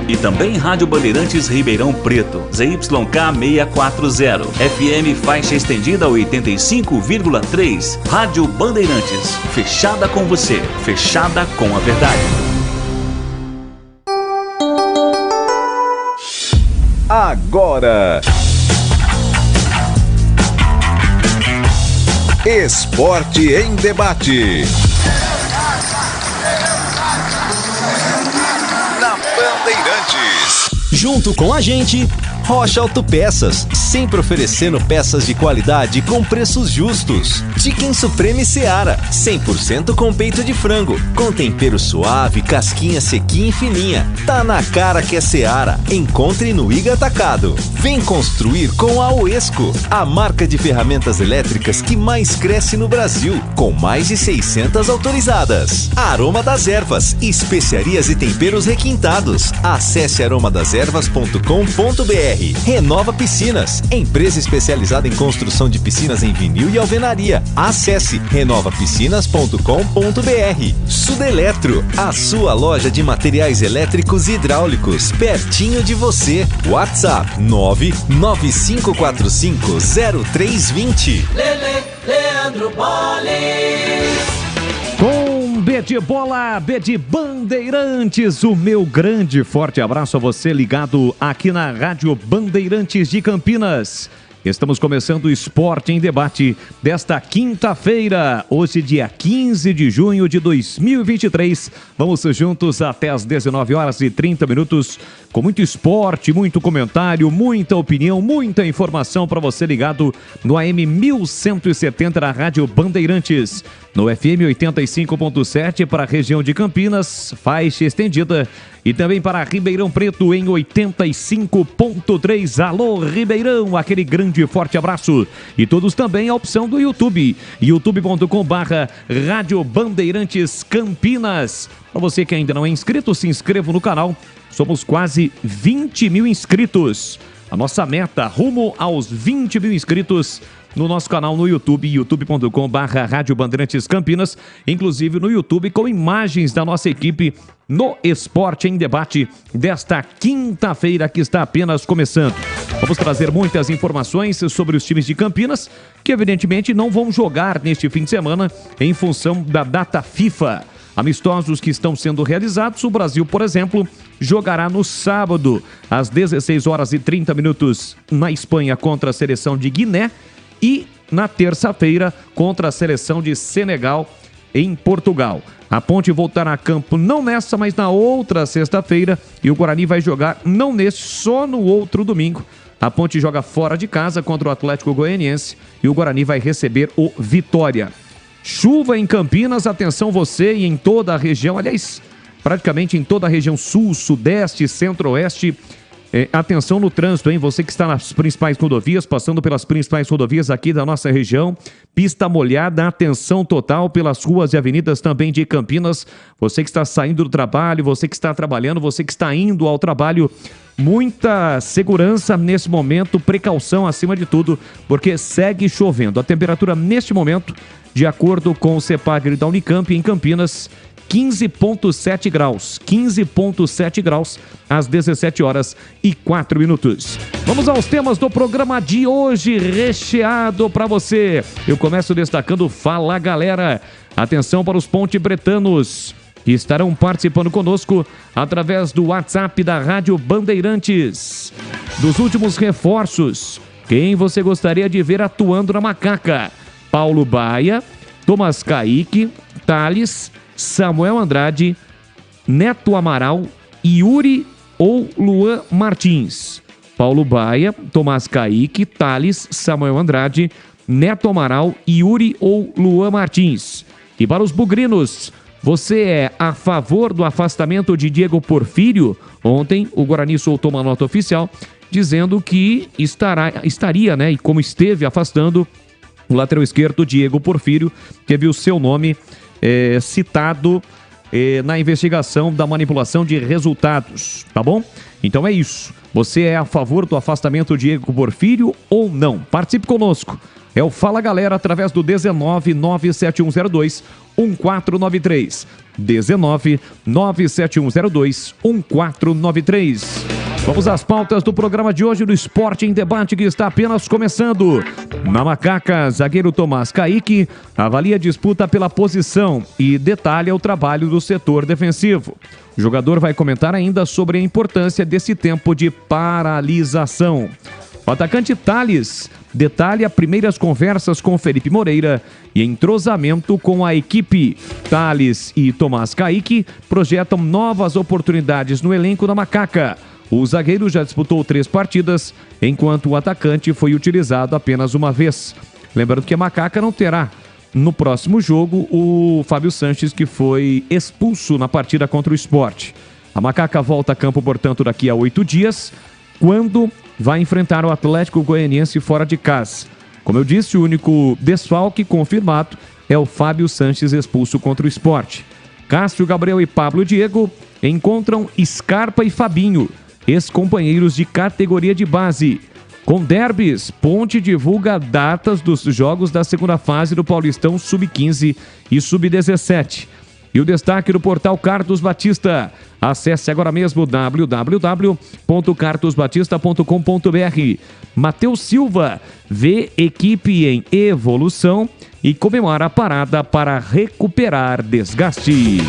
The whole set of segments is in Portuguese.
E também Rádio Bandeirantes Ribeirão Preto, ZYK 640, FM faixa estendida 85,3. Rádio Bandeirantes, fechada com você, fechada com a verdade. Agora, Esporte em Debate. Na Bandeirantes. Junto com a gente, Rocha Autopeças, sempre oferecendo peças de qualidade com preços justos. Chicken Supreme Seara, 100% com peito de frango, com tempero suave, casquinha sequinha e fininha. Tá na cara que é Seara. Encontre no Iga Atacado. Vem construir com a Oesco, a marca de ferramentas elétricas que mais cresce no Brasil, com mais de 600 autorizadas. Aroma das Ervas, especiarias e temperos requintados. Acesse aromadeservas.com.br. Renova Piscinas, empresa especializada em construção de piscinas em vinil e alvenaria. Acesse renovapiscinas.com.br. Sudeletro, a sua loja de materiais elétricos e hidráulicos, pertinho de você. WhatsApp 995450320. Leandro Boles. Com B de Bola, B de Bandeirantes, o meu grande forte abraço a você ligado aqui na Rádio Bandeirantes de Campinas. Estamos começando o Esporte em Debate desta quinta-feira, hoje dia 15 de junho de 2023. Vamos juntos até às 19h30, com muito esporte, muito comentário, muita opinião, muita informação para você ligado no AM 1170 da Rádio Bandeirantes, no FM 85.7 para a região de Campinas, faixa estendida, e também para Ribeirão Preto em 85.3. Alô, Ribeirão, aquele grande e forte abraço. E todos também a opção do YouTube, youtube.com/Rádio Bandeirantes Campinas. Para você que ainda não é inscrito, se inscreva no canal. Somos quase 20 mil inscritos. A nossa meta, rumo aos 20 mil inscritos no nosso canal no YouTube, youtube.com/Rádio Bandeirantes Campinas, inclusive no YouTube com imagens da nossa equipe no Esporte em Debate desta quinta-feira que está apenas começando. Vamos trazer muitas informações sobre os times de Campinas, que evidentemente não vão jogar neste fim de semana em função da data FIFA. Amistosos que estão sendo realizados, o Brasil, por exemplo, jogará no sábado, às 16h30, na Espanha contra a seleção de Guiné, e na terça-feira contra a seleção de Senegal em Portugal. A Ponte voltará a campo não nessa, mas na outra sexta-feira, e o Guarani vai jogar não nesse, só no outro domingo. A Ponte joga fora de casa contra o Atlético Goianiense e o Guarani vai receber o Vitória. Chuva em Campinas, atenção você e em toda a região, aliás, praticamente em toda a região sul, sudeste, centro-oeste. Atenção no trânsito, hein? Você que está nas principais rodovias, passando pelas principais rodovias aqui da nossa região, pista molhada, atenção total pelas ruas e avenidas também de Campinas. Você que está saindo do trabalho, você que está trabalhando, você que está indo ao trabalho, muita segurança nesse momento, precaução acima de tudo, porque segue chovendo. A temperatura neste momento, de acordo com o CEPAGRE da Unicamp em Campinas, 15,7 graus, 15,7 graus às 17h04. Vamos aos temas do programa de hoje, recheado para você. Eu começo destacando Fala Galera. Atenção para os ponte-pretanos que estarão participando conosco através do WhatsApp da Rádio Bandeirantes. Dos últimos reforços, quem você gostaria de ver atuando na Macaca? Paulo Baia, Tomás Kaique, Thales, Samuel Andrade, Neto Amaral, Yuri ou Luan Martins. Paulo Baia, Tomás Kaique, Thales, Samuel Andrade, Neto Amaral, Yuri ou Luan Martins. E para os bugrinos, você é a favor do afastamento de Diego Porfírio? Ontem o Guarani soltou uma nota oficial dizendo que estaria, né, e como esteve afastando o lateral esquerdo Diego Porfírio, que viu o seu nome citado na investigação da manipulação de resultados, tá bom? Então é isso. Você é a favor do afastamento de Diego Porfírio ou não? Participe conosco. é o Fala Galera através do 19 97102 1493. 19 97102 1493. Vamos às pautas do programa de hoje do Esporte em Debate, que está apenas começando. Na Macaca, zagueiro Tomás Kaique avalia a disputa pela posição e detalha o trabalho do setor defensivo. O jogador vai comentar ainda sobre a importância desse tempo de paralisação. O atacante Thales detalha primeiras conversas com Felipe Moreira e entrosamento com a equipe. Thales e Tomás Kaique projetam novas oportunidades no elenco da Macaca. O zagueiro já disputou 3 partidas, enquanto o atacante foi utilizado apenas uma vez. Lembrando que a Macaca não terá no próximo jogo o Fábio Sanches, que foi expulso na partida contra o Sport. A Macaca volta a campo, portanto, daqui a 8 dias, quando vai enfrentar o Atlético Goianiense fora de casa. Como eu disse, o único desfalque confirmado é o Fábio Sanches, expulso contra o Sport. Cássio, Gabriel e Pablo Diego encontram Scarpa e Fabinho, ex-companheiros de categoria de base. Com derbys, Ponte divulga datas dos jogos da segunda fase do Paulistão Sub-15 e Sub-17. E o destaque do portal Carlos Batista. Acesse agora mesmo www.carlosbatista.com.br. Matheus Silva vê equipe em evolução e comemora a parada para recuperar desgaste.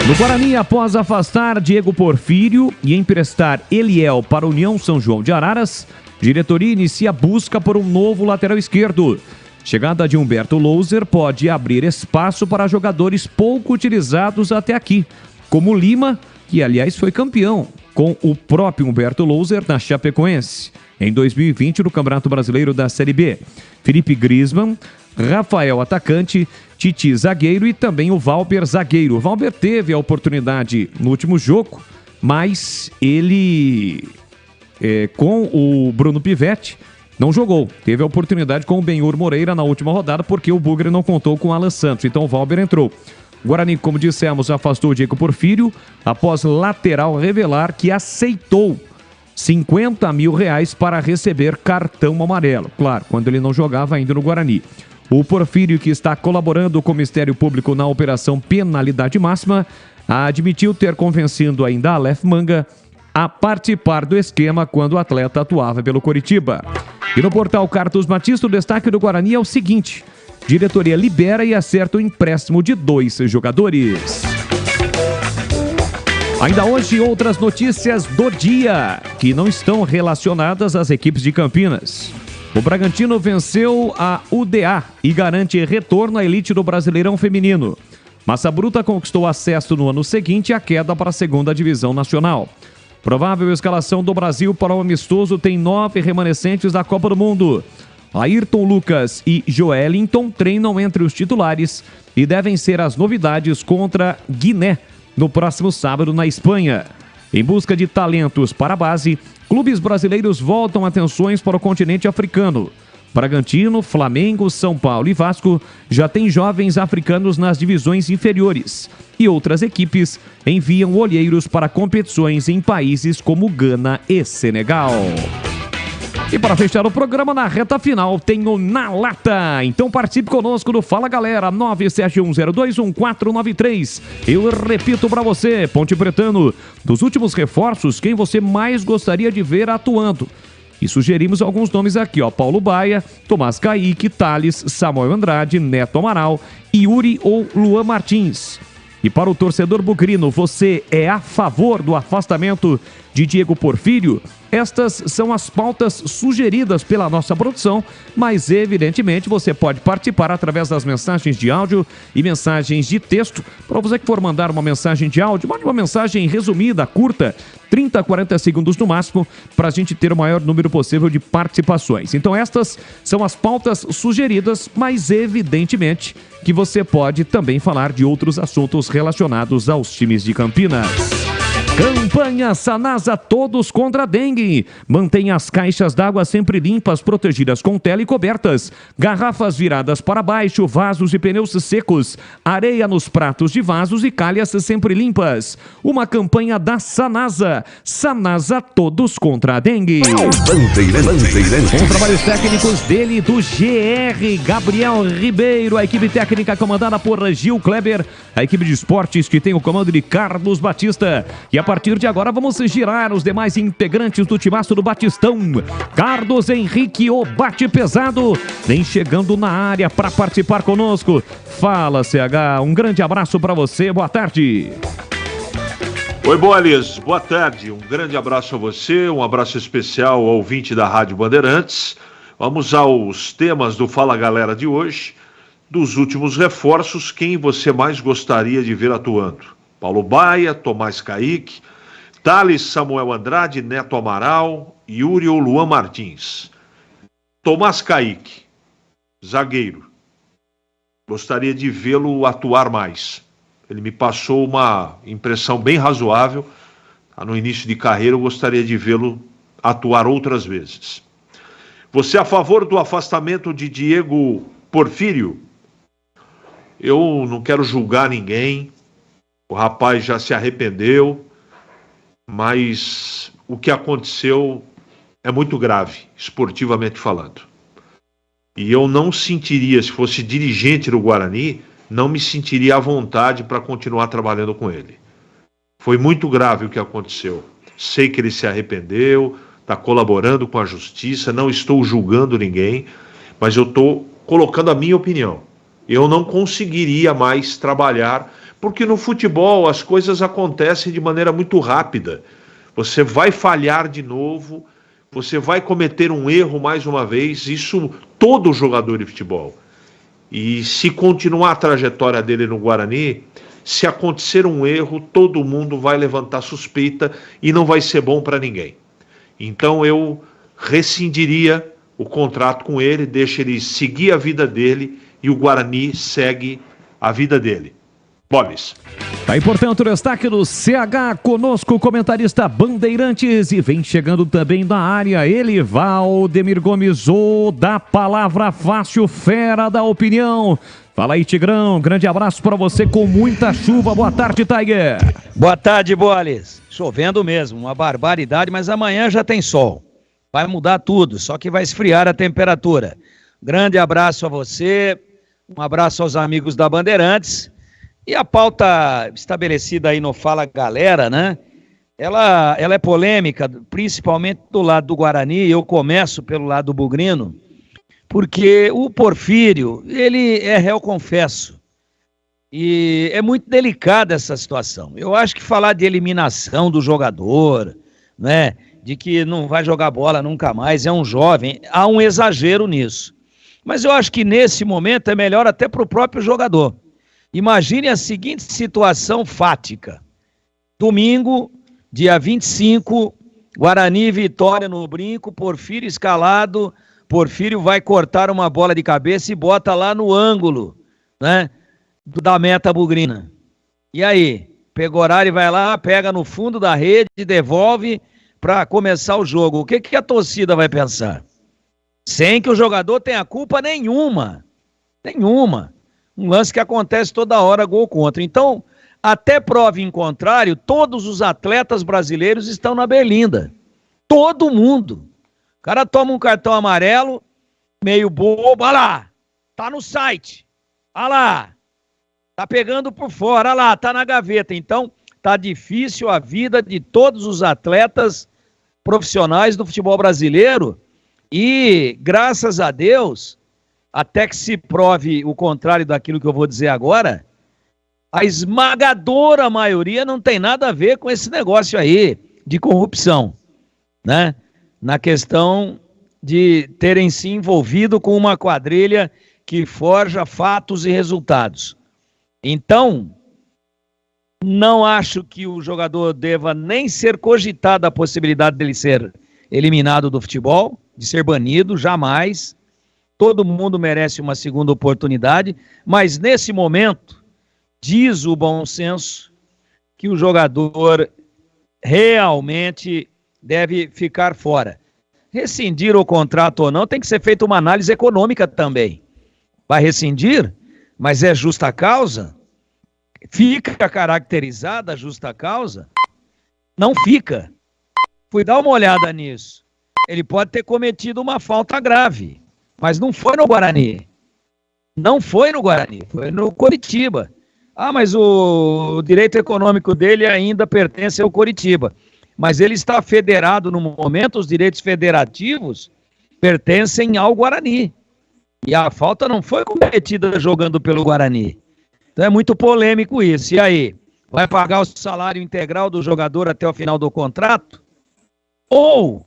No Guarani, após afastar Diego Porfírio e emprestar Eliel para a União São João de Araras, diretoria inicia busca por um novo lateral esquerdo. Chegada de Humberto Louser pode abrir espaço para jogadores pouco utilizados até aqui, como Lima, que aliás foi campeão com o próprio Humberto Louser na Chapecoense em 2020 no Campeonato Brasileiro da Série B. Felipe Griezmann, Rafael atacante, Titi zagueiro e também o Valber zagueiro. O Valber teve a oportunidade no último jogo, mas ele com o Bruno Pivetti não jogou. Teve a oportunidade com o Benhur Moreira na última rodada porque o Bugre não contou com o Alan Santos, então o Valber entrou. O Guarani, como dissemos, afastou o Diego Porfírio após lateral revelar que aceitou R$50 mil para receber cartão amarelo. Claro, quando ele não jogava ainda no Guarani. O Porfírio, que está colaborando com o Ministério Público na Operação Penalidade Máxima, admitiu ter convencido ainda Aleph Manga a participar do esquema quando o atleta atuava pelo Coritiba. E no portal Carlos Batista, o destaque do Guarani é o seguinte: diretoria libera e acerta o empréstimo de 2 jogadores. Ainda hoje, outras notícias do dia que não estão relacionadas às equipes de Campinas. O Bragantino venceu a UDA e garante retorno à elite do Brasileirão Feminino. Massa Bruta conquistou acesso no ano seguinte à queda para a 2ª Divisão Nacional. Provável escalação do Brasil para o amistoso tem 9 remanescentes da Copa do Mundo. Ayrton Lucas e Joelinton treinam entre os titulares e devem ser as novidades contra Guiné no próximo sábado na Espanha. Em busca de talentos para a base, clubes brasileiros voltam atenções para o continente africano. Bragantino, Flamengo, São Paulo e Vasco já têm jovens africanos nas divisões inferiores. E outras equipes enviam olheiros para competições em países como Gana e Senegal. E para fechar o programa, na reta final, tem o Na Lata. Então participe conosco do Fala Galera, 971021493. Eu repito para você, Ponte Pretano, dos últimos reforços, quem você mais gostaria de ver atuando? E sugerimos alguns nomes aqui, ó: Paulo Baia, Tomás Kaique, Thales, Samuel Andrade, Neto Amaral, Yuri ou Luan Martins. E para o torcedor bugrino, você é a favor do afastamento de Diego Porfírio? Estas são as pautas sugeridas pela nossa produção, mas evidentemente você pode participar através das mensagens de áudio e mensagens de texto. Para você que for mandar uma mensagem de áudio, mande uma mensagem resumida, curta, 30 a 40 segundos no máximo, para a gente ter o maior número possível de participações. Então estas são as pautas sugeridas, mas evidentemente que você pode também falar de outros assuntos relacionados aos times de Campinas. Campanha Sanasa Todos contra a Dengue. Mantenha as caixas d'água sempre limpas, protegidas com tela e cobertas. Garrafas viradas para baixo, vasos e pneus secos. Areia nos pratos de vasos e calhas sempre limpas. Uma campanha da Sanasa. Sanasa Todos contra a Dengue. Com trabalhos técnicos dele, do GR, Gabriel Ribeiro. A equipe técnica comandada por Gil Kleber. A equipe de esportes que tem o comando de Carlos Batista. E a partir de agora vamos girar os demais integrantes do timaço do Batistão. Carlos Henrique, o bate pesado, vem chegando na área para participar conosco. Fala, CH, um grande abraço para você, boa tarde. Oi, Bolis, boa tarde, um grande abraço a você, um abraço especial ao ouvinte da Rádio Bandeirantes. Vamos aos temas do Fala Galera de hoje. Dos últimos reforços, quem você mais gostaria de ver atuando? Paulo Baia, Tomás Caíque, Thales Samuel Andrade, Neto Amaral, Yuri ou Luan Martins. Tomás Caíque, zagueiro. Gostaria de vê-lo atuar mais. Ele me passou uma impressão bem razoável. No início de carreira, eu gostaria de vê-lo atuar outras vezes. Você é a favor do afastamento de Diego Porfírio? Eu não quero julgar ninguém. O rapaz já se arrependeu, mas o que aconteceu é muito grave, esportivamente falando. E eu não sentiria, se fosse dirigente do Guarani, não me sentiria à vontade para continuar trabalhando com ele. Foi muito grave o que aconteceu. Sei que ele se arrependeu, está colaborando com a justiça, não estou julgando ninguém, mas eu estou colocando a minha opinião. Eu não conseguiria mais trabalhar, porque no futebol as coisas acontecem de maneira muito rápida. Você vai falhar de novo, você vai cometer um erro mais uma vez, isso todo jogador de futebol. E se continuar a trajetória dele no Guarani, se acontecer um erro, todo mundo vai levantar suspeita e não vai ser bom para ninguém. Então eu rescindiria o contrato com ele, deixa ele seguir a vida dele e o Guarani segue a vida dele. Bolis. Tá aí, portanto, o destaque do CH, conosco o comentarista Bandeirantes, e vem chegando também da área ele, Valdemir Gomes, o da palavra fácil, fera da opinião. Fala aí, Tigrão, grande abraço para você com muita chuva, boa tarde, Tiger. Boa tarde, Bolis. Chovendo mesmo, uma barbaridade, mas amanhã já tem sol. Vai mudar tudo, só que vai esfriar a temperatura. Grande abraço a você, um abraço aos amigos da Bandeirantes. E a pauta estabelecida aí no Fala Galera, né? Ela é polêmica, principalmente do lado do Guarani. Eu começo pelo lado do bugrino, porque o Porfírio, ele é réu confesso. E é muito delicada essa situação. Eu acho que falar de eliminação do jogador, né? De que não vai jogar bola nunca mais, é um jovem, há um exagero nisso. Mas eu acho que nesse momento é melhor até para o próprio jogador. Imagine a seguinte situação fática. Domingo, dia 25, Guarani e Vitória no Brinco, Porfírio escalado, Porfírio vai cortar uma bola de cabeça e bota lá no ângulo, né, da meta bugrina. E aí, Pegorari vai lá, pega no fundo da rede, devolve para começar o jogo. O que a torcida vai pensar? Sem que o jogador tenha culpa nenhuma. Nenhuma. Um lance que acontece toda hora, gol contra. Então, até prova em contrário, todos os atletas brasileiros estão na berlinda. Todo mundo. O cara toma um cartão amarelo, meio bobo, olha lá, tá no site, olha lá, tá pegando por fora, olha lá, tá na gaveta. Então, tá difícil a vida de todos os atletas profissionais do futebol brasileiro e, graças a Deus, até que se prove o contrário daquilo que eu vou dizer agora, a esmagadora maioria não tem nada a ver com esse negócio aí de corrupção, né? Na questão de terem se envolvido com uma quadrilha que forja fatos e resultados. Então, não acho que o jogador deva nem ser cogitada a possibilidade dele ser eliminado do futebol, de ser banido, jamais. Todo mundo merece uma segunda oportunidade, mas nesse momento, diz o bom senso que o jogador realmente deve ficar fora. Rescindir o contrato ou não, tem que ser feita uma análise econômica também. Vai rescindir, mas é justa causa? Fica caracterizada a justa causa? Não fica. Fui dar uma olhada nisso. Ele pode ter cometido uma falta grave, mas não foi no Guarani. Não foi no Guarani, foi no Coritiba. Ah, mas o direito econômico dele ainda pertence ao Coritiba. Mas ele está federado no momento, os direitos federativos pertencem ao Guarani. E a falta não foi cometida jogando pelo Guarani. Então é muito polêmico isso. E aí, vai pagar o salário integral do jogador até o final do contrato? Ou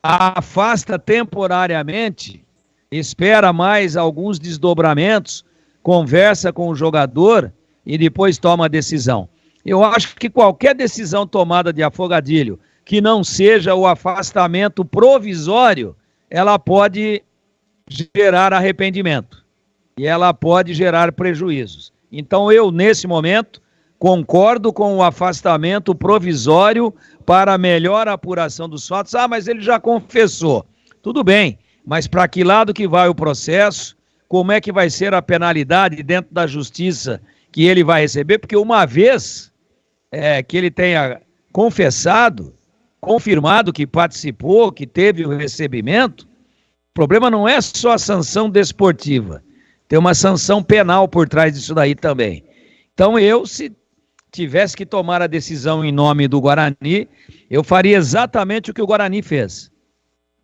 afasta temporariamente, espera mais alguns desdobramentos, conversa com o jogador e depois toma a decisão. Eu acho que qualquer decisão tomada de Afogadilho que não seja o afastamento provisório, ela pode gerar arrependimento e ela pode gerar prejuízos. Então eu, nesse momento, concordo com o afastamento provisório para melhor apuração dos fatos. Ah, mas ele já confessou. Tudo bem, mas para que lado que vai o processo? Como é que vai ser a penalidade dentro da justiça que ele vai receber? Porque uma vez que ele tenha confessado, confirmado que participou, que teve o recebimento, o problema não é só a sanção desportiva, tem uma sanção penal por trás disso daí também. Então eu, se tivesse que tomar a decisão em nome do Guarani, eu faria exatamente o que o Guarani fez.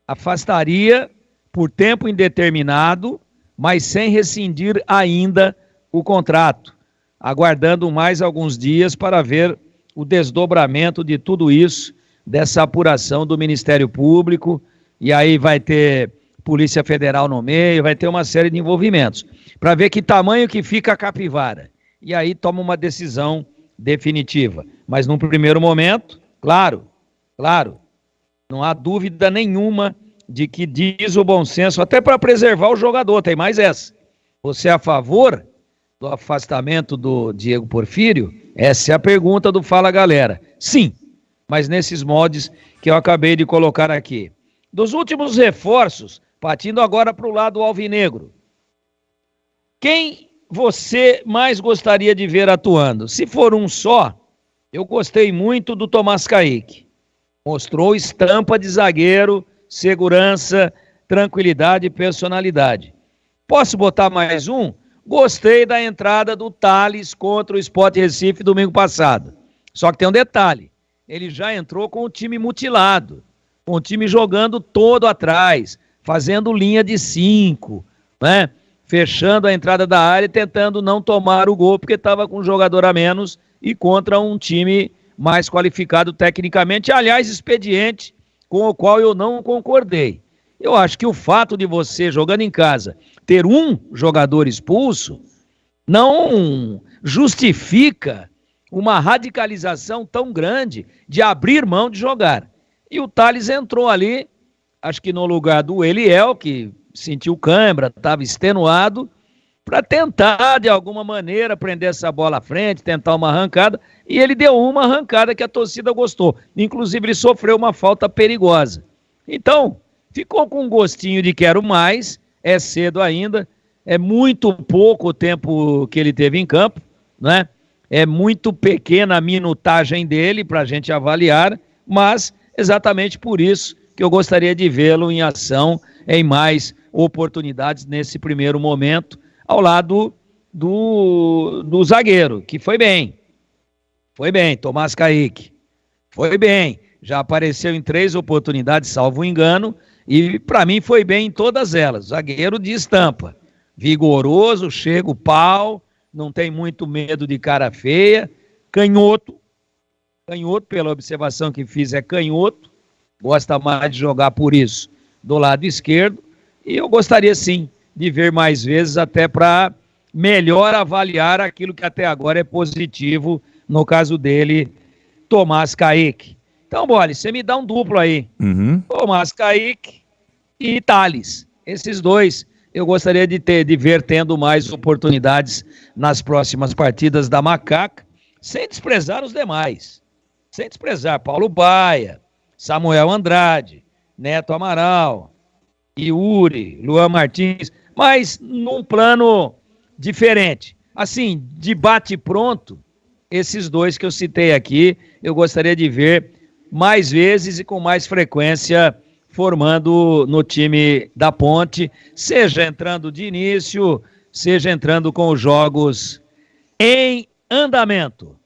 Afastaria por tempo indeterminado, mas sem rescindir ainda o contrato, aguardando mais alguns dias para ver o desdobramento de tudo isso, dessa apuração do Ministério Público, e aí vai ter Polícia Federal no meio, vai ter uma série de envolvimentos, para ver que tamanho que fica a capivara, e aí toma uma decisão definitiva. Mas num primeiro momento, claro, não há dúvida nenhuma de que diz o bom senso, até para preservar o jogador, tem mais essa. Você é a favor do afastamento do Diego Porfírio? Essa é a pergunta do Fala Galera. Sim, mas nesses moldes que eu acabei de colocar aqui. Dos últimos reforços, partindo agora para o lado alvinegro, quem você mais gostaria de ver atuando? Se for um só, eu gostei muito do Tomás Caíque. Mostrou estampa de zagueiro, segurança, tranquilidade e personalidade. Posso botar mais um? Gostei da entrada do Thales contra o Sport Recife domingo passado. Só que tem um detalhe, ele já entrou com o time mutilado, com o time jogando todo atrás, fazendo linha de 5, né? Fechando a entrada da área e tentando não tomar o gol, porque estava com um jogador a menos e contra um time mais qualificado tecnicamente, aliás, expediente, com o qual eu não concordei. Eu acho que o fato de você, jogando em casa, ter um jogador expulso, não justifica uma radicalização tão grande de abrir mão de jogar. E o Thales entrou ali, acho que no lugar do Eliel, que sentiu cãibra, estava extenuado, para tentar, de alguma maneira, prender essa bola à frente, tentar uma arrancada, e ele deu uma arrancada que a torcida gostou. Inclusive, ele sofreu uma falta perigosa. Então, ficou com um gostinho de quero mais, é cedo ainda, é muito pouco o tempo que ele teve em campo, né? É muito pequena a minutagem dele para a gente avaliar, mas exatamente por isso que eu gostaria de vê-lo em ação, em mais oportunidades nesse primeiro momento, ao lado do zagueiro, que foi bem, Tomás Caíque, foi bem, já apareceu em 3 oportunidades, salvo engano, e para mim foi bem em todas elas, zagueiro de estampa, vigoroso, chega o pau, não tem muito medo de cara feia, canhoto, pela observação que fiz, é canhoto, gosta mais de jogar por isso do lado esquerdo, e eu gostaria sim de ver mais vezes, até para melhor avaliar aquilo que até agora é positivo, no caso dele, Tomás Caíque. Então, Bolle, você me dá um duplo aí, Tomás Caíque e Thales, esses dois eu gostaria de ver tendo mais oportunidades nas próximas partidas da Macaca, sem desprezar os demais. sem desprezar Paulo Baia, Samuel Andrade, Neto Amaral, Yuri, Luan Martins, mas num plano diferente. Assim, de bate-pronto, esses dois que eu citei aqui, eu gostaria de ver mais vezes e com mais frequência formando no time da Ponte, seja entrando de início, seja entrando com os jogos em andamento.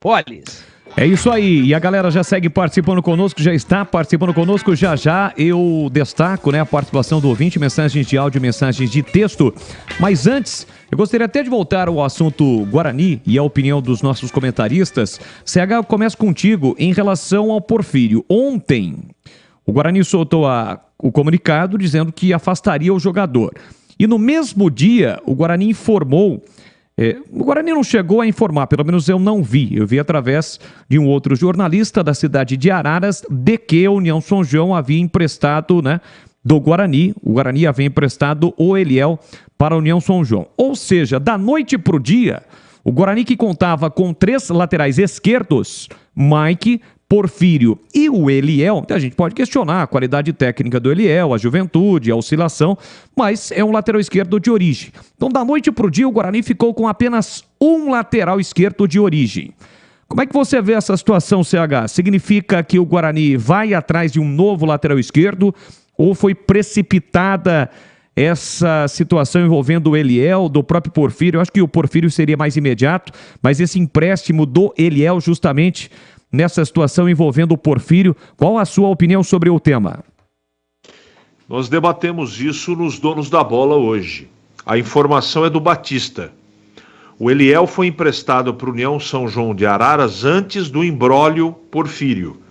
Polis. É isso aí, e a galera já segue participando conosco, já está participando conosco, já eu destaco, né, a participação do ouvinte, mensagens de áudio, mensagens de texto, mas antes, eu gostaria até de voltar ao assunto Guarani e a opinião dos nossos comentaristas. CH, eu começo contigo em relação ao Porfírio. Ontem, o Guarani soltou o comunicado dizendo que afastaria o jogador, e no mesmo dia, o Guarani informou. O Guarani não chegou a informar, pelo menos eu não vi. Eu vi através de um outro jornalista da cidade de Araras de que a União São João havia emprestado, né, do Guarani. O Guarani havia emprestado o Eliel para a União São João. Ou seja, da noite para o dia, o Guarani, que contava com 3 laterais esquerdos, Mike, Porfírio e o Eliel, a gente pode questionar a qualidade técnica do Eliel, a juventude, a oscilação, mas é um lateral esquerdo de origem. Então, da noite para o dia, o Guarani ficou com apenas um lateral esquerdo de origem. Como é que você vê essa situação, CH? Significa que o Guarani vai atrás de um novo lateral esquerdo ou foi precipitada essa situação envolvendo o Eliel, do próprio Porfírio? Eu acho que o Porfírio seria mais imediato, mas esse empréstimo do Eliel justamente nessa situação envolvendo o Porfírio, qual a sua opinião sobre o tema? Nós debatemos isso nos Donos da Bola hoje. A informação é do Batista. O Eliel foi emprestado para a União São João de Araras antes do imbróglio Porfírio.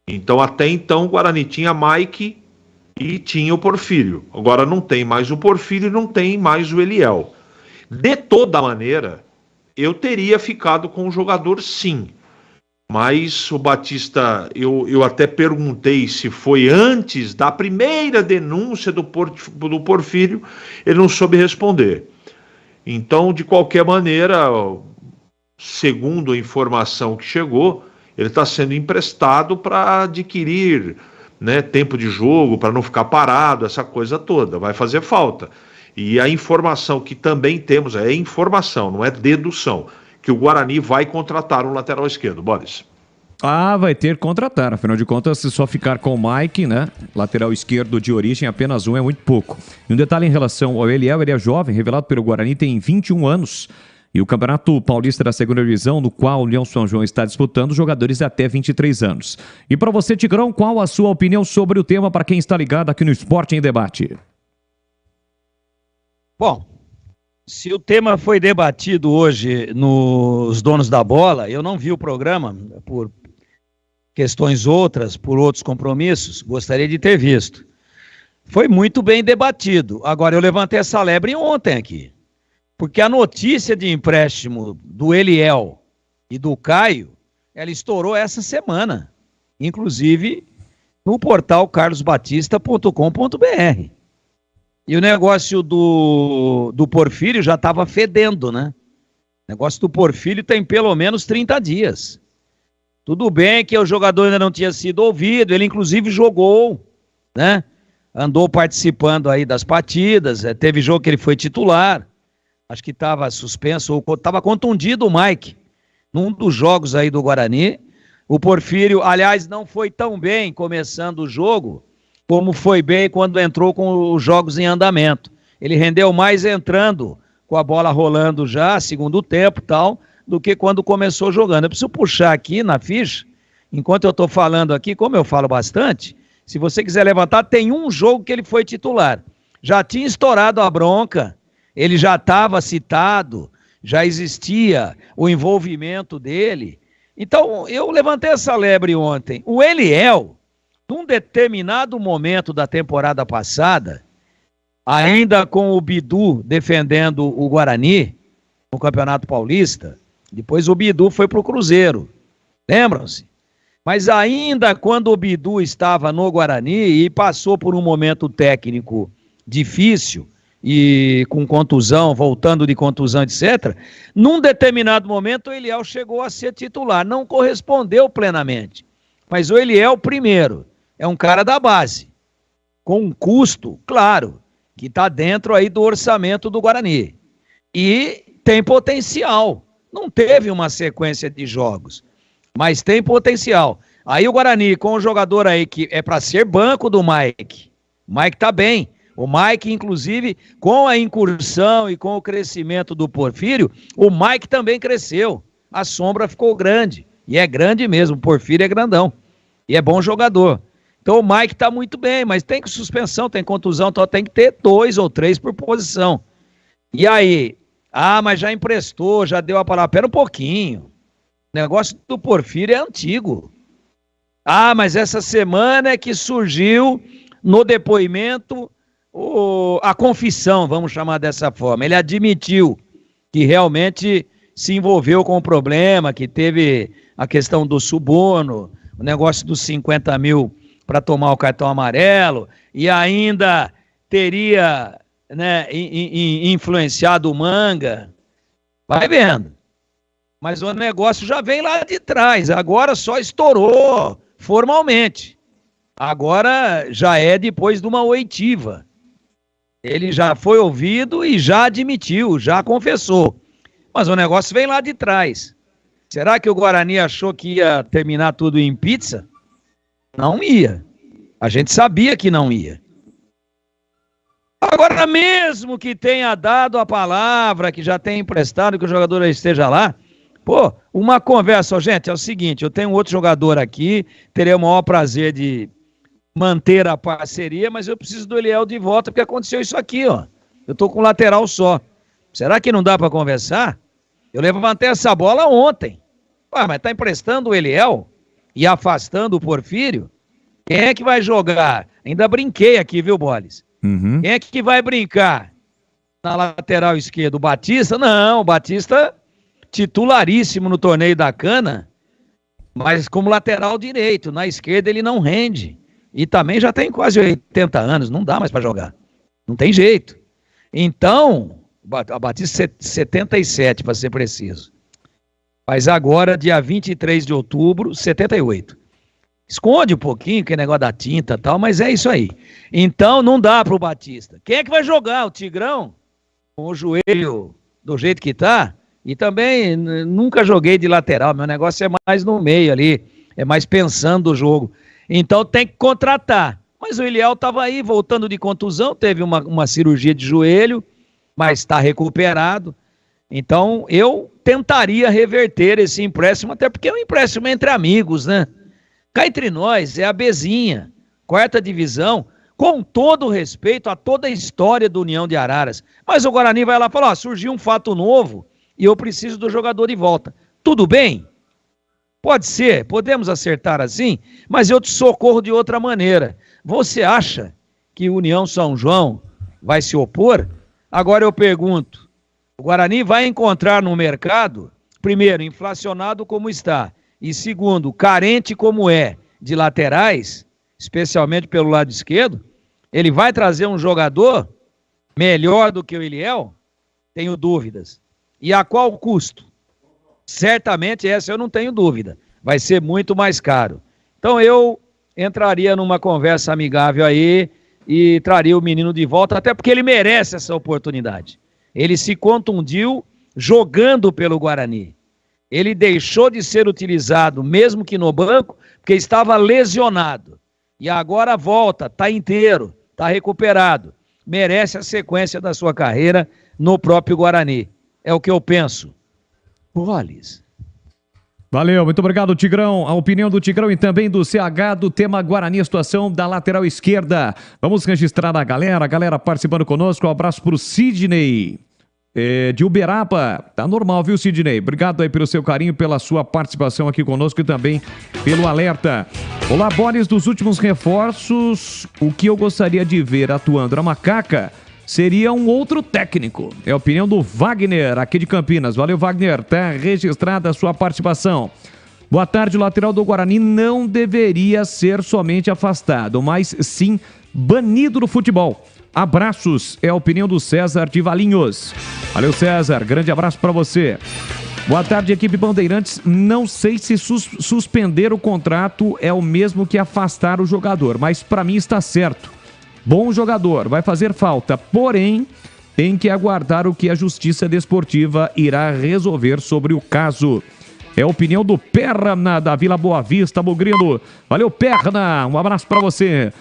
Então, até então, o Guarani tinha Mike e tinha o Porfírio. Agora não tem mais o Porfírio e não tem mais o Eliel. De toda maneira, eu teria ficado com o jogador sim. Mas o Batista, eu até perguntei se foi antes da primeira denúncia do Porfírio, ele não soube responder. Então, de qualquer maneira, segundo a informação que chegou, ele está sendo emprestado para adquirir, né, tempo de jogo, para não ficar parado, essa coisa toda, vai fazer falta. E a informação que também temos, é informação, não é dedução, que o Guarani vai contratar um lateral esquerdo. Boris. Vai ter que contratar, afinal de contas, se só ficar com o Mike, né, lateral esquerdo de origem, apenas um é muito pouco. E um detalhe em relação ao Eliel, ele é jovem, revelado pelo Guarani, tem 21 anos, e o Campeonato Paulista da Segunda Divisão, no qual o União São João está disputando, jogadores até 23 anos. E para você, Tigrão, qual a sua opinião sobre o tema para quem está ligado aqui no Esporte em Debate? Bom, se o tema foi debatido hoje nos Donos da Bola, eu não vi o programa por questões outras, por outros compromissos, gostaria de ter visto. Foi muito bem debatido. Agora, eu levantei essa lebre ontem aqui, porque a notícia de empréstimo do Eliel e do Caio, ela estourou essa semana, inclusive no portal carlosbatista.com.br. E o negócio do Porfírio já estava fedendo, né? O negócio do Porfírio tem pelo menos 30 dias. Tudo bem que o jogador ainda não tinha sido ouvido, ele inclusive jogou, né? Andou participando aí das partidas, teve jogo que ele foi titular, acho que estava suspenso, ou estava contundido o Mike, num dos jogos aí do Guarani. O Porfírio, aliás, não foi tão bem começando o jogo, como foi bem quando entrou com os jogos em andamento. Ele rendeu mais entrando, com a bola rolando já, segundo tempo e tal, do que quando começou jogando. Eu preciso puxar aqui na ficha, enquanto eu estou falando aqui, como eu falo bastante, se você quiser levantar, tem um jogo que ele foi titular. Já tinha estourado a bronca, ele já estava citado, já existia o envolvimento dele. Então, eu levantei essa lebre ontem. O Eliel, num determinado momento da temporada passada, ainda com o Bidu defendendo o Guarani no Campeonato Paulista, depois o Bidu foi para o Cruzeiro, lembram-se? Mas ainda quando o Bidu estava no Guarani e passou por um momento técnico difícil, e com contusão, voltando de contusão, etc. Num determinado momento, o Eliel chegou a ser titular, não correspondeu plenamente. Mas o Eliel, primeiro, é um cara da base, com um custo, claro, que está dentro aí do orçamento do Guarani. E tem potencial. Não teve uma sequência de jogos, mas tem potencial. Aí o Guarani, com o jogador aí que é para ser banco do Mike. O Mike tá bem. O Mike, inclusive, com a incursão e com o crescimento do Porfírio, o Mike também cresceu. A sombra ficou grande. E é grande mesmo. O Porfírio é grandão. E é bom jogador. Então o Mike tá muito bem, mas tem suspensão, tem contusão, então tem que ter 2 ou 3 por posição. E aí? Mas já emprestou, já deu a palavra. Pera um pouquinho. O negócio do Porfírio é antigo. Mas essa semana é que surgiu no depoimento a confissão, vamos chamar dessa forma. Ele admitiu que realmente se envolveu com o problema, que teve a questão do suborno, o negócio dos 50 mil para tomar o cartão amarelo, e ainda teria, né, influenciado o Manga. Vai vendo. Mas o negócio já vem lá de trás, agora só estourou formalmente. Agora já é depois de uma oitiva. Ele já foi ouvido e já admitiu, já confessou. Mas o negócio vem lá de trás. Será que o Guarani achou que ia terminar tudo em pizza? Não ia. A gente sabia que não ia. Agora, mesmo que tenha dado a palavra, que já tenha emprestado, que o jogador esteja lá, uma conversa, gente, é o seguinte, eu tenho outro jogador aqui, terei o maior prazer de manter a parceria, mas eu preciso do Eliel de volta, porque aconteceu isso aqui, ó. Eu tô com lateral só. Será que não dá para conversar? Eu levantei essa bola ontem. Mas tá emprestando o Eliel e afastando o Porfírio? Quem é que vai jogar? Ainda brinquei aqui, viu, Boles? Uhum. Quem é que vai brincar na lateral esquerda? O Batista? Não, o Batista titularíssimo no torneio da Cana, mas como lateral direito. Na esquerda ele não rende. E também já tem quase 80 anos, não dá mais para jogar. Não tem jeito. Então, a Batista 77, para ser preciso. Mas agora, dia 23 de outubro, 78. Esconde um pouquinho, que é negócio da tinta e tal, mas é isso aí. Então, não dá pro Batista. Quem é que vai jogar? O Tigrão? Com o joelho do jeito que tá? E também, nunca joguei de lateral. Meu negócio é mais no meio ali. É mais pensando o jogo. Então, tem que contratar. Mas o Eliel estava aí, voltando de contusão. Teve uma cirurgia de joelho, mas está recuperado. Então, eu tentaria reverter esse empréstimo, até porque é um empréstimo entre amigos, né? Cá entre nós, é a Bezinha, 4ª divisão, com todo o respeito a toda a história do União de Araras. Mas o Guarani vai lá e fala, surgiu um fato novo e eu preciso do jogador de volta. Tudo bem? Pode ser, podemos acertar assim, mas eu te socorro de outra maneira. Você acha que o União São João vai se opor? Agora eu pergunto, o Guarani vai encontrar no mercado, primeiro, inflacionado como está, e segundo, carente como é de laterais, especialmente pelo lado esquerdo, ele vai trazer um jogador melhor do que o Eliel? Tenho dúvidas. E a qual custo? Certamente essa eu não tenho dúvida. Vai ser muito mais caro. Então eu entraria numa conversa amigável aí e traria o menino de volta, até porque ele merece essa oportunidade. Ele se contundiu jogando pelo Guarani. Ele deixou de ser utilizado, mesmo que no banco, porque estava lesionado. E agora volta, está inteiro, está recuperado. Merece a sequência da sua carreira no próprio Guarani. É o que eu penso. Boles. Valeu, muito obrigado, Tigrão. A opinião do Tigrão e também do CH do tema Guarani, a situação da lateral esquerda. Vamos registrar a galera participando conosco. Um abraço para o Sidney. De Uberaba, tá normal, viu, Sidney? Obrigado aí pelo seu carinho, pela sua participação aqui conosco e também pelo alerta. Olá, Boris, dos últimos reforços, o que eu gostaria de ver atuando na Macaca seria um outro técnico. É a opinião do Wagner, aqui de Campinas. Valeu, Wagner, tá registrada a sua participação. Boa tarde, o lateral do Guarani não deveria ser somente afastado, mas sim banido do futebol. Abraços, é a opinião do César de Valinhos. Valeu, César, grande abraço para você. Boa tarde, equipe Bandeirantes. Não sei se suspender o contrato é o mesmo que afastar o jogador, mas para mim está certo. Bom jogador, vai fazer falta, porém tem que aguardar o que a Justiça Desportiva irá resolver sobre o caso. É a opinião do Perna da Vila Boa Vista, Bugrino. Valeu, Perna, um abraço para você.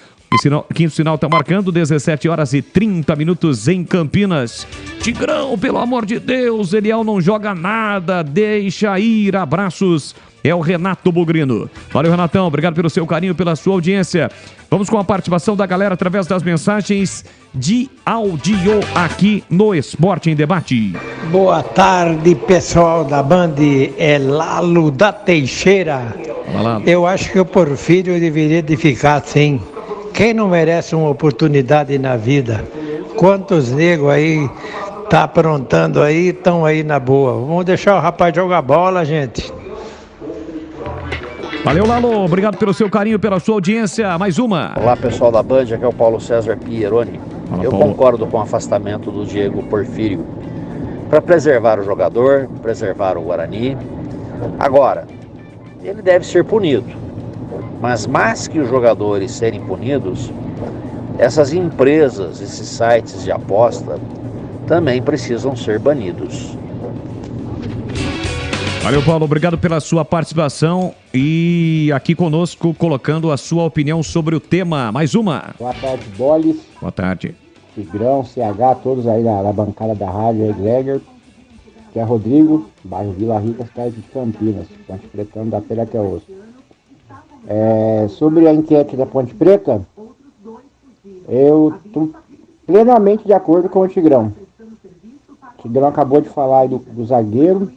Quinto sinal está marcando 17 horas e 30 minutos em Campinas. Tigrão, pelo amor de Deus, Eliel não joga nada, deixa ir, abraços. É o Renato Bugrino. Valeu, Renatão, obrigado pelo seu carinho, pela sua audiência. Vamos com a participação da galera através das mensagens de áudio aqui no Esporte em Debate. Boa tarde, pessoal da Band, é Lalo da Teixeira. Olá. Eu acho que o Porfírio deveria de ficar assim. Quem não merece uma oportunidade na vida? Quantos negros aí tá aprontando aí, estão aí na boa. Vamos deixar o rapaz jogar bola, gente. Valeu, Lalo. Obrigado pelo seu carinho, pela sua audiência. Mais uma. Olá, pessoal da Band. Aqui é o Paulo César Pieroni. Fala, Eu Paulo. concordo com o afastamento do Diego Porfírio para preservar o jogador, preservar o Guarani. Agora, ele deve ser punido. Mas mais que os jogadores serem punidos, essas empresas, esses sites de aposta, também precisam ser banidos. Valeu, Paulo. Obrigado pela sua participação e aqui conosco colocando a sua opinião sobre o tema. Mais uma. Boa tarde, Bolis. Boa tarde. Tigrão, CH, todos aí da bancada da rádio aí, Gregor. Que é Rodrigo, bairro Vila Rica, cidade de Campinas. Ponte Pretano da pele até osso. Sobre a enquete da Ponte Preta, eu estou plenamente de acordo com o Tigrão. O Tigrão acabou de falar aí do zagueiro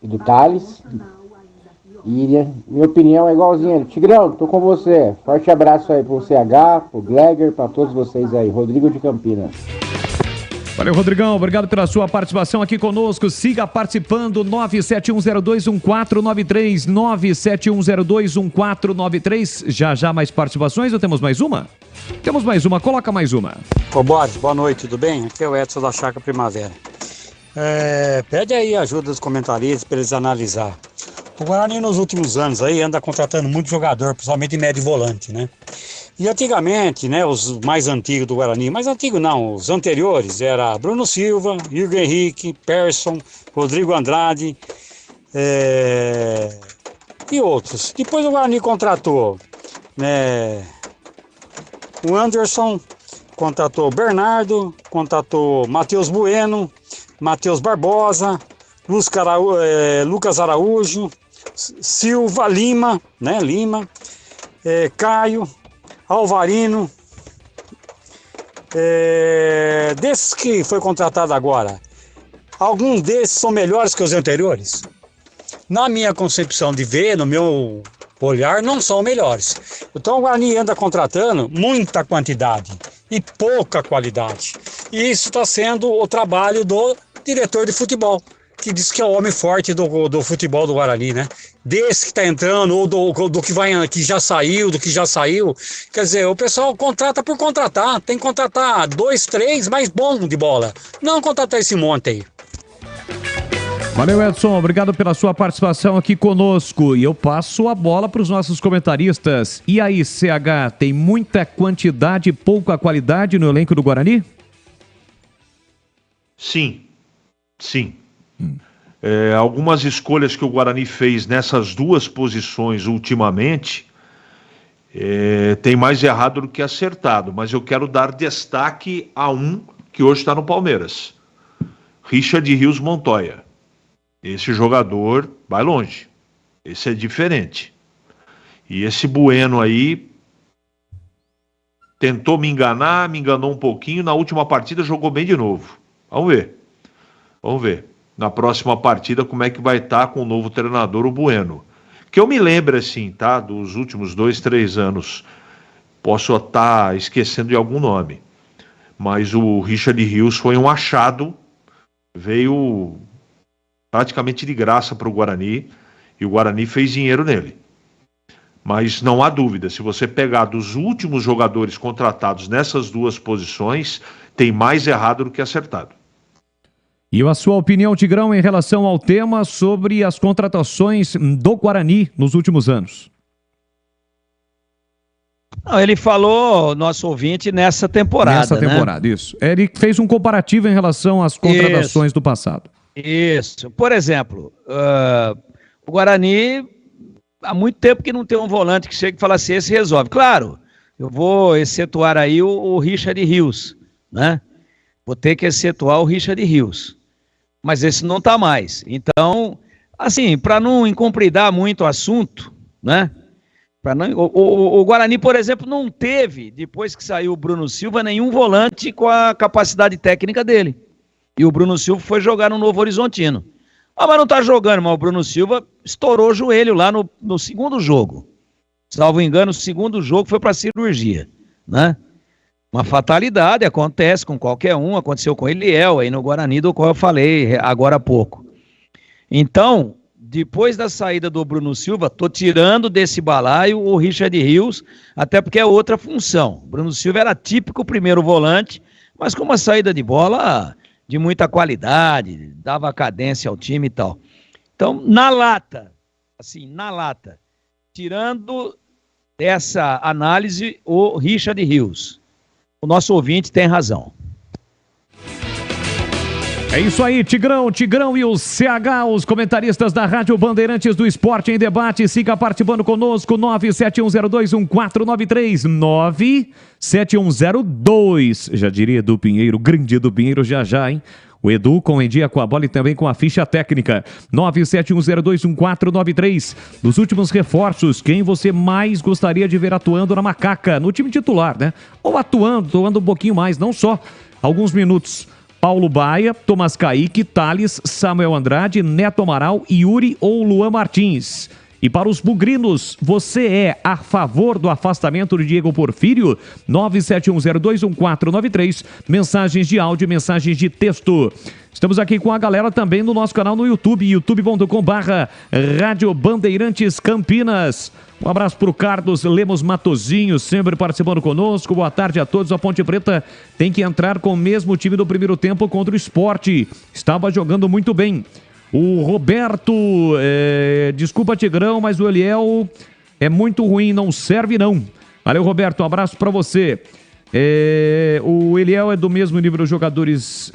e do Thales. E minha opinião é igualzinha. Tigrão, tô com você. Forte abraço aí pro CH, pro Gleger, para todos vocês aí. Rodrigo de Campinas. Valeu, Rodrigão. Obrigado pela sua participação aqui conosco. Siga participando. 971021493. 971021493. Já mais participações ou temos mais uma? Temos mais uma. Coloca mais uma. Ô Boris, boa noite, tudo bem? Aqui é o Edson da Chácara Primavera. Pede aí a ajuda dos comentaristas para eles analisar. O Guarani nos últimos anos aí anda contratando muito jogador, principalmente em médio volante, né? E antigamente, né, os mais antigos do Guarani, mais antigos não, os anteriores, era Bruno Silva, Igor Henrique, Persson, Rodrigo Andrade e outros. Depois o Guarani contratou, né, o Anderson, contratou Bernardo, contratou Matheus Bueno, Matheus Barbosa, Lucas Araújo, Silva, Lima, né, Caio, Alvarino, desses que foi contratado agora, alguns desses são melhores que os anteriores? Na minha concepção de ver, no meu olhar, não são melhores. Então o Guarani anda contratando muita quantidade e pouca qualidade. E isso está sendo o trabalho do diretor de futebol, que diz que é o homem forte do futebol do Guarani, né? Desse que está entrando, ou do que já saiu, Quer dizer, o pessoal contrata por contratar. Tem que contratar 2, 3 mais bom de bola. Não contratar esse monte aí. Valeu, Edson. Obrigado pela sua participação aqui conosco. E eu passo a bola para os nossos comentaristas. E aí, CH, tem muita quantidade e pouca qualidade no elenco do Guarani? Sim. Algumas escolhas que o Guarani fez nessas duas posições ultimamente tem mais errado do que acertado, mas eu quero dar destaque a um que hoje está no Palmeiras, Richard Rios Montoya. Esse jogador vai longe, esse é diferente. E esse Bueno aí tentou me enganou um pouquinho, na última partida jogou bem de novo. Vamos ver. Na próxima partida, como é que vai estar com o novo treinador, o Bueno. Que eu me lembro, assim, tá? Dos últimos 2, 3 anos. Posso estar esquecendo de algum nome. Mas o Richard Rios foi um achado. Veio praticamente de graça para o Guarani. E o Guarani fez dinheiro nele. Mas não há dúvida, se você pegar dos últimos jogadores contratados nessas duas posições, tem mais errado do que acertado. E a sua opinião, Tigrão, em relação ao tema sobre as contratações do Guarani nos últimos anos? Não, ele falou, nosso ouvinte, nessa temporada. Nessa temporada, né? Isso. Ele fez um comparativo em relação às contratações do passado. Isso. Por exemplo, o Guarani, há muito tempo que não tem um volante que chega e fala assim, esse resolve. Claro, eu vou excetuar aí o Richard Rios, né? Vou ter que excetuar o Richard Rios. Mas esse não tá mais. Então, assim, para não incompridar muito o assunto, né? O Guarani, por exemplo, não teve, depois que saiu o Bruno Silva, nenhum volante com a capacidade técnica dele. E o Bruno Silva foi jogar no Novo Horizontino. Ah, mas não tá jogando, mas o Bruno Silva estourou o joelho lá no segundo jogo. Salvo engano, o segundo jogo foi para cirurgia, né? Uma fatalidade, acontece com qualquer um, aconteceu com o Eliel aí no Guarani, do qual eu falei agora há pouco. Então, depois da saída do Bruno Silva, tô tirando desse balaio o Richard Rios, até porque é outra função. O Bruno Silva era típico primeiro volante, mas com uma saída de bola de muita qualidade, dava cadência ao time e tal. Então, na lata, tirando dessa análise o Richard Rios. O nosso ouvinte tem razão. É isso aí, Tigrão e o CH, os comentaristas da Rádio Bandeirantes do Esporte em Debate. Siga participando conosco, 971021493, 97102. Já diria Edu Pinheiro, grande Edu Pinheiro, já, hein? O Edu com em dia com a bola e também com a ficha técnica. 971021493. Dos últimos reforços, quem você mais gostaria de ver atuando na Macaca? No time titular, né? Ou atuando um pouquinho mais, não só alguns minutos. Paulo Baia, Tomás Kaique, Thales, Samuel Andrade, Neto Amaral, Yuri ou Luan Martins. E para os bugrinos, você é a favor do afastamento de Diego Porfírio? 971021493, mensagens de áudio, mensagens de texto. Estamos aqui com a galera também no nosso canal no YouTube, youtube.com/Rádio Bandeirantes Campinas. Um abraço para o Carlos Lemos Matozinho, sempre participando conosco. Boa tarde a todos. A Ponte Preta tem que entrar com o mesmo time do primeiro tempo contra o Sport. Estava jogando muito bem. O Roberto, desculpa Tigrão, mas o Eliel é muito ruim, não serve não. Valeu, Roberto, um abraço para você. O Eliel é do mesmo nível dos jogadores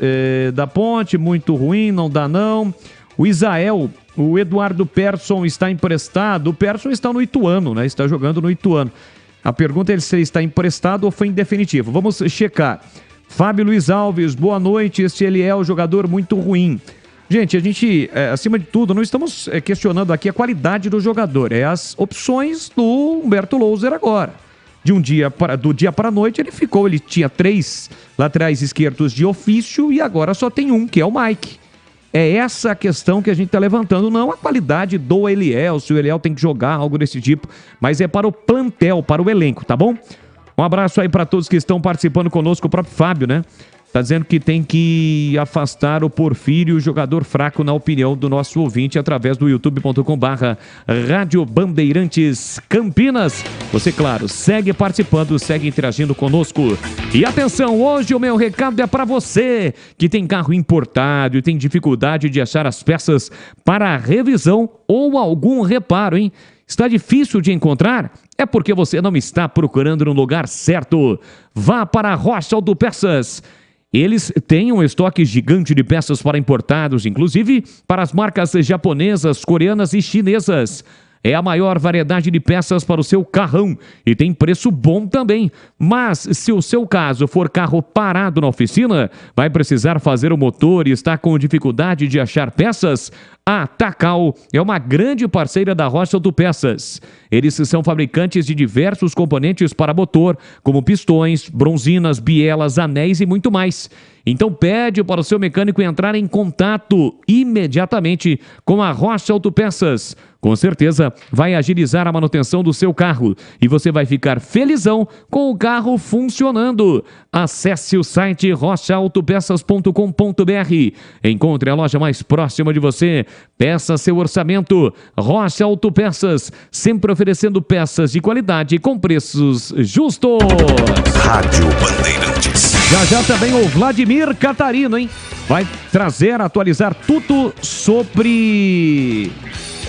da Ponte, muito ruim, não dá não. O Isael, o Eduardo Persson está emprestado. O Persson está no Ituano, né? Está jogando no Ituano. A pergunta é se ele está emprestado ou foi em definitivo. Vamos checar. Fábio Luiz Alves, boa noite. Este Eliel, jogador muito ruim. Gente, a gente, acima de tudo, não estamos questionando aqui a qualidade do jogador. É as opções do Humberto Louser agora. Do dia para a noite ele tinha 3 laterais esquerdos de ofício e agora só tem um, que é o Mike. É essa a questão que a gente está levantando, não a qualidade do Eliel, se o Eliel tem que jogar, algo desse tipo, mas é para o plantel, para o elenco, tá bom? Um abraço aí para todos que estão participando conosco, o próprio Fábio, né? Tá dizendo que tem que afastar o Porfírio, jogador fraco, na opinião do nosso ouvinte, através do youtube.com/Rádio Bandeirantes Campinas. Você, claro, segue participando, segue interagindo conosco. E atenção, hoje o meu recado é para você que tem carro importado e tem dificuldade de achar as peças para revisão ou algum reparo, hein? Está difícil de encontrar? É porque você não está procurando no lugar certo. Vá para a Rocha Autopeças. Eles têm um estoque gigante de peças para importados, inclusive para as marcas japonesas, coreanas e chinesas. É a maior variedade de peças para o seu carrão e tem preço bom também. Mas se o seu caso for carro parado na oficina, vai precisar fazer o motor e está com dificuldade de achar peças? A Tacal é uma grande parceira da Rocha Autopeças. Eles são fabricantes de diversos componentes para motor, como pistões, bronzinas, bielas, anéis e muito mais. Então pede para o seu mecânico entrar em contato imediatamente com a Rocha Autopeças. Com certeza vai agilizar a manutenção do seu carro e você vai ficar felizão com o carro funcionando. Acesse o site rochaautopeças.com.br. Encontre a loja mais próxima de você. Peça seu orçamento. Rocha Autopeças, sempre oferecendo peças de qualidade com preços justos. Rádio Bandeirantes. Já também o Vladimir Catarino, hein? Vai atualizar tudo sobre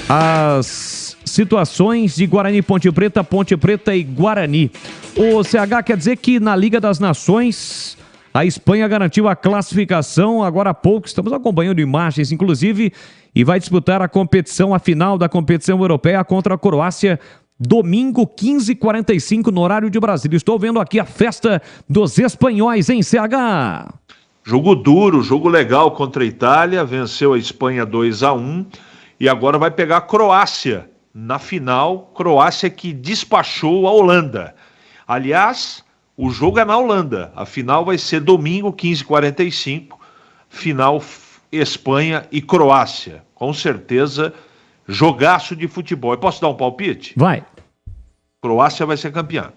as situações de Guarani Ponte Preta e Guarani. O CH quer dizer que na Liga das Nações a Espanha garantiu a classificação agora há pouco. Estamos acompanhando imagens, inclusive, e vai disputar a final da competição europeia contra a Croácia, domingo 15h45 no horário de Brasília. Estou vendo aqui a festa dos espanhóis em CH. Jogo duro, jogo legal contra a Itália, venceu a Espanha 2-1 e agora vai pegar a Croácia na final. Croácia que despachou a Holanda. Aliás, o jogo é na Holanda. A final vai ser domingo 15h45, final Espanha e Croácia. Com certeza, jogaço de futebol. Eu posso dar um palpite? Vai. Croácia vai ser campeã.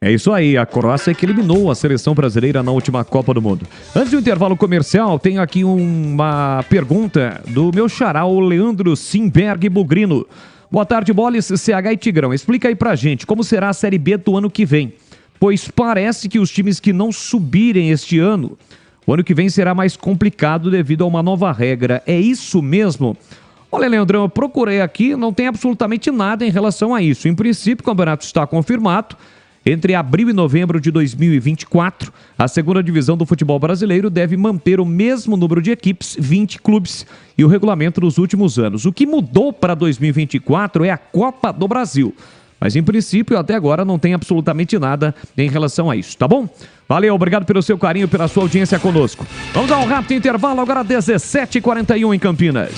É isso aí, a Croácia que eliminou a seleção brasileira na última Copa do Mundo. Antes do intervalo comercial, tem aqui uma pergunta do meu xará, o Leandro Simberg Bugrino. Boa tarde, Boles, CH e Tigrão. Explica aí pra gente como será a Série B do ano que vem. Pois parece que os times que não subirem este ano, o ano que vem será mais complicado devido a uma nova regra. É isso mesmo? Olha, Leandrão, eu procurei aqui, não tem absolutamente nada em relação a isso. Em princípio, o campeonato está confirmado. Entre abril e novembro de 2024, a segunda divisão do futebol brasileiro deve manter o mesmo número de equipes, 20 clubes, e o regulamento dos últimos anos. O que mudou para 2024 é a Copa do Brasil. Mas, em princípio, até agora não tem absolutamente nada em relação a isso, tá bom? Valeu, obrigado pelo seu carinho, pela sua audiência conosco. Vamos a um rápido intervalo, agora 17h41 em Campinas.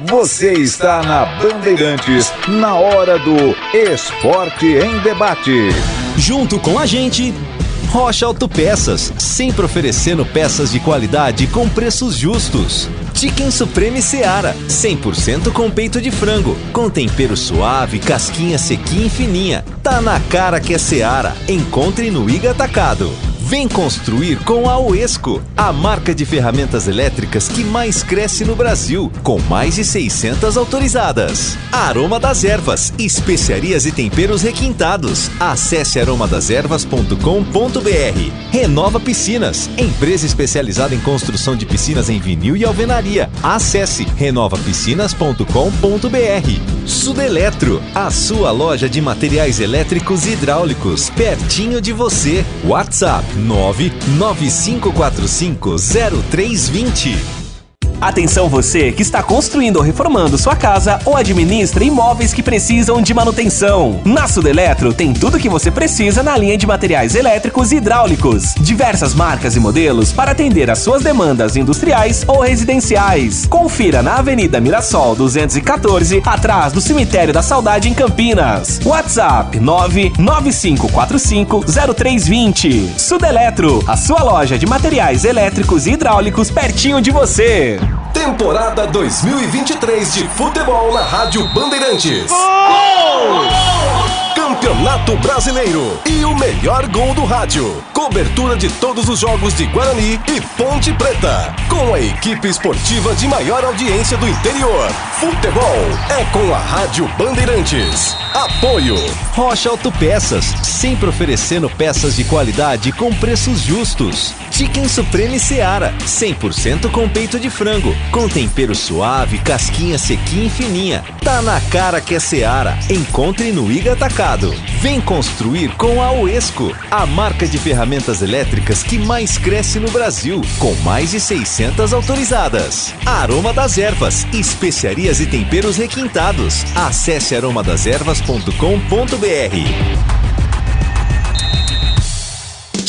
Você está na Bandeirantes, na hora do Esporte em Debate. Junto com a gente, Rocha Autopeças, sempre oferecendo peças de qualidade com preços justos. Chicken Supreme Seara, 100% com peito de frango, com tempero suave, casquinha sequinha e fininha. Tá na cara que é Seara. Encontre no Iga Atacado. Vem construir com a Uesco, a marca de ferramentas elétricas que mais cresce no Brasil, com mais de 600 autorizadas. Aroma das Ervas, especiarias e temperos requintados. Acesse aromadeservas.com.br. Renova Piscinas, empresa especializada em construção de piscinas em vinil e alvenaria. Acesse renovapiscinas.com.br. Sudeletro, a sua loja de materiais elétricos e hidráulicos, pertinho de você. WhatsApp 995450320. Atenção você que está construindo ou reformando sua casa ou administra imóveis que precisam de manutenção. Na Sudeletro tem tudo o que você precisa na linha de materiais elétricos e hidráulicos. Diversas marcas e modelos para atender às suas demandas industriais ou residenciais. Confira na Avenida Mirassol 214, atrás do Cemitério da Saudade em Campinas. WhatsApp 995450320. Sudeletro, a sua loja de materiais elétricos e hidráulicos pertinho de você. Temporada 2023 de futebol na Rádio Bandeirantes. Gol! Campeonato Brasileiro e o melhor gol do rádio. Cobertura de todos os jogos de Guarani e Ponte Preta. Com a equipe esportiva de maior audiência do interior. Futebol é com a Rádio Bandeirantes. Apoio Rocha Autopeças, sempre oferecendo peças de qualidade com preços justos. Chicken Supreme Seara, 100% com peito de frango, com tempero suave, casquinha sequinha e fininha. Tá na cara que é Seara. Encontre no Iga Atacado. Vem construir com a Uesco, a marca de ferramentas elétricas que mais cresce no Brasil, com mais de 600 autorizadas. Aroma das Ervas, especiarias e temperos requintados. Acesse aromadeservas.com.br.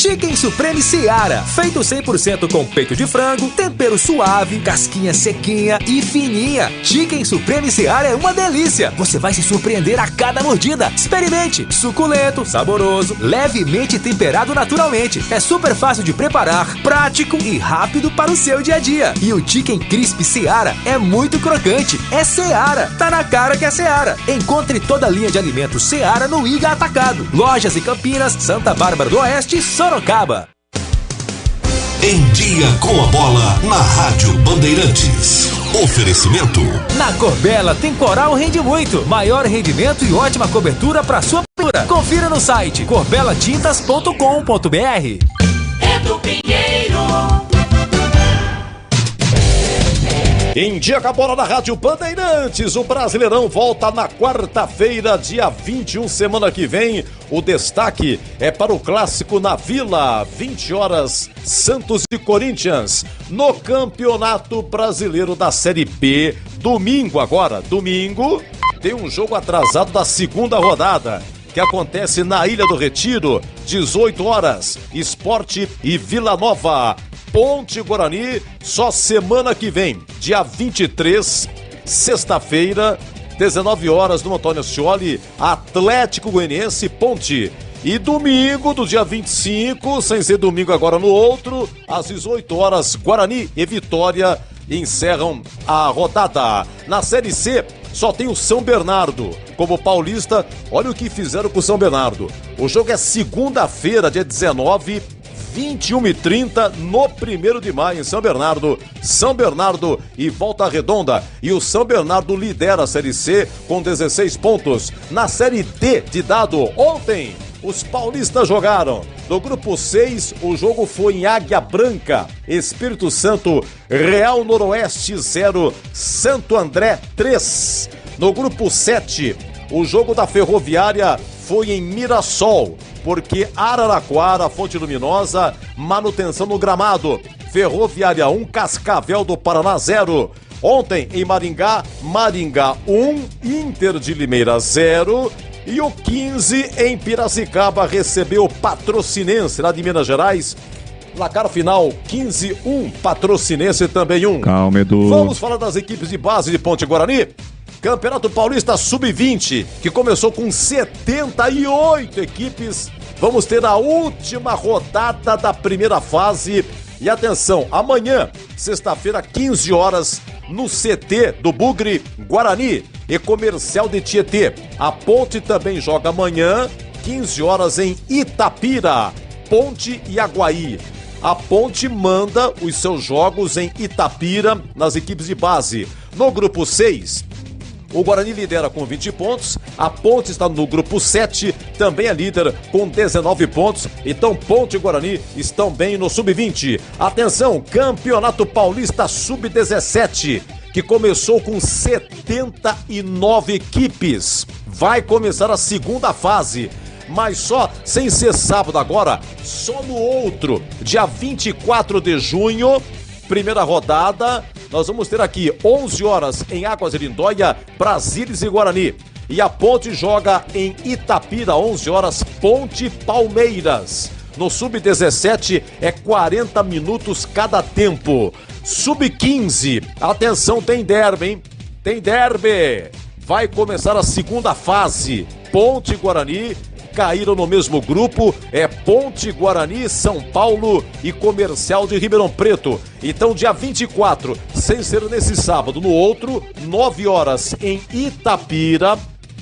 Chicken Supreme Seara, feito 100% com peito de frango, tempero suave, casquinha sequinha e fininha. Chicken Supreme Seara é uma delícia. Você vai se surpreender a cada mordida. Experimente. Suculento, saboroso, levemente temperado naturalmente. É super fácil de preparar, prático e rápido para o seu dia a dia. E o Chicken Crisp Seara é muito crocante. É Seara. Tá na cara que é Seara. Encontre toda a linha de alimentos Seara no Iga Atacado. Lojas em Campinas, Santa Bárbara do Oeste e Sorocaba. Em Dia com a Bola, na Rádio Bandeirantes. Oferecimento. Na Corbella tem Coral Rende Muito. Maior rendimento e ótima cobertura para sua pintura. Confira no site corbelatintas.com.br. Edu Pinheiro. Em Dia com a Bola na Rádio Bandeirantes, o Brasileirão volta na quarta-feira, dia 21, semana que vem. O destaque é para o clássico na Vila, 20 horas, Santos e Corinthians, no Campeonato Brasileiro da Série B. Domingo, tem um jogo atrasado da segunda rodada, que acontece na Ilha do Retiro, 18 horas, Sport e Vila Nova. Ponte Guarani, só semana que vem, dia 23, sexta-feira, 19 horas, no Antônio Ascioli, Atlético Goianiense, Ponte. E domingo, do dia 25, sem ser domingo agora no outro, às 18 horas, Guarani e Vitória encerram a rodada. Na Série C, só tem o São Bernardo. Como paulista, olha o que fizeram com o São Bernardo. O jogo é segunda-feira, dia 19, 21h30, no 1º de maio, em São Bernardo e Volta Redonda. E o São Bernardo lidera a Série C com 16 pontos. Na Série D de dado, ontem, os paulistas jogaram. No grupo 6, o jogo foi em Águia Branca, Espírito Santo, Real Noroeste 0, Santo André 3. No grupo 7, o jogo da Ferroviária foi em Mirassol, porque Araraquara, Fonte Luminosa, manutenção no gramado. Ferroviária 1, Cascavel do Paraná 0. Ontem em Maringá 1, Inter de Limeira 0. E o 15 em Piracicaba recebeu o Patrocinense, lá de Minas Gerais. Placar final 15-1, Patrocinense também 1. Calma, Edu. Vamos falar das equipes de base de Ponte Guarani. Campeonato Paulista Sub-20, que começou com 78 equipes. Vamos ter a última rodada da primeira fase. E atenção, amanhã, sexta-feira, 15 horas, no CT do Bugre, Guarani e Comercial de Tietê. A Ponte também joga amanhã, 15 horas, em Itapira, Ponte e Aguaí. A Ponte manda os seus jogos em Itapira, nas equipes de base. No grupo 6, o Guarani lidera com 20 pontos, a Ponte está no grupo 7, também é líder com 19 pontos, então Ponte e Guarani estão bem no Sub-20. Atenção, Campeonato Paulista Sub-17, que começou com 79 equipes. Vai começar a segunda fase, mas só sem ser sábado agora, só no outro, dia 24 de junho, primeira rodada. Nós vamos ter aqui 11 horas em Águas de Lindóia, Brasília e Guarani. E a Ponte joga em Itapira, 11 horas, Ponte Palmeiras. No Sub-17 é 40 minutos cada tempo. Sub-15, atenção, tem derby, hein? Tem derby. Vai começar a segunda fase. Ponte e Guarani caíram no mesmo grupo, é Ponte, Guarani, São Paulo e Comercial de Ribeirão Preto. Então, dia 24, sem ser nesse sábado, no outro, 9 horas em Itapira,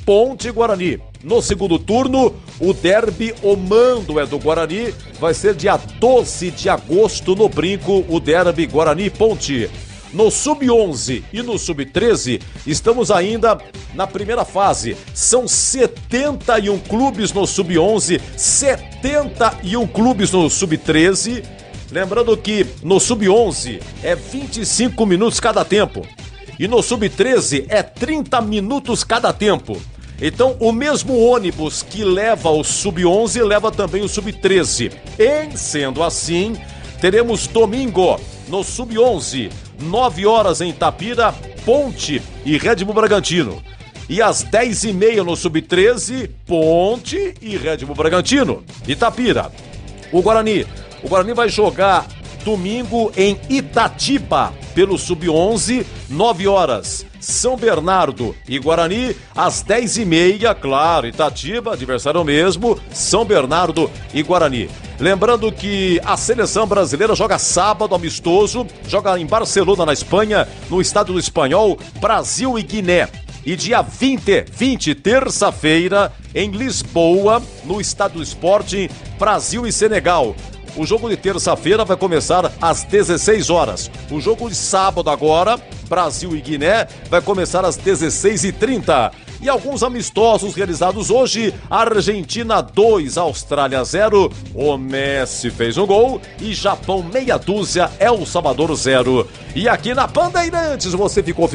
Ponte e Guarani. No segundo turno, o derby, o mando é do Guarani, vai ser dia 12 de agosto no Brinco, o derby Guarani Ponte. No Sub-11 e no Sub-13, estamos ainda na primeira fase. São 71 clubes no Sub-11, 71 clubes no Sub-13. Lembrando que no Sub-11 é 25 minutos cada tempo. E no Sub-13 é 30 minutos cada tempo. Então, o mesmo ônibus que leva o Sub-11 leva também o Sub-13. Em sendo assim, teremos domingo no Sub-11, 9 horas em Itapira, Ponte e Red Bull Bragantino. E às 10h30 no Sub-13, Ponte e Red Bull Bragantino. Itapira. O Guarani vai jogar domingo em Itatiba, pelo Sub-11, 9 horas. São Bernardo e Guarani, às 10h30, claro, Itatiba, adversário mesmo, São Bernardo e Guarani. Lembrando que a seleção brasileira joga sábado, amistoso, joga em Barcelona, na Espanha, no estádio do Espanhol, Brasil e Guiné. E dia 20, terça-feira, em Lisboa, no estádio do Sporting, Brasil e Senegal. O jogo de terça-feira vai começar às 16 horas. O jogo de sábado agora, Brasil e Guiné, vai começar às 16h30. E alguns amistosos realizados hoje: Argentina 2, Austrália 0, o Messi fez um gol, e Japão meia dúzia, El Salvador 0. E aqui na Bandeirantes você ficou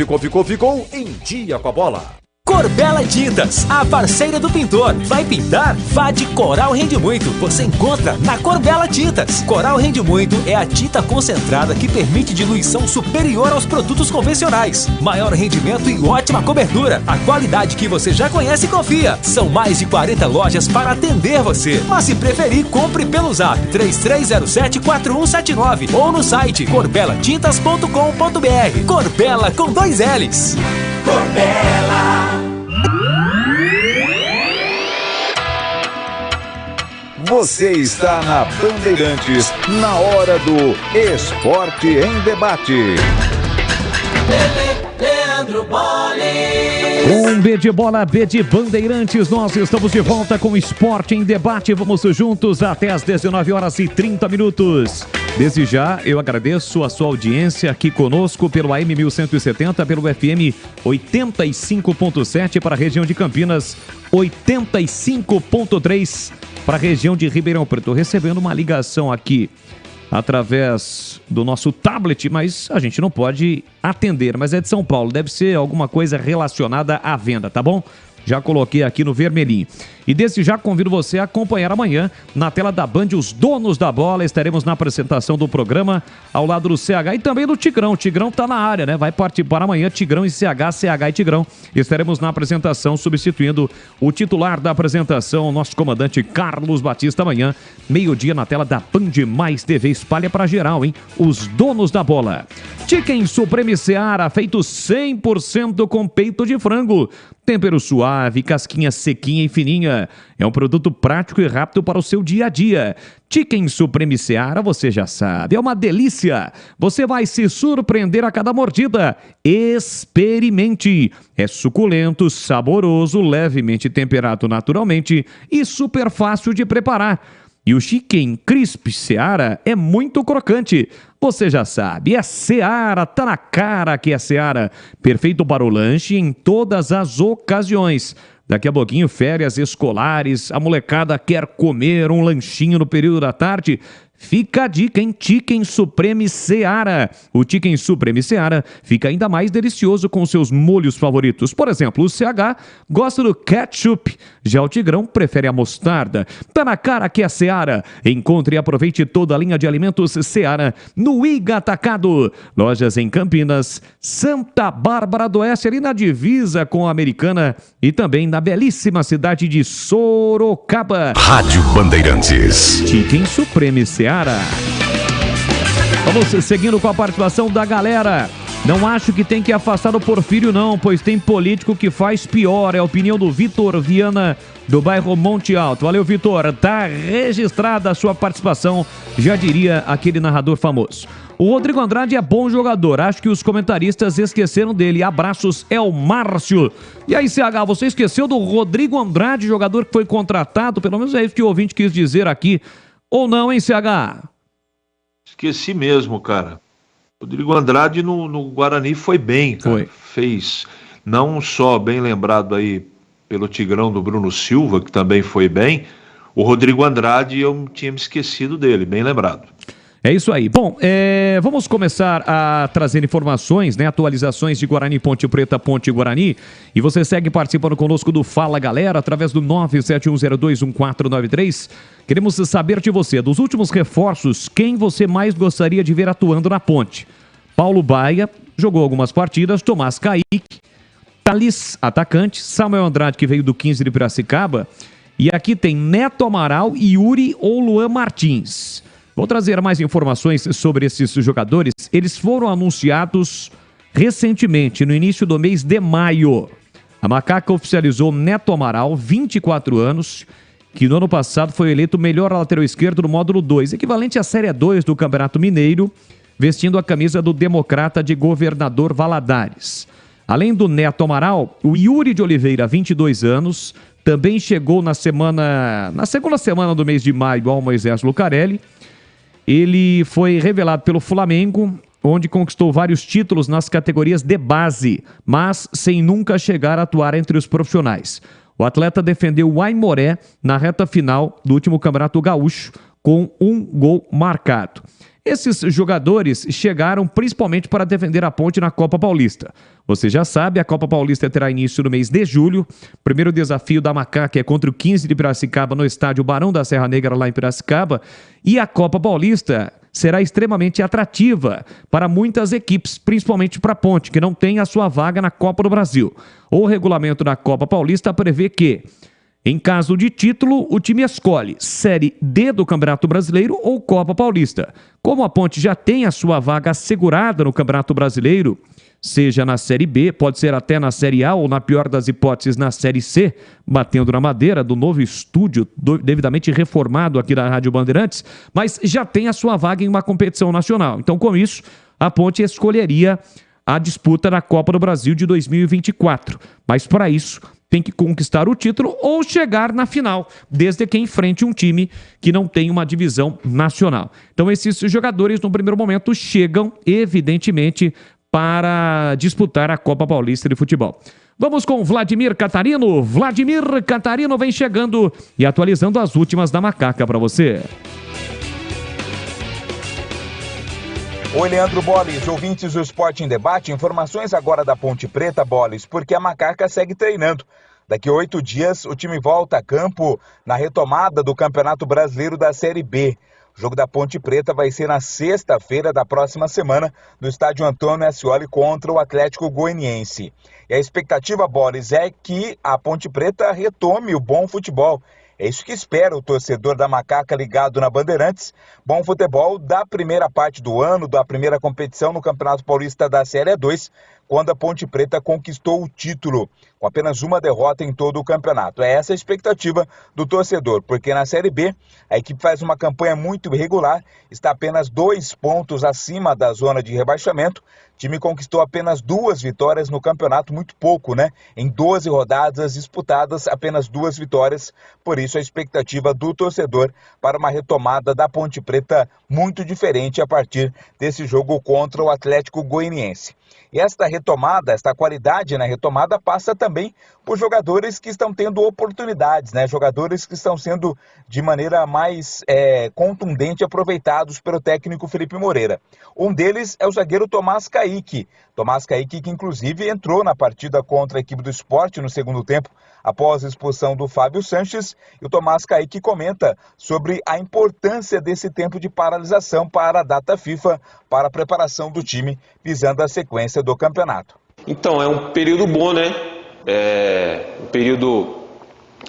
em dia com a bola. Corbella Tintas, a parceira do pintor. Vai pintar? Vá de Coral Rende Muito. Você encontra na Corbella Tintas. Coral Rende Muito é a tinta concentrada que permite diluição superior aos produtos convencionais. Maior rendimento e ótima cobertura. A qualidade que você já conhece e confia. São mais de 40 lojas para atender você. Mas se preferir, compre pelo Zap 3307-4179 ou no site corbelatintas.com.br. Corbella com 2 L's. Corbella. Você está na Bandeirantes, na hora do Esporte em Debate. Leandro Bolle. Um B de bola, B de Bandeirantes. Nós estamos de volta com o Esporte em Debate. Vamos juntos até às 19h30. Desde já, eu agradeço a sua audiência aqui conosco pelo AM 1170, pelo FM 85.7 para a região de Campinas, 85.3 para a região de Ribeirão Preto. Recebendo uma ligação aqui através do nosso tablet, mas a gente não pode atender, mas é de São Paulo, deve ser alguma coisa relacionada à venda, tá bom? Já coloquei aqui no vermelhinho. E desde já convido você a acompanhar amanhã na tela da Band os donos da bola. Estaremos na apresentação do programa ao lado do CH e também do Tigrão. O Tigrão tá na área, né? Vai participar amanhã, Tigrão e CH, CH e Tigrão. Estaremos na apresentação substituindo o titular da apresentação, o nosso comandante Carlos Batista, amanhã, meio-dia na tela da Band Mais TV. Espalha pra geral, hein? Os donos da bola. Chicken Supreme Seara, feito 100% com peito de frango. Tempero suave, casquinha sequinha e fininha. É um produto prático e rápido para o seu dia a dia. Chicken Supreme Seara, você já sabe, é uma delícia. Você vai se surpreender a cada mordida. Experimente. É suculento, saboroso, levemente temperado naturalmente e super fácil de preparar. E o Chicken Crisp Seara é muito crocante. Você já sabe, é Seara, tá na cara que é Seara. Perfeito para o lanche em todas as ocasiões. Daqui a pouquinho, férias escolares, a molecada quer comer um lanchinho no período da tarde. Fica a dica, hein? Chicken Supreme Seara. O Chicken Supreme Seara fica ainda mais delicioso com seus molhos favoritos. Por exemplo, o CH gosta do ketchup, já o Tigrão prefere a mostarda. Tá na cara que é Seara. Encontre e aproveite toda a linha de alimentos Seara no Iga Atacado. Lojas em Campinas, Santa Bárbara do Oeste, ali na divisa com a Americana, e também na belíssima cidade de Sorocaba. Rádio Bandeirantes. Chicken Supreme Seara. Vamos seguindo com a participação da galera. Não acho que tem que afastar o Porfírio não, pois tem político que faz pior. É a opinião do Vitor Viana, do bairro Monte Alto. Valeu, Vitor. Tá registrada a sua participação, já diria aquele narrador famoso. O Rodrigo Andrade é bom jogador. Acho que os comentaristas esqueceram dele. Abraços, é o Márcio. E aí, CH, você esqueceu do Rodrigo Andrade, jogador que foi contratado? Pelo menos é isso que o ouvinte quis dizer aqui. Ou não, hein, CH? Esqueci mesmo, cara. Rodrigo Andrade no Guarani foi bem, cara. Fez não só bem lembrado aí pelo Tigrão do Bruno Silva, que também foi bem. O Rodrigo Andrade, eu tinha me esquecido dele, bem lembrado. É isso aí. Bom, vamos começar a trazer informações, né? Atualizações de Guarani, Ponte Preta, Ponte Guarani. E você segue participando conosco do Fala Galera, através do 971021493. Queremos saber de você, dos últimos reforços, quem você mais gostaria de ver atuando na Ponte? Paulo Baia, jogou algumas partidas, Tomás Kaique, Thalys, atacante, Samuel Andrade, que veio do 15 de Piracicaba, E aqui tem Neto Amaral, Yuri ou Luan Martins. Vou trazer mais informações sobre esses jogadores. Eles foram anunciados recentemente, no início do mês de maio. A Macaca oficializou Neto Amaral, 24 anos, que no ano passado foi eleito o melhor lateral esquerdo do módulo 2, equivalente à Série 2 do Campeonato Mineiro, vestindo a camisa do Democrata de Governador Valadares. Além do Neto Amaral, o Yuri de Oliveira, 22 anos, também chegou na segunda semana do mês de maio ao Moisés Lucarelli. Ele foi revelado pelo Flamengo, onde conquistou vários títulos nas categorias de base, mas sem nunca chegar a atuar entre os profissionais. O atleta defendeu o Aimoré na reta final do último Campeonato Gaúcho, com um gol marcado. Esses jogadores chegaram principalmente para defender a Ponte na Copa Paulista. Você já sabe, a Copa Paulista terá início no mês de julho. O primeiro desafio da Macaca é contra o 15 de Piracicaba no estádio Barão da Serra Negra, lá em Piracicaba. E a Copa Paulista será extremamente atrativa para muitas equipes, principalmente para a Ponte, que não tem a sua vaga na Copa do Brasil. O regulamento da Copa Paulista prevê que, em caso de título, o time escolhe Série D do Campeonato Brasileiro ou Copa Paulista. Como a Ponte já tem a sua vaga assegurada no Campeonato Brasileiro, seja na Série B, pode ser até na Série A ou, na pior das hipóteses, na Série C, batendo na madeira do novo estúdio devidamente reformado aqui da Rádio Bandeirantes, mas já tem a sua vaga em uma competição nacional. Então, com isso, a Ponte escolheria a disputa da Copa do Brasil de 2024. Mas, para isso, tem que conquistar o título ou chegar na final, desde que enfrente um time que não tem uma divisão nacional. Então, esses jogadores, no primeiro momento, chegam, evidentemente, para disputar a Copa Paulista de Futebol. Vamos com Vladimir Catarino. Vladimir Catarino vem chegando e atualizando as últimas da Macaca para você. Oi, Leandro Bolis, ouvintes do Esporte em Debate, informações agora da Ponte Preta, Bolis, porque a Macaca segue treinando. Daqui a 8 dias, o time volta a campo na retomada do Campeonato Brasileiro da Série B. O jogo da Ponte Preta vai ser na sexta-feira da próxima semana, no estádio Antônio Ascioli contra o Atlético Goianiense. E a expectativa, Boris, é que a Ponte Preta retome o bom futebol. É isso que espera o torcedor da Macaca ligado na Bandeirantes. Bom futebol da primeira parte do ano, da primeira competição no Campeonato Paulista da Série 2, quando a Ponte Preta conquistou o título, com apenas uma derrota em todo o campeonato. É essa a expectativa do torcedor, porque na Série B a equipe faz uma campanha muito irregular, está apenas 2 pontos acima da zona de rebaixamento. O time conquistou apenas 2 vitórias no campeonato, muito pouco, né? Em 12 rodadas disputadas, apenas 2 vitórias. Por isso, a expectativa do torcedor para uma retomada da Ponte Preta muito diferente a partir desse jogo contra o Atlético Goianiense. E esta retomada, esta qualidade na retomada passa também por jogadores que estão tendo oportunidades, né? Jogadores que estão sendo de maneira mais contundente aproveitados pelo técnico Felipe Moreira. Um deles é o zagueiro Tomás Caíque. Tomás Caíque, que inclusive entrou na partida contra a equipe do Sport no segundo tempo, após a expulsão do Fábio Sanches. E o Tomás Caíque comenta sobre a importância desse tempo de paralisação para a data FIFA, para a preparação do time, visando a sequência do campeonato. Então, é um período bom, né? É um período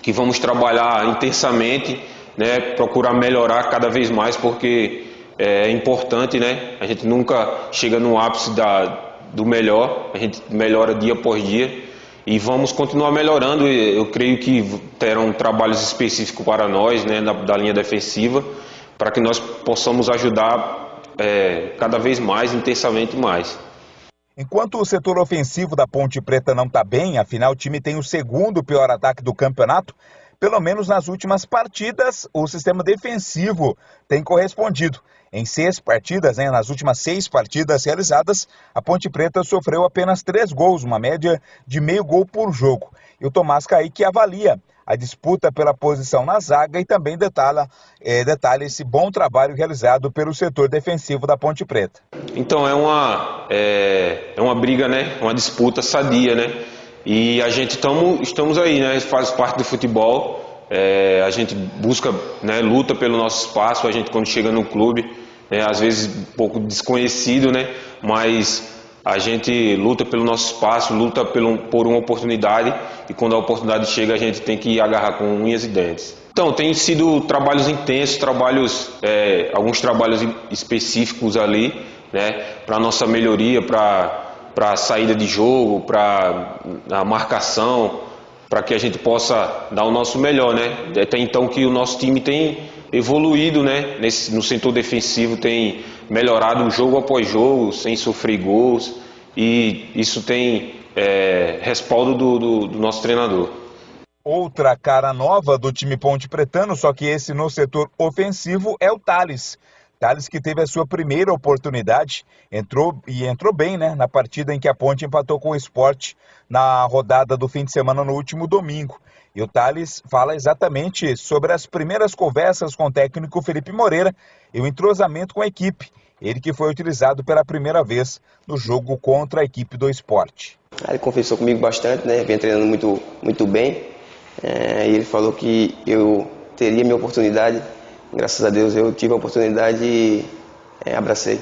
que vamos trabalhar intensamente, né? Procurar melhorar cada vez mais, porque é importante, né? A gente nunca chega no ápice do melhor, a gente melhora dia após dia e vamos continuar melhorando. Eu creio que terão trabalhos específicos para nós, né? Da linha defensiva, para que nós possamos ajudar cada vez mais, intensamente mais. Enquanto o setor ofensivo da Ponte Preta não está bem, afinal o time tem o segundo pior ataque do campeonato, pelo menos nas últimas partidas o sistema defensivo tem correspondido. Em 6 partidas, né, nas últimas 6 partidas realizadas, a Ponte Preta sofreu apenas 3 gols, uma média de meio gol por jogo. E o Tomás Caíque avalia a disputa pela posição na zaga e também detalha esse bom trabalho realizado pelo setor defensivo da Ponte Preta. Então é uma briga, né? Uma disputa sadia, né? E a gente estamos aí, né? Faz parte do futebol. A gente busca, né? Luta pelo nosso espaço. A gente, quando chega no clube, às vezes um pouco desconhecido, né? Mas a gente luta pelo nosso espaço, luta por uma oportunidade, e quando a oportunidade chega a gente tem que agarrar com unhas e dentes. Então, tem sido trabalhos intensos, alguns trabalhos específicos ali, né, para nossa melhoria, para a saída de jogo, para a marcação, para que a gente possa dar o nosso melhor, né? Até então que o nosso time tem evoluído, né? No setor defensivo tem melhorado jogo após jogo, sem sofrer gols, e isso tem respaldo do nosso treinador. Outra cara nova do time Ponte Pretano, só que esse no setor ofensivo, é o Thales. Thales que teve a sua primeira oportunidade, entrou bem, né, na partida em que a Ponte empatou com o Sport na rodada do fim de semana no último domingo. E o Thales fala exatamente sobre as primeiras conversas com o técnico Felipe Moreira e o entrosamento com a equipe. Ele que foi utilizado pela primeira vez no jogo contra a equipe do Sport. Ele conversou comigo bastante, né, vem treinando muito bem. E ele falou que eu teria minha oportunidade. Graças a Deus eu tive a oportunidade e abracei.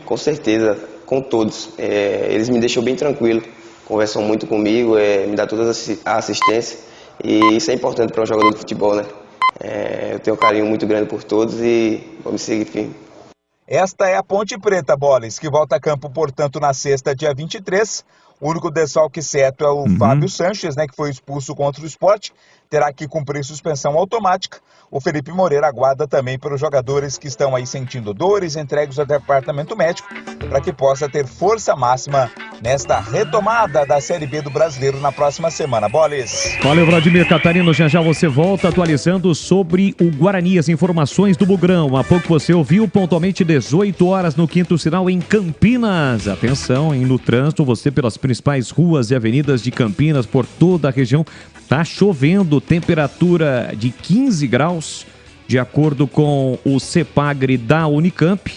Com certeza, com todos. Eles me deixam bem tranquilo, conversam muito comigo, me dão toda a assistência. E isso é importante para um jogador de futebol, né? Eu tenho um carinho muito grande por todos e vamos seguir firme. Esta é a Ponte Preta, Boles, que volta a campo, portanto, na sexta, dia 23. O único desfalque certo é o Fábio Sanches, né, que foi expulso contra o Sport. Terá que cumprir suspensão automática. O Felipe Moreira aguarda também pelos jogadores que estão aí sentindo dores, entregues ao departamento médico, para que possa ter força máxima nesta retomada da Série B do Brasileiro na próxima semana. Boles. Valeu, Vladimir Catarino. Já já você volta atualizando sobre o Guarani, as informações do Bugrão. Há pouco você ouviu pontualmente 18 horas no Quinto Sinal em Campinas. Atenção, hein, no trânsito, você pelas principais ruas e avenidas de Campinas, por toda a região. Tá chovendo, temperatura de 15 graus, de acordo com o CEPAGRE da Unicamp.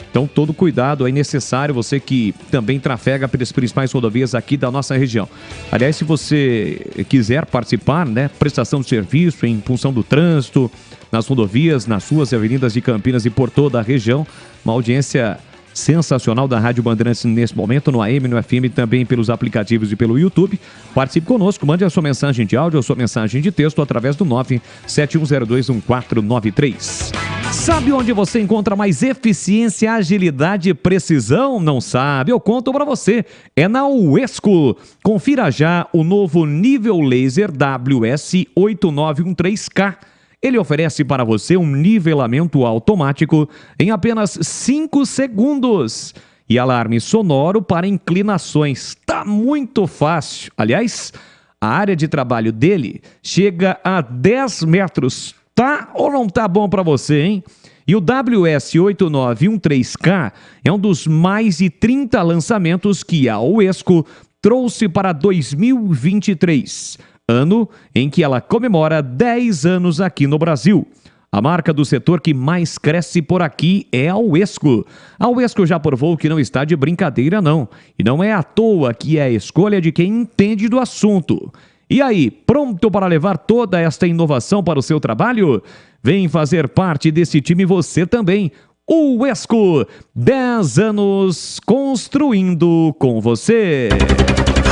Então, todo cuidado aí necessário, você que também trafega pelas principais rodovias aqui da nossa região. Aliás, se você quiser participar, né, prestação de serviço em função do trânsito, nas rodovias, nas ruas e avenidas de Campinas e por toda a região, uma audiência sensacional da Rádio Bandeirantes nesse momento, no AM, no FM, também pelos aplicativos e pelo YouTube. Participe conosco, mande a sua mensagem de áudio ou a sua mensagem de texto através do 971021493. Sabe onde você encontra mais eficiência, agilidade e precisão? Não sabe? Eu conto pra você. É na Uesco. Confira já o novo nível laser WS8913K. Ele oferece para você um nivelamento automático em apenas 5 segundos e alarme sonoro para inclinações. Tá muito fácil. Aliás, a área de trabalho dele chega a 10 metros. Tá ou não tá bom para você, hein? E o WS8913K é um dos mais de 30 lançamentos que a Uesco trouxe para 2023. Ano em que ela comemora 10 anos aqui no Brasil. A marca do setor que mais cresce por aqui é a Uesco. A Uesco já provou que não está de brincadeira, não. E não é à toa que é a escolha de quem entende do assunto. E aí, pronto para levar toda esta inovação para o seu trabalho? Vem fazer parte desse time você também. O Uesco, 10 anos construindo com você.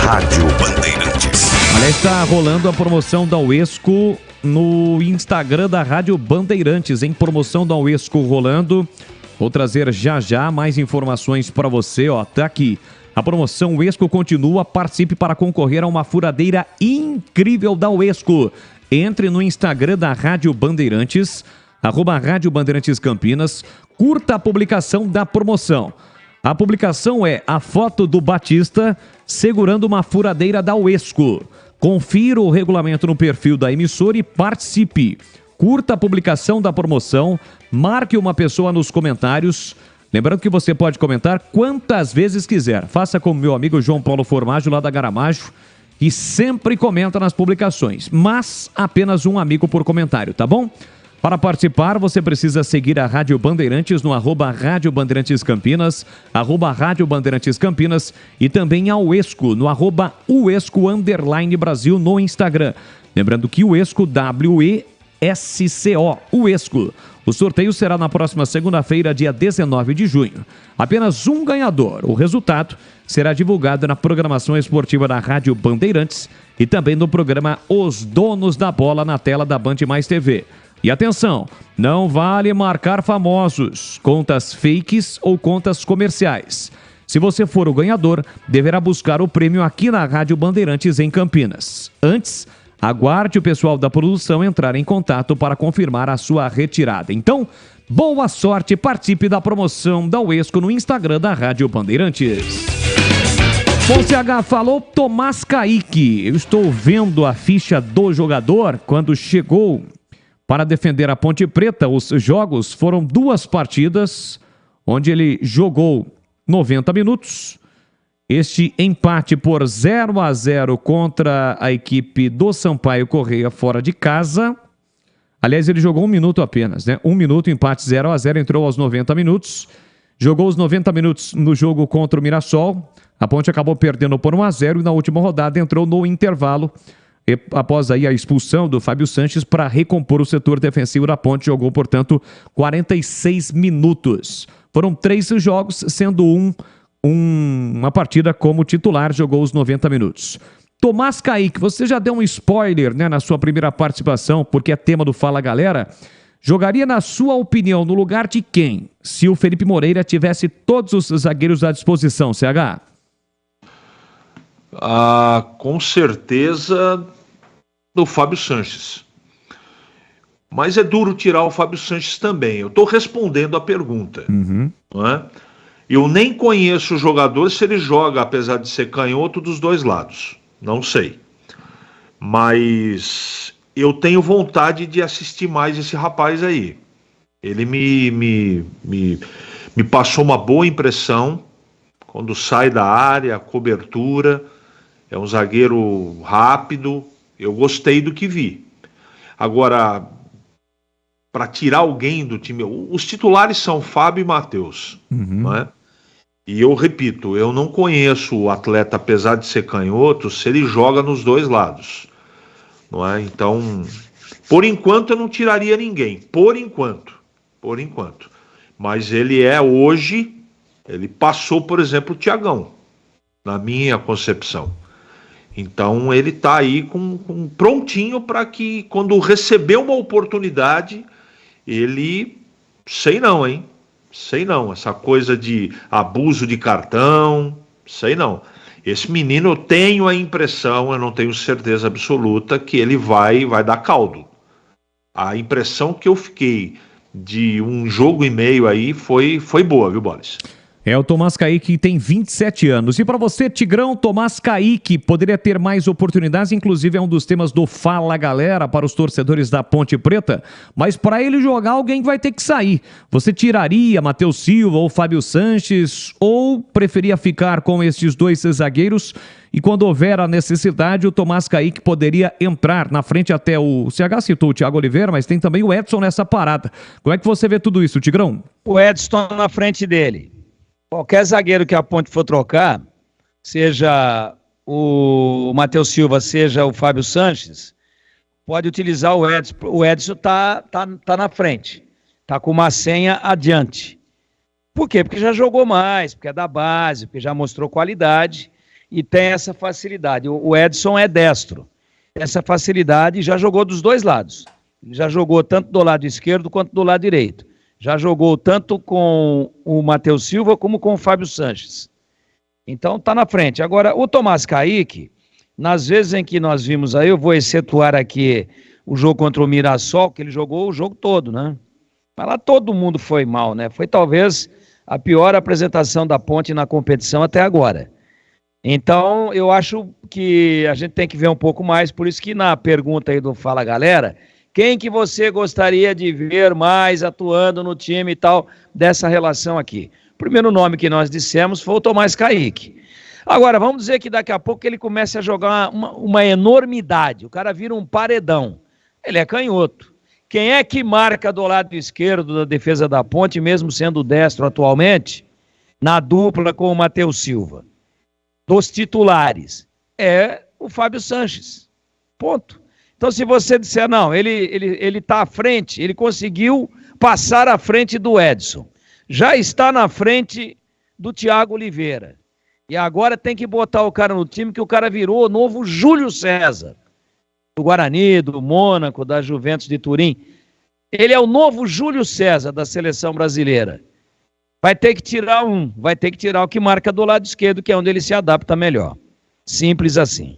Rádio Bandeirantes. Aliás, está rolando a promoção da Uesco no Instagram da Rádio Bandeirantes, em promoção da Uesco rolando. Vou trazer já já mais informações para você, ó, tá aqui. A promoção Uesco continua, participe para concorrer a uma furadeira incrível da Uesco. Entre no Instagram da Rádio Bandeirantes, @Rádio Bandeirantes Campinas, curta a publicação da promoção. A publicação é a foto do Batista segurando uma furadeira da Uesco. Confira o regulamento no perfil da emissora e participe. Curta a publicação da promoção, marque uma pessoa nos comentários. Lembrando que você pode comentar quantas vezes quiser. Faça como meu amigo João Paulo Formaggio, lá da Garamacho, e sempre comenta nas publicações, mas apenas um amigo por comentário, tá bom? Para participar, você precisa seguir a Rádio Bandeirantes no @Rádio Bandeirantes Campinas, @Rádio Bandeirantes Campinas e também a Uesco no @Uesco_Brasil no Instagram. Lembrando que o Uesco, SCO, o ESCO. O sorteio será na próxima segunda-feira, dia 19 de junho. Apenas um ganhador. O resultado será divulgado na programação esportiva da Rádio Bandeirantes e também no programa Os Donos da Bola na tela da Band Mais TV. E atenção, não vale marcar famosos, contas fakes ou contas comerciais. Se você for o ganhador, deverá buscar o prêmio aqui na Rádio Bandeirantes em Campinas. Antes, aguarde o pessoal da produção entrar em contato para confirmar a sua retirada. Então, boa sorte, participe da promoção da UESCO no Instagram da Rádio Bandeirantes. Bom, CH falou Tomás Kaique. Eu estou vendo a ficha do jogador quando chegou para defender a Ponte Preta. Os jogos foram 2 partidas onde ele jogou 90 minutos. Este empate por 0-0 contra a equipe do Sampaio Corrêa fora de casa. Aliás, ele jogou 1 minuto apenas, né? 1 minuto, empate 0-0, entrou aos 90 minutos. Jogou os 90 minutos no jogo contra o Mirassol. A Ponte acabou perdendo por 1-0 e na última rodada entrou no intervalo. E após aí a expulsão do Fábio Sanches para recompor o setor defensivo da Ponte, jogou, portanto, 46 minutos. Foram 3 jogos, sendo uma partida como titular, jogou os 90 minutos. Tomás Kaique, você já deu um spoiler, né, na sua primeira participação, porque é tema do Fala Galera. Jogaria, na sua opinião, no lugar de quem, se o Felipe Moreira tivesse todos os zagueiros à disposição, CH? Com certeza do Fábio Sanches. Mas é duro tirar o Fábio Sanches também. Eu estou respondendo a pergunta. Não é? Eu nem conheço o jogador se ele joga, apesar de ser canhoto, dos 2 lados. Não sei. Mas eu tenho vontade de assistir mais esse rapaz aí. Ele me passou uma boa impressão quando sai da área, a cobertura. É um zagueiro rápido. Eu gostei do que vi. Agora, para tirar alguém do time, os titulares são Fábio e Matheus, não é? E eu repito, eu não conheço o atleta, apesar de ser canhoto, se ele joga nos 2 lados, não é? Então, por enquanto eu não tiraria ninguém, por enquanto, mas ele hoje, ele passou, por exemplo, o Thiagão, na minha concepção. Então ele está aí prontinho para que, quando receber uma oportunidade, ele... Sei não, essa coisa de abuso de cartão, sei não. Esse menino, eu tenho a impressão, eu não tenho certeza absoluta, que ele vai dar caldo. A impressão que eu fiquei de 1 jogo e meio aí foi boa, viu, Boris? É o Tomás Kaique, tem 27 anos. E para você, Tigrão, Tomás Kaique poderia ter mais oportunidades, inclusive é um dos temas do Fala Galera para os torcedores da Ponte Preta, mas para ele jogar, alguém vai ter que sair. Você tiraria Matheus Silva ou Fábio Sanches, ou preferia ficar com estes 2 zagueiros? E quando houver a necessidade, o Tomás Kaique poderia entrar na frente. Até o CH citou o Thiago Oliveira, mas tem também o Edson nessa parada. Como é que você vê tudo isso, Tigrão? O Edson na frente dele. Qualquer zagueiro que a Ponte for trocar, seja o Matheus Silva, seja o Fábio Sanches, pode utilizar o Edson. O Edson tá na frente, tá com uma senha adiante. Por quê? Porque já jogou mais, porque é da base, porque já mostrou qualidade e tem essa facilidade. O Edson é destro. Essa facilidade, já jogou dos 2 lados. Ele já jogou tanto do lado esquerdo quanto do lado direito. Já jogou tanto com o Matheus Silva como com o Fábio Sanches. Então tá na frente. Agora, o Tomás Kaique, nas vezes em que nós vimos aí, eu vou excetuar aqui o jogo contra o Mirassol, que ele jogou o jogo todo, né? Mas lá todo mundo foi mal, né? Foi talvez a pior apresentação da Ponte na competição até agora. Então, eu acho que a gente tem que ver um pouco mais, por isso que na pergunta aí do Fala Galera, quem que você gostaria de ver mais atuando no time e tal, dessa relação aqui? O primeiro nome que nós dissemos foi o Tomás Kaique. Agora, vamos dizer que daqui a pouco ele comece a jogar uma enormidade, o cara vira um paredão. Ele é canhoto. Quem é que marca do lado esquerdo da defesa da Ponte, mesmo sendo destro atualmente, na dupla com o Matheus Silva? Dos titulares, é o Fábio Sanches. Ponto. Então, se você disser, não, ele está à frente, ele conseguiu passar à frente do Edson, já está na frente do Thiago Oliveira, e agora tem que botar o cara no time, que o cara virou o novo Júlio César, do Guarani, do Mônaco, da Juventus de Turim. Ele é o novo Júlio César da seleção brasileira. Vai ter que tirar o que marca do lado esquerdo, que é onde ele se adapta melhor. Simples assim.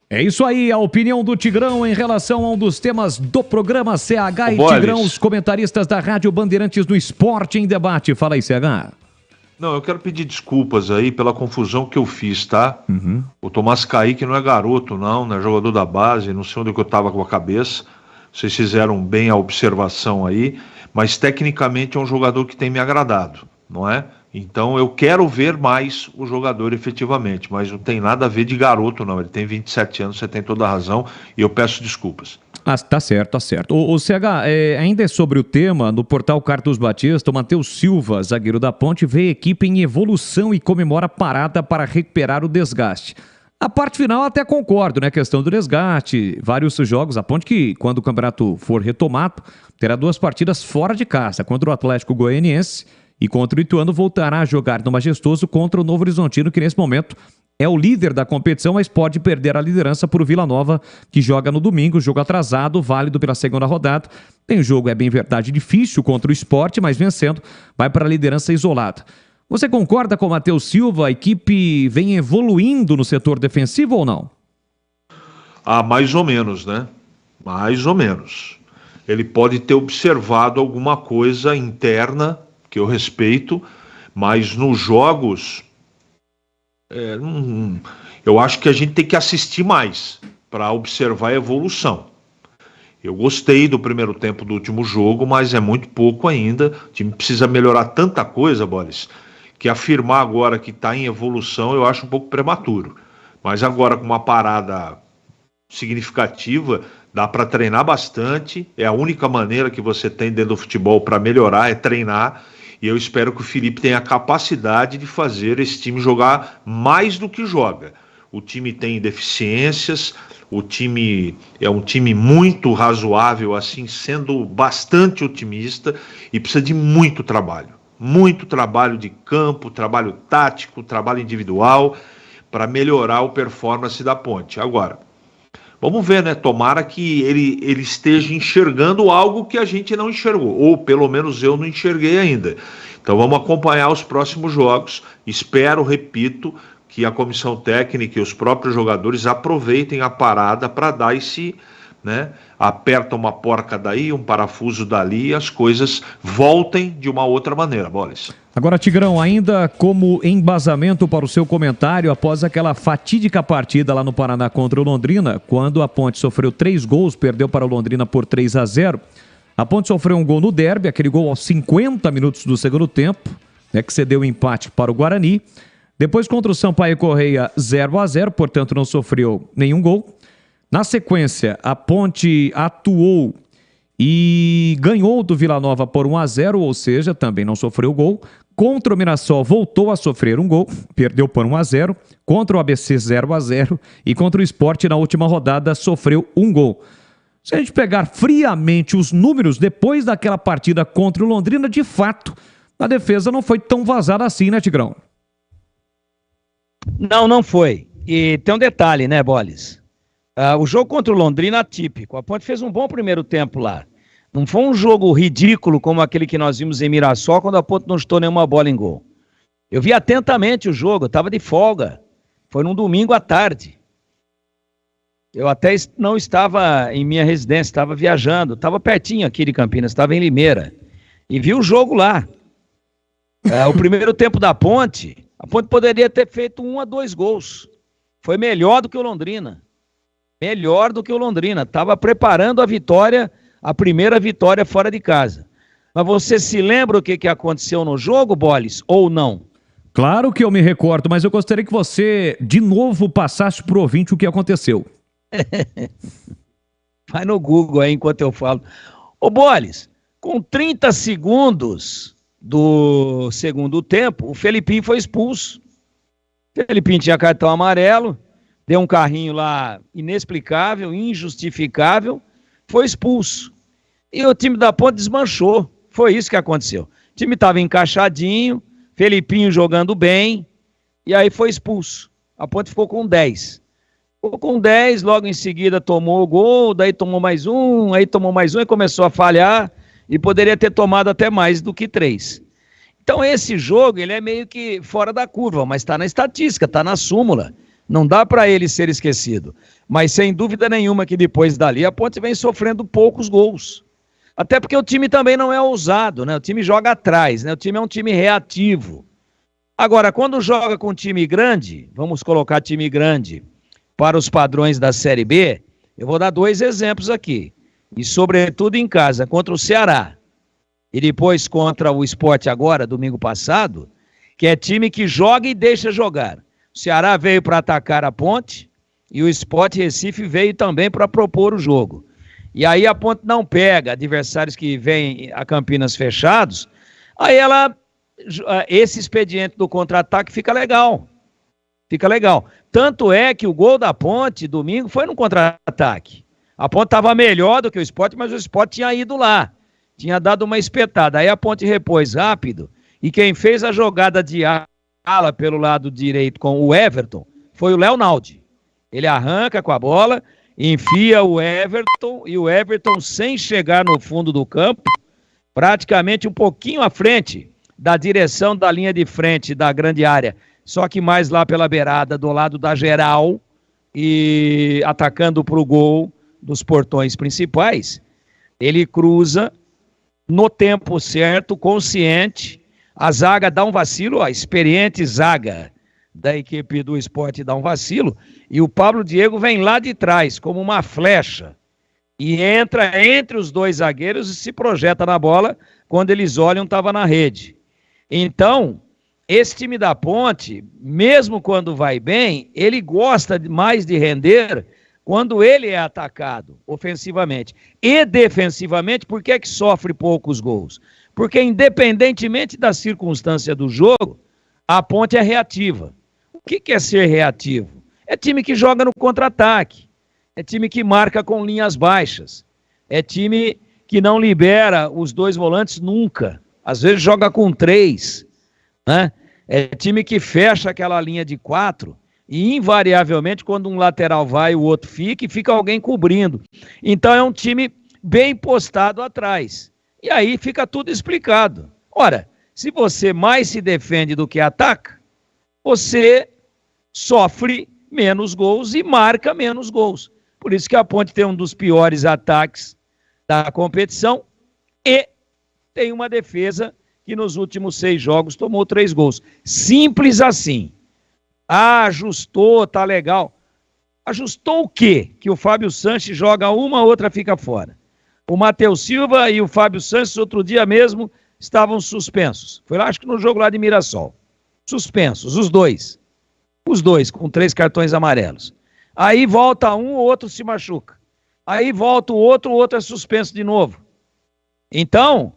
É isso aí, a opinião do Tigrão em relação a um dos temas do programa CH e Boles. Tigrão, os comentaristas da Rádio Bandeirantes do Esporte em Debate. Fala aí, CH. Não, eu quero pedir desculpas aí pela confusão que eu fiz, tá? O Tomás Kaique não é garoto, não é jogador da base, não sei onde que eu tava com a cabeça. Vocês fizeram bem a observação aí, mas tecnicamente é um jogador que tem me agradado, não é? Então eu quero ver mais o jogador efetivamente, mas não tem nada a ver de garoto, não. Ele tem 27 anos, você tem toda a razão, e eu peço desculpas. Ah, tá certo, tá certo. O CH, ainda é sobre o tema, no portal Carlos Batista, o Matheus Silva, zagueiro da Ponte, vê a equipe em evolução e comemora a parada para recuperar o desgaste. A parte final até concordo, né? Questão do desgaste, vários jogos. A Ponte que, quando o campeonato for retomado, terá 2 partidas fora de casa, contra o Atlético Goianiense e contra o Ituano, voltará a jogar no Majestoso contra o Novo Horizontino, que nesse momento é o líder da competição, mas pode perder a liderança por Vila Nova, que joga no domingo, jogo atrasado, válido pela segunda rodada. Tem jogo, é bem verdade, difícil contra o Sport, mas vencendo, vai para a liderança isolada. Você concorda com o Matheus Silva? A equipe vem evoluindo no setor defensivo ou não? Ah, mais ou menos, né? Mais ou menos. Ele pode ter observado alguma coisa interna, que eu respeito, mas nos jogos, eu acho que a gente tem que assistir mais para observar a evolução. Eu gostei do primeiro tempo do último jogo, mas é muito pouco ainda. O time precisa melhorar tanta coisa, Boris, que afirmar agora que está em evolução eu acho um pouco prematuro. Mas agora com uma parada significativa, dá para treinar bastante. É a única maneira que você tem dentro do futebol para melhorar, é treinar. E eu espero que o Felipe tenha a capacidade de fazer esse time jogar mais do que joga. O time tem deficiências, o time é um time muito razoável, assim, sendo bastante otimista, e precisa de muito trabalho de campo, trabalho tático, trabalho individual, para melhorar a performance da Ponte. Agora, vamos ver, né? Tomara que ele esteja enxergando algo que a gente não enxergou, ou pelo menos eu não enxerguei ainda. Então vamos acompanhar os próximos jogos. Espero, repito, que a comissão técnica e os próprios jogadores aproveitem a parada para dar esse, né? Aperta uma porca daí, um parafuso dali, e as coisas voltem de uma outra maneira, Boris. Agora, Tigrão, ainda como embasamento para o seu comentário, após aquela fatídica partida lá no Paraná contra o Londrina, quando a Ponte sofreu 3 gols, perdeu para o Londrina por 3-0, a Ponte sofreu um gol no derby, aquele gol aos 50 minutos do segundo tempo, né, que cedeu o empate para o Guarani. Depois, contra o Sampaio Correia, 0-0, portanto não sofreu nenhum gol. Na sequência, a Ponte atuou e ganhou do Vila Nova por 1-0, ou seja, também não sofreu gol. Contra o Mirassol voltou a sofrer um gol, perdeu por 1-0. Contra o ABC 0-0 e contra o Sport na última rodada sofreu um gol. Se a gente pegar friamente os números depois daquela partida contra o Londrina, de fato, a defesa não foi tão vazada assim, né, Tigrão? Não foi. E tem um detalhe, né, Boles? O jogo contra o Londrina atípico. A Ponte fez um bom primeiro tempo lá. Não foi um jogo ridículo como aquele que nós vimos em Mirassol, quando a Ponte não chutou nenhuma bola em gol. Eu vi atentamente o jogo, eu estava de folga. Foi num domingo à tarde. Eu até não estava em minha residência, estava viajando. Estava pertinho aqui de Campinas, estava em Limeira. E vi o jogo lá. O primeiro tempo da Ponte, a Ponte poderia ter feito 1 a 2 gols. Foi melhor do que o Londrina. Melhor do que o Londrina. Estava preparando a vitória, a primeira vitória fora de casa. Mas você se lembra o que aconteceu no jogo, Boles, ou não? Claro que eu me recordo, mas eu gostaria que você, de novo, passasse pro ouvinte o que aconteceu. Vai no Google aí enquanto eu falo. Ô, Boles, com 30 segundos do segundo tempo, o Felipinho foi expulso. O Felipinho tinha cartão amarelo. deu um carrinho lá inexplicável, injustificável, foi expulso. E o time da Ponte desmanchou. Foi isso que aconteceu. O time estava encaixadinho, Felipinho jogando bem, e aí foi expulso. A Ponte ficou com 10. Ficou com 10, logo em seguida tomou o gol, daí tomou mais um, aí tomou mais um e começou a falhar, e poderia ter tomado até mais do que 3. Então esse jogo, ele é meio que fora da curva, mas está na estatística, está na súmula. Não dá para ele ser esquecido. Mas sem dúvida nenhuma que depois dali a Ponte vem sofrendo poucos gols. Até porque o time também não é ousado, né? O time joga atrás, né? O time é um time reativo. Agora, quando joga com time grande, vamos colocar time grande para os padrões da Série B, eu vou dar 2 exemplos aqui. E sobretudo em casa, contra o Ceará. E depois contra o Sport agora, domingo passado, que é time que joga e deixa jogar. O Ceará veio para atacar a Ponte e o Sport Recife veio também para propor o jogo. E aí a Ponte não pega adversários que vêm a Campinas fechados, aí esse expediente do contra-ataque fica legal. Fica legal. Tanto é que o gol da Ponte domingo foi no contra-ataque. A Ponte estava melhor do que o Sport, mas o Sport tinha ido lá. Tinha dado uma espetada. Aí a Ponte repôs rápido e quem fez a jogada de ala pelo lado direito com o Everton foi o Léo Naldi. Ele arranca com a bola, enfia o Everton e o Everton, sem chegar no fundo do campo, praticamente um pouquinho à frente da direção da linha de frente da grande área, só que mais lá pela beirada, do lado da geral, e atacando para o gol dos portões principais, ele cruza no tempo certo, consciente. A zaga dá um vacilo, a experiente zaga da equipe do Sport dá um vacilo, e o Pablo Diego vem lá de trás, como uma flecha, e entra entre os 2 zagueiros e se projeta na bola, quando eles olham, estava na rede. Então, esse time da Ponte, mesmo quando vai bem, ele gosta mais de render quando ele é atacado, ofensivamente. E defensivamente, por que é que sofre poucos gols? Porque independentemente da circunstância do jogo, a Ponte é reativa. O que é ser reativo? É time que joga no contra-ataque, é time que marca com linhas baixas, é time que não libera os 2 volantes nunca, às vezes joga com 3, né? É time que fecha aquela linha de 4 e invariavelmente quando um lateral vai o outro fica e fica alguém cobrindo. Então é um time bem postado atrás. E aí fica tudo explicado. Ora, se você mais se defende do que ataca, você sofre menos gols e marca menos gols. Por isso que a Ponte tem um dos piores ataques da competição e tem uma defesa que nos últimos 6 jogos tomou 3 gols. Simples assim. Ajustou, tá legal. Ajustou o quê? Que o Fábio Sanches joga uma, a outra fica fora. O Matheus Silva e o Fábio Sanches, outro dia mesmo, estavam suspensos. Foi lá, acho que no jogo lá de Mirassol. Suspensos, os dois. Os 2, com 3 cartões amarelos. Aí volta um, o outro se machuca. Aí volta o outro é suspenso de novo. Então,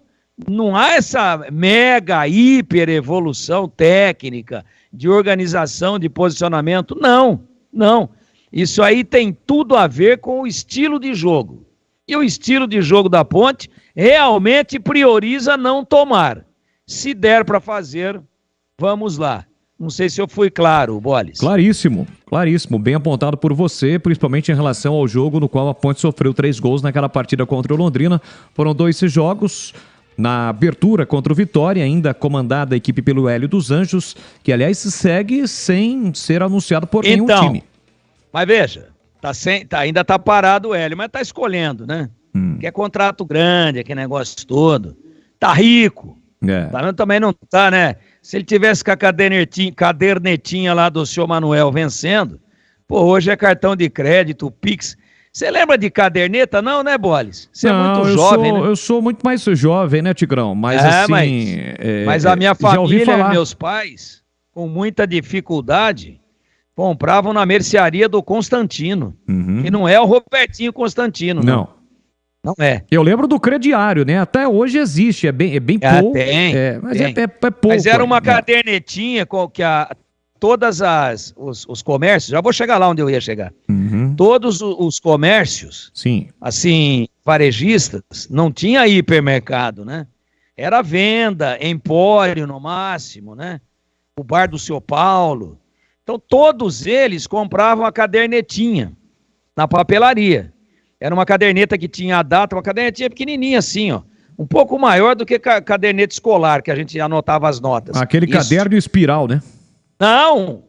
não há essa mega, hiper evolução técnica, de organização, de posicionamento. Não, não. Isso aí tem tudo a ver com o estilo de jogo. E o estilo de jogo da Ponte realmente prioriza não tomar. Se der para fazer, vamos lá. Não sei se eu fui claro, Bolis. Claríssimo, claríssimo. Bem apontado por você, principalmente em relação ao jogo no qual a Ponte sofreu 3 gols naquela partida contra o Londrina. Foram 2 jogos. Na abertura contra o Vitória, ainda comandada a equipe pelo Hélio dos Anjos, que aliás segue sem ser anunciado por nenhum time. Mas veja, ainda tá parado o Hélio, mas tá escolhendo, né? Quer contrato grande, aquele negócio todo. Tá rico. Também não tá, né? Se ele tivesse com a cadernetinha lá do senhor Manuel vencendo, pô, hoje é cartão de crédito, Pix. Você lembra de caderneta? Não, né, Bolis? Você é muito jovem, né? Eu sou muito mais jovem, né, Tigrão? Mas assim... Mas a minha família, meus pais, com muita dificuldade, compravam na mercearia do Constantino. Que não é o Robertinho Constantino, não. Não é. Eu lembro do crediário, né? Até hoje existe, é bem pouco. Tem. Mas é pouco. Mas era uma cadernetinha que todas os comércios, já vou chegar lá onde eu ia chegar. Todos os comércios, sim, assim, varejistas, não tinha hipermercado, né? Era venda, empório no máximo, né? O bar do Seu Paulo. Então, todos eles compravam a cadernetinha na papelaria. Era uma caderneta que tinha a data, uma cadernetinha pequenininha assim, ó. Um pouco maior do que caderneta escolar, que a gente anotava as notas. Aquele caderno espiral, né?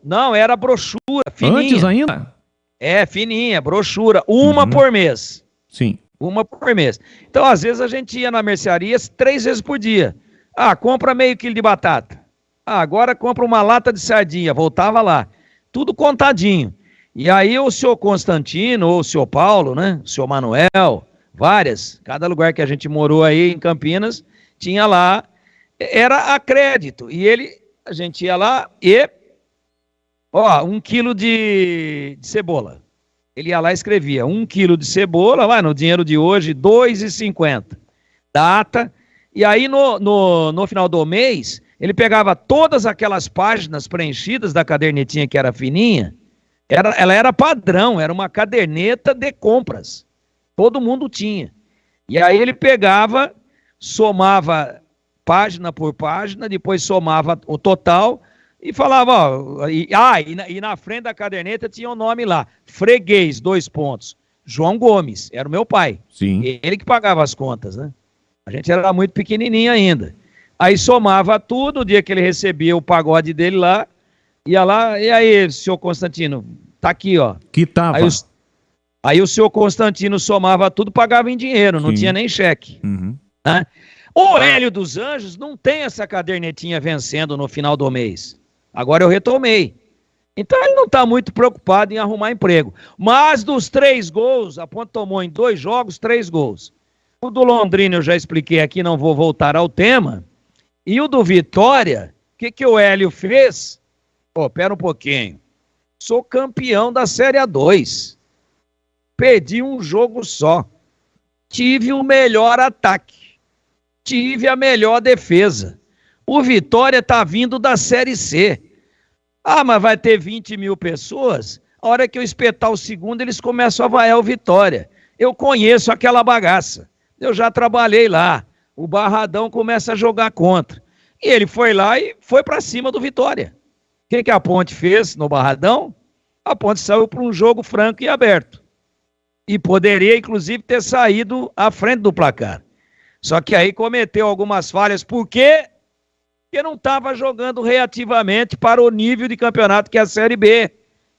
Não, era brochura, fininha. Antes ainda? É, fininha, brochura, uma por mês. Sim. Uma por mês. Então, às vezes, a gente ia na mercearia 3 vezes por dia. Ah, compra meio quilo de batata. Ah, agora compra uma lata de sardinha. Voltava lá. Tudo contadinho. E aí o senhor Constantino, ou o senhor Paulo, né? O senhor Manuel, várias. Cada lugar que a gente morou aí em Campinas, tinha lá, era a crédito. E a gente ia lá e, 1 quilo de cebola. Ele ia lá e escrevia 1 quilo de cebola, lá no dinheiro de hoje, R$ 2,50. Data. E aí no final do mês, ele pegava todas aquelas páginas preenchidas da cadernetinha que era fininha. Ela era padrão, era uma caderneta de compras. Todo mundo tinha. E aí ele pegava, somava página por página, depois somava o total e falava, e na frente da caderneta tinha o nome lá, freguês, 2 pontos. João Gomes, era o meu pai. Sim. Ele que pagava as contas, né? A gente era muito pequenininho ainda. Aí somava tudo, o dia que ele recebia o pagode dele lá, ia lá, e aí, senhor Constantino, tá aqui, ó. Que tava. Aí o senhor Constantino somava tudo, pagava em dinheiro, não tinha nem cheque. Né? O Hélio dos Anjos não tem essa cadernetinha vencendo no final do mês. Agora eu retomei. Então ele não está muito preocupado em arrumar emprego. Mas dos 3 gols, a Ponte tomou em 2 jogos, 3 gols. O do Londrina eu já expliquei aqui, não vou voltar ao tema. E o do Vitória, o que o Hélio fez? Pera um pouquinho. Sou campeão da Série A2. Perdi um jogo só. Tive o melhor ataque. Tive a melhor defesa. O Vitória está vindo da Série C. Ah, mas vai ter 20 mil pessoas? A hora que eu espetar o segundo, eles começam a vaiar o Vitória. Eu conheço aquela bagaça. Eu já trabalhei lá. O Barradão começa a jogar contra. E ele foi lá e foi para cima do Vitória. O que a Ponte fez no Barradão? A Ponte saiu para um jogo franco e aberto. E poderia, inclusive, ter saído à frente do placar. Só que aí cometeu algumas falhas. Por quê? Porque não estava jogando reativamente para o nível de campeonato que é a Série B,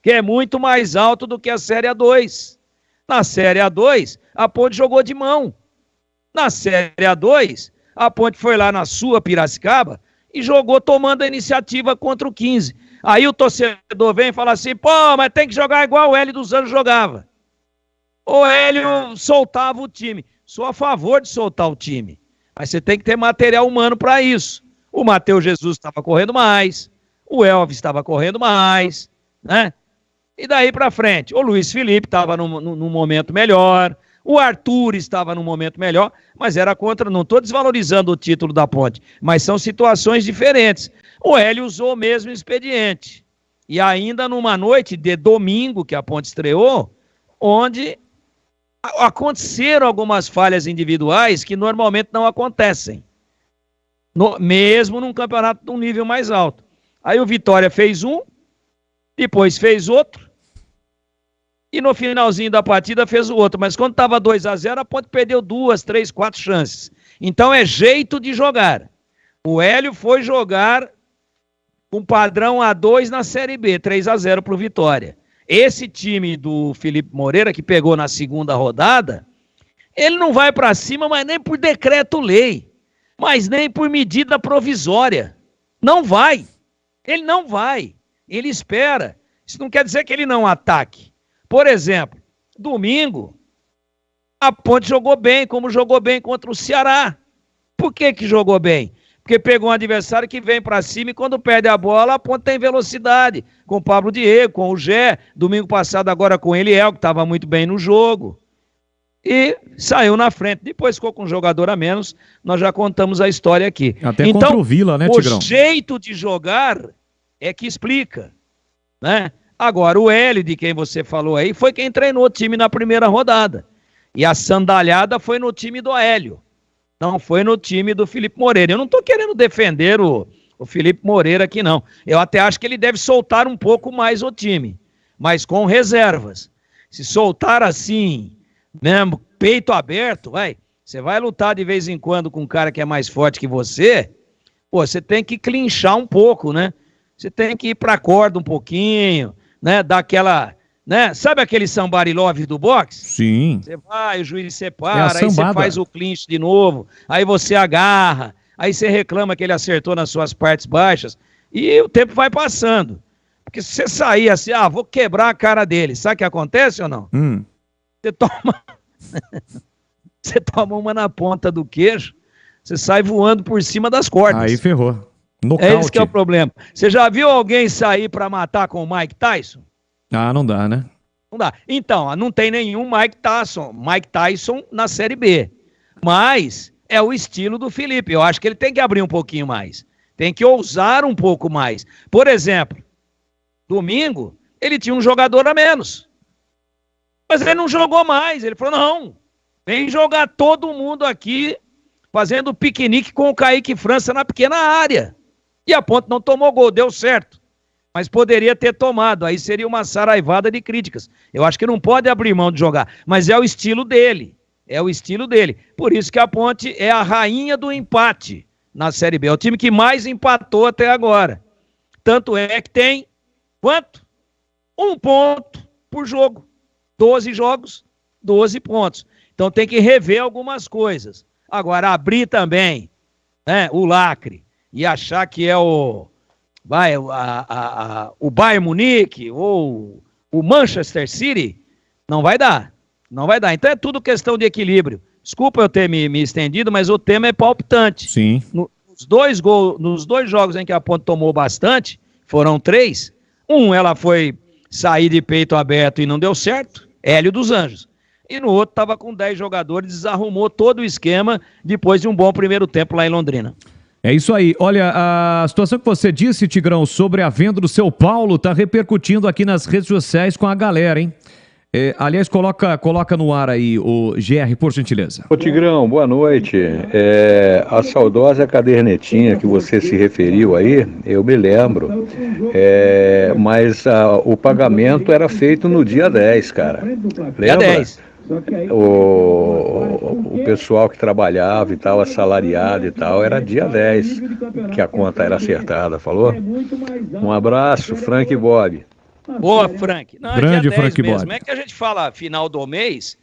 que é muito mais alto do que a Série A2. Na Série A2, a Ponte jogou de mão. Na Série A2, a Ponte foi lá na sua Piracicaba e jogou tomando a iniciativa contra o 15. Aí o torcedor vem e fala assim, mas tem que jogar igual o Hélio dos Anjos jogava. O Hélio soltava o time. Sou a favor de soltar o time. Mas você tem que ter material humano para isso. O Matheus Jesus estava correndo mais, o Elvis estava correndo mais, né? E daí para frente, o Luiz Felipe estava num momento melhor, o Arthur estava num momento melhor, mas era contra, não estou desvalorizando o título da Ponte, mas são situações diferentes. O Hélio usou o mesmo expediente. E ainda numa noite de domingo que a Ponte estreou, onde aconteceram algumas falhas individuais que normalmente não acontecem. Mesmo num campeonato de um nível mais alto. Aí o Vitória fez um, depois fez outro, e no finalzinho da partida fez o outro. Mas quando estava 2-0, a Ponte perdeu 2, 3, 4 chances. Então é jeito de jogar. O Hélio foi jogar com padrão A2 na Série B, 3-0 para o Vitória. Esse time do Felipe Moreira, que pegou na segunda rodada, ele não vai para cima, mas nem por decreto-lei. Mas nem por medida provisória. Não vai. Ele não vai. Ele espera. Isso não quer dizer que ele não ataque. Por exemplo, domingo, a Ponte jogou bem, como jogou bem contra o Ceará. Por que jogou bem? Porque pegou um adversário que vem para cima e quando perde a bola, a Ponte tem velocidade. Com o Pablo Diego, com o Gé. Domingo passado agora com o Eliel, que estava muito bem no jogo. E saiu na frente. Depois ficou com um jogador a menos. Nós já contamos a história aqui. Até então, contra o Vila, né, Tigrão? O jeito de jogar é que explica. né? Agora, o Hélio, de quem você falou aí, foi quem treinou o time na primeira rodada. E a sandalhada foi no time do Hélio. Não foi no time do Felipe Moreira. Eu não estou querendo defender o Felipe Moreira aqui, não. Eu até acho que ele deve soltar um pouco mais o time, mas com reservas. Se soltar assim, mesmo, peito aberto, você vai lutar de vez em quando com um cara que é mais forte que você, pô, você tem que clinchar um pouco, né? Você tem que ir pra corda um pouquinho, né? Dar aquela, né? Sabe aquele somebody love do boxe? Sim. Você vai, o juiz separa, É aí você faz o clinch de novo, aí você agarra, aí você reclama que ele acertou nas suas partes baixas, e o tempo vai passando. Porque se você sair assim, vou quebrar a cara dele, sabe o que acontece ou não? Você toma... Você toma uma na ponta do queijo, você sai voando por cima das cordas. Aí ferrou. É esse que é o problema. Você já viu alguém sair pra matar com o Mike Tyson? Ah, não dá, né? Não dá. Então, não tem nenhum Mike Tyson na Série B. Mas é o estilo do Felipe. Eu acho que ele tem que abrir um pouquinho mais. Tem que ousar um pouco mais. Por exemplo, domingo, ele tinha um jogador a menos. Mas ele não jogou mais. Ele falou, não, vem jogar todo mundo aqui fazendo piquenique com o Kaique França na pequena área. E a Ponte não tomou gol, deu certo. Mas poderia ter tomado, aí seria uma saraivada de críticas. Eu acho que não pode abrir mão de jogar, mas é o estilo dele. É o estilo dele. Por isso que a Ponte é a rainha do empate na Série B. É o time que mais empatou até agora. Tanto é que tem, quanto? 1 ponto por jogo. 12 jogos, 12 pontos. Então tem que rever algumas coisas. Agora, abrir também, né, o lacre e achar que é o Bayern Munique ou o Manchester City, não vai dar. Não vai dar. Então é tudo questão de equilíbrio. Desculpa eu ter me estendido, mas o tema é palpitante. Sim. Nos dois jogos em que a Ponte tomou bastante, foram 3. Ela foi sair de peito aberto e não deu certo, Hélio dos Anjos. E no outro estava com 10 jogadores, desarrumou todo o esquema depois de um bom primeiro tempo lá em Londrina. É isso aí. Olha, a situação que você disse, Tigrão, sobre a venda do São Paulo está repercutindo aqui nas redes sociais com a galera, hein? Aliás, coloca no ar aí o GR, por gentileza. Ô Tigrão, boa noite. A saudosa cadernetinha que você se referiu aí, eu me lembro. Mas o pagamento era feito no dia 10, cara. Lembra? Dia 10. O pessoal que trabalhava e tal, assalariado e tal, era dia 10 que a conta era acertada, falou? Um abraço, Frank e Bob. Boa, Frank. Não, grande dia 10 Frank mesmo. Bob. É que a gente fala final do mês,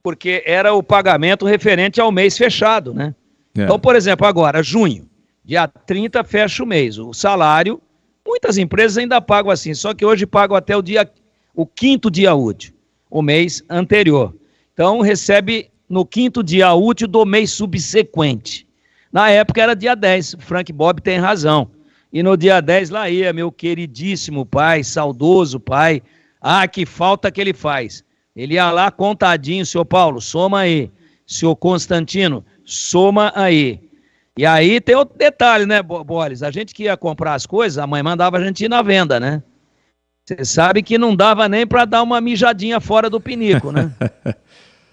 porque era o pagamento referente ao mês fechado, né? Então, por exemplo, agora, junho, dia 30 fecha o mês. O salário, muitas empresas ainda pagam assim, só que hoje pagam até o 5º dia útil, o mês anterior. Então, recebe no 5º dia útil do mês subsequente. Na época era dia 10, o Frank Bob tem razão. E no dia 10 lá ia meu queridíssimo pai, saudoso pai. Que falta que ele faz. Ele ia lá contadinho, senhor Paulo, soma aí. Senhor Constantino, soma aí. E aí tem outro detalhe, né, Boris? A gente que ia comprar as coisas, a mãe mandava a gente ir na venda, né? Você sabe que não dava nem para dar uma mijadinha fora do pinico, né?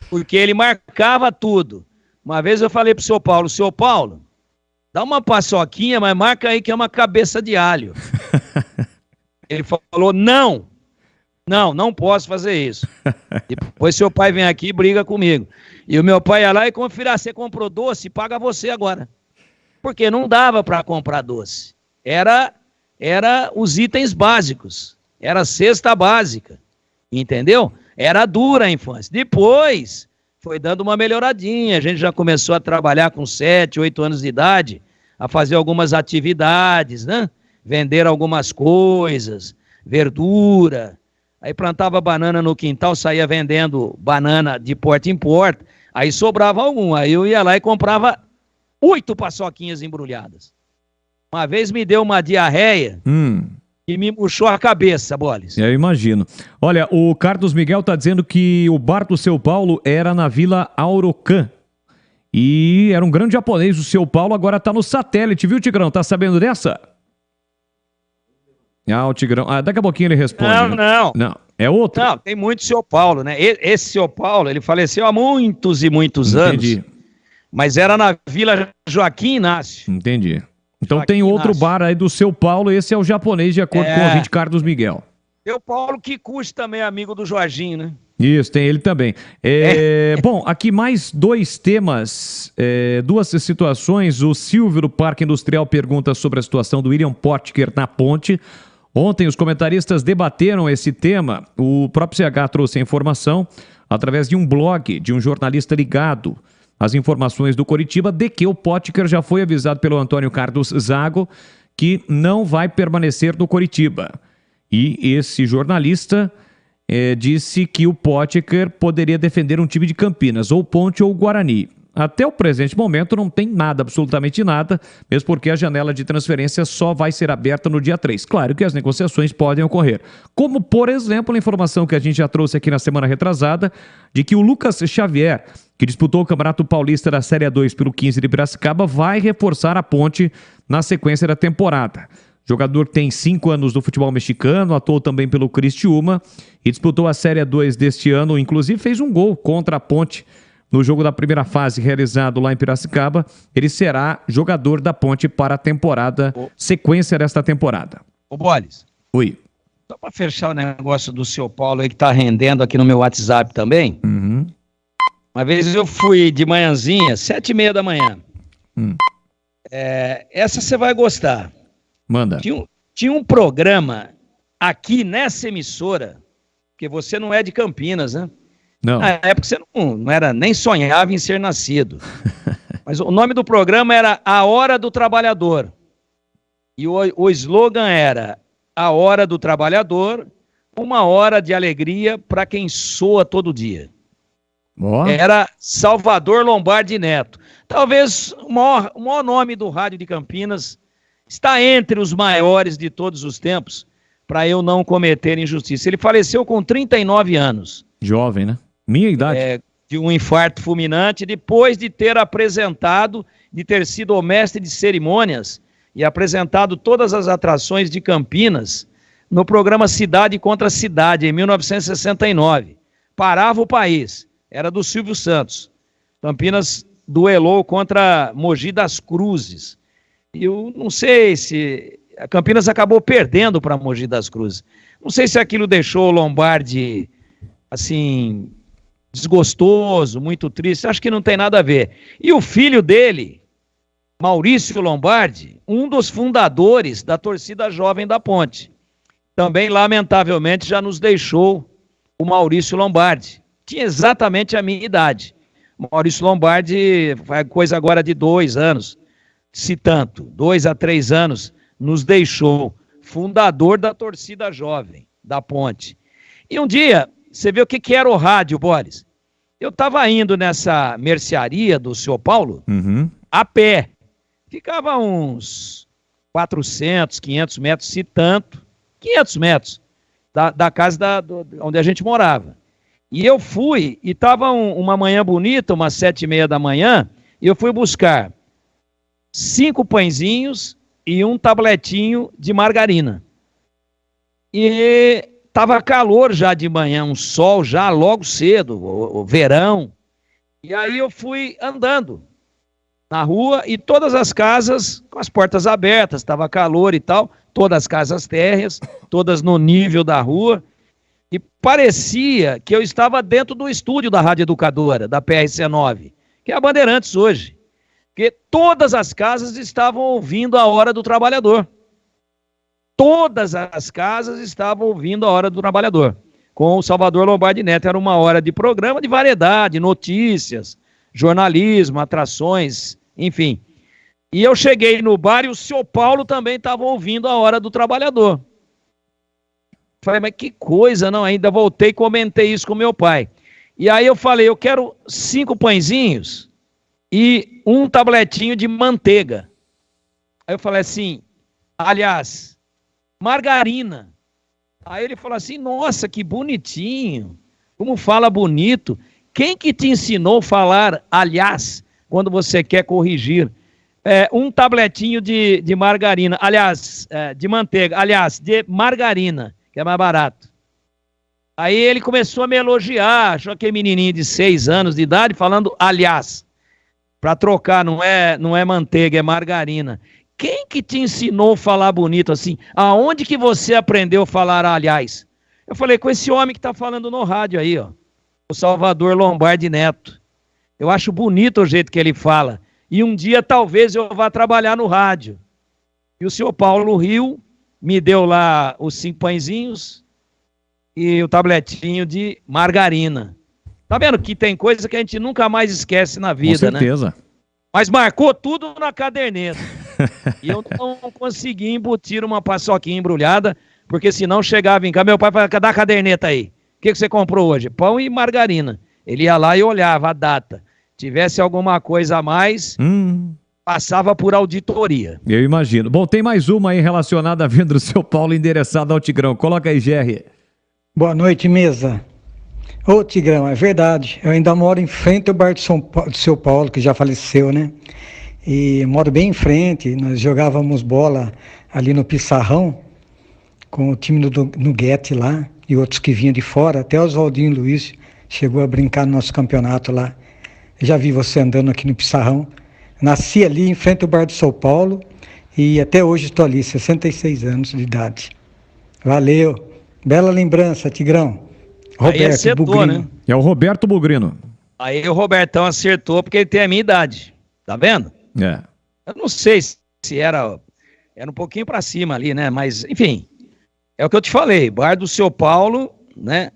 Porque ele marcava tudo. Uma vez eu falei pro senhor Paulo, dá uma paçoquinha, mas marca aí que é uma cabeça de alho. Ele falou, não posso fazer isso. Depois seu pai vem aqui e briga comigo. E o meu pai ia lá e confira, você comprou doce? Paga você agora. Porque não dava para comprar doce. Era os itens básicos. Era a cesta básica. Entendeu? Era dura a infância. Depois foi dando uma melhoradinha. A gente já começou a trabalhar com 7, 8 anos de idade, a fazer algumas atividades, né? Vender algumas coisas, verdura. Aí plantava banana no quintal, saía vendendo banana de porta em porta. Aí sobrava algum. Aí eu ia lá e comprava 8 paçoquinhas embrulhadas. Uma vez me deu uma diarreia e me murchou a cabeça, Bolis. Eu imagino. Olha, o Carlos Miguel está dizendo que o bar do São Paulo era na Vila Aurocan. E era um grande japonês, o São Paulo agora está no satélite, viu, Tigrão? Tá sabendo dessa? O Tigrão. Daqui a pouquinho ele responde. Não. É outro? Não, tem muito seu Paulo, né? Esse seu Paulo, ele faleceu há muitos e muitos anos. Mas era na Vila Joaquim Inácio. Entendi. Então tem outro bar aí do seu Paulo, esse é o japonês, de acordo com o ouvinte Carlos Miguel. Seu Paulo Kikuchi também é amigo do Jorginho, né? Isso, tem ele também. Bom, aqui mais dois temas, duas situações. O Silvio do Parque Industrial pergunta sobre a situação do William Potker na ponte. Ontem os comentaristas debateram esse tema. O próprio CH trouxe a informação através de um blog de um jornalista ligado às informações do Coritiba de que o Potker já foi avisado pelo Antônio Carlos Zago que não vai permanecer no Coritiba. E esse jornalista disse que o Potker poderia defender um time de Campinas, ou Ponte ou Guarani. Até o presente momento não tem nada, absolutamente nada, mesmo porque a janela de transferência só vai ser aberta no dia 3. Claro que as negociações podem ocorrer. Como, por exemplo, a informação que a gente já trouxe aqui na semana retrasada, de que o Lucas Xavier, que disputou o Campeonato Paulista da Série A2 pelo 15 de Piracicaba, vai reforçar a Ponte na sequência da temporada. O jogador tem 5 anos do futebol mexicano, atuou também pelo Criciúma e disputou a Série A2 deste ano, inclusive fez um gol contra a Ponte no jogo da primeira fase realizado lá em Piracicaba. Ele será jogador da Ponte para a temporada, sequência desta temporada. Ô Boles. Oi. Só para fechar o negócio do seu Paulo aí que tá rendendo aqui no meu WhatsApp também. Uma vez eu fui de manhãzinha, 7h30 da manhã. Essa você vai gostar. Manda. Tinha um programa aqui nessa emissora, porque você não é de Campinas, né? Não. Na época você não era, nem sonhava em ser nascido. Mas o nome do programa era A Hora do Trabalhador. E o slogan era: A Hora do Trabalhador, uma hora de alegria para quem soa todo dia. Era Salvador Lombardi Neto. Talvez o maior nome do rádio de Campinas, está entre os maiores de todos os tempos, para eu não cometer injustiça. Ele faleceu com 39 anos. Jovem, né? Minha idade. De um infarto fulminante, depois de ter apresentado, de ter sido o mestre de cerimônias e apresentado todas as atrações de Campinas no programa Cidade contra Cidade, em 1969. Parava o país. Era do Silvio Santos. Campinas duelou contra Mogi das Cruzes. E eu não sei se a Campinas acabou perdendo para Mogi das Cruzes. Não sei se aquilo deixou o Lombardi, assim, desgostoso, muito triste. Acho que não tem nada a ver. E o filho dele, Maurício Lombardi, um dos fundadores da torcida jovem da Ponte. Também, lamentavelmente, já nos deixou o Maurício Lombardi. Tinha exatamente a minha idade. Maurício Lombardi, faz coisa agora de 2 anos, se tanto, 2 a 3 anos, nos deixou, fundador da torcida jovem da Ponte. E um dia, você vê o que era o rádio, Boris? Eu estava indo nessa mercearia do seu Paulo, a pé. Ficava uns 400, 500 metros, se tanto, 500 metros da casa onde a gente morava. E eu fui, e estava uma manhã bonita, umas 7h30 da manhã, e eu fui buscar 5 pãezinhos e um tabletinho de margarina. E estava calor já de manhã, um sol já logo cedo, o verão. E aí eu fui andando na rua e todas as casas com as portas abertas, estava calor e tal, todas as casas térreas, todas no nível da rua. E parecia que eu estava dentro do estúdio da Rádio Educadora, da PRC9, que é a Bandeirantes hoje. Porque todas as casas estavam ouvindo a Hora do Trabalhador. Todas as casas estavam ouvindo a Hora do Trabalhador. Com o Salvador Lombardi Neto, era uma hora de programa de variedade, notícias, jornalismo, atrações, enfim. E eu cheguei no bar e o seu Paulo também estava ouvindo a Hora do Trabalhador. Falei, mas que coisa, não? Ainda voltei e comentei isso com meu pai. E aí eu falei, eu quero 5 pãezinhos e um tabletinho de manteiga. Aí eu falei assim, aliás, margarina. Aí ele falou assim, nossa, que bonitinho, como fala bonito. Quem que te ensinou a falar, aliás, quando você quer corrigir? Um tabletinho de margarina, aliás, de manteiga, aliás, de margarina, que é mais barato. Aí ele começou a me elogiar, achou que é menininho de 6 anos de idade, falando aliás, para trocar, não é manteiga, é margarina. Quem que te ensinou a falar bonito assim? Aonde que você aprendeu a falar aliás? Eu falei, com esse homem que tá falando no rádio aí, ó, o Salvador Lombardi Neto. Eu acho bonito o jeito que ele fala. E um dia talvez eu vá trabalhar no rádio. E o senhor Paulo Rio me deu lá os 5 pãezinhos e o tabletinho de margarina. Tá vendo que tem coisa que a gente nunca mais esquece na vida, né? Com certeza. Né? Mas marcou tudo na caderneta. E eu não consegui embutir uma paçoquinha embrulhada, porque senão chegava em casa, meu pai falava, cadê a caderneta aí? O que você comprou hoje? Pão e margarina. Ele ia lá e olhava a data. Tivesse alguma coisa a mais, passava por auditoria. Eu imagino. Bom, tem mais uma aí relacionada à venda do seu Paulo endereçada ao Tigrão. Coloca aí, Jerry. Boa noite, mesa. Ô, Tigrão, é verdade. Eu ainda moro em frente ao bar do seu Paulo, que já faleceu, né? E moro bem em frente. Nós jogávamos bola ali no Pissarrão, com o time do Nuguete lá, e outros que vinham de fora. Até o Oswaldinho Luiz chegou a brincar no nosso campeonato lá. Já vi você andando aqui no Pissarrão. Nasci ali em frente ao bar do São Paulo e até hoje estou ali, 66 anos de idade. Valeu. Bela lembrança, Tigrão. Aí acertou, Bugrino. né? É o Roberto Bugrino. Aí o Robertão acertou porque ele tem a minha idade. Tá vendo? É. Eu não sei se era um pouquinho para cima ali, né? Mas, enfim, é o que eu te falei. Bar do São Paulo, né?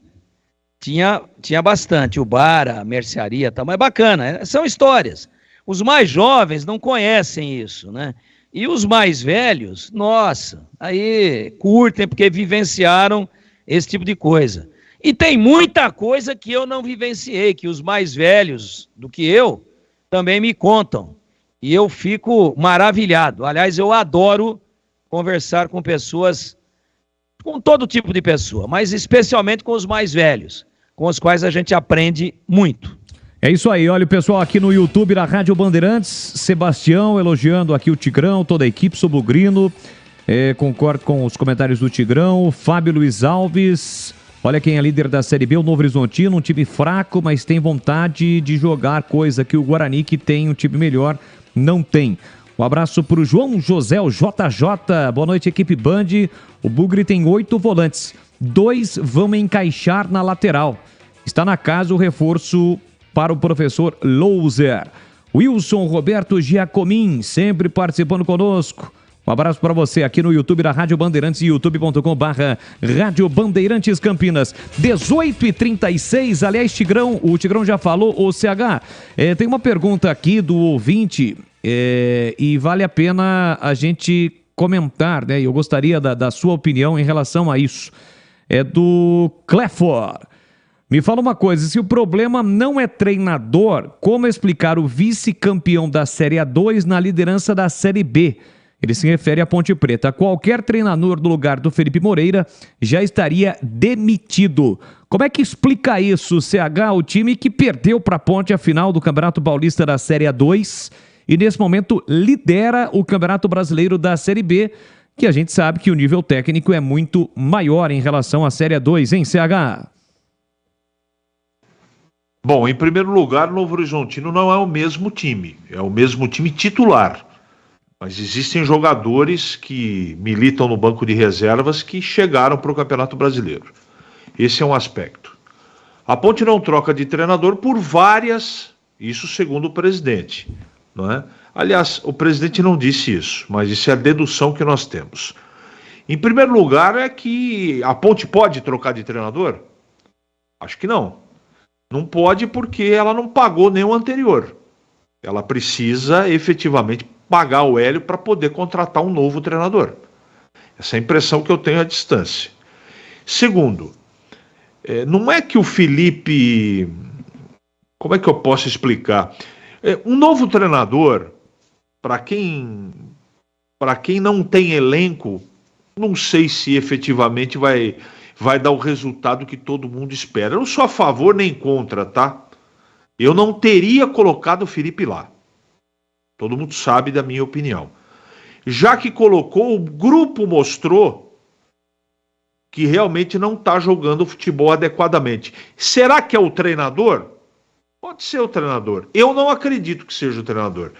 Tinha bastante, o bar, a mercearia, tá, mas bacana, são histórias. Os mais jovens não conhecem isso, né? E os mais velhos, nossa, aí curtem porque vivenciaram esse tipo de coisa. E tem muita coisa que eu não vivenciei, que os mais velhos do que eu também me contam. E eu fico maravilhado. Aliás, eu adoro conversar com pessoas, com todo tipo de pessoa, mas especialmente com os mais velhos, com os quais a gente aprende muito. É isso aí, olha o pessoal aqui no YouTube da Rádio Bandeirantes, Sebastião elogiando aqui o Tigrão, toda a equipe, sou Bugrino, concordo com os comentários do Tigrão, Fábio Luiz Alves, olha quem é líder da Série B, o Novo Horizontino, um time fraco, mas tem vontade de jogar, coisa que o Guarani, que tem um time melhor, não tem. Um abraço para o João José, o JJ, boa noite equipe Band, o Bugre tem 8 volantes, 2 vão encaixar na lateral, está na casa o reforço para o professor Louser. Wilson Roberto Giacomin, sempre participando conosco. Um abraço para você aqui no YouTube da Rádio Bandeirantes, youtube.com/Rádio Bandeirantes Campinas. 18h36, aliás, Tigrão, o Tigrão já falou, o CH, tem uma pergunta aqui do ouvinte, e vale a pena a gente comentar, né? Eu gostaria da sua opinião em relação a isso. É do Clefor. Me fala uma coisa, se o problema não é treinador, como explicar o vice-campeão da Série A2 na liderança da Série B? Ele se refere à Ponte Preta. Qualquer treinador do lugar do Felipe Moreira já estaria demitido. Como é que explica isso, CH? O time que perdeu para a Ponte a final do Campeonato Paulista da Série A2 e nesse momento lidera o Campeonato Brasileiro da Série B, que a gente sabe que o nível técnico é muito maior em relação à Série A2, hein, CH? Bom, em primeiro lugar, o Novo Horizontino não é o mesmo time, é o mesmo time titular. Mas existem jogadores que militam no banco de reservas que chegaram para o Campeonato Brasileiro. Esse é um aspecto. A Ponte não troca de treinador por várias, isso segundo o presidente, não é? Aliás, o presidente não disse isso, mas isso é a dedução que nós temos. Em primeiro lugar, é que a Ponte pode trocar de treinador? Acho que não. Não pode porque ela não pagou nem o anterior. Ela precisa efetivamente pagar o Hélio para poder contratar um novo treinador. Essa é a impressão que eu tenho à distância. Segundo, não é que o Felipe... Como é que eu posso explicar? Um novo treinador, para quem não tem elenco, não sei se efetivamente vai dar o resultado que todo mundo espera. Eu não sou a favor nem contra, tá? Eu não teria colocado o Felipe lá. Todo mundo sabe da minha opinião. Já que colocou, o grupo mostrou que realmente não está jogando futebol adequadamente. Será que é o treinador? Pode ser o treinador. Eu não acredito que seja o treinador.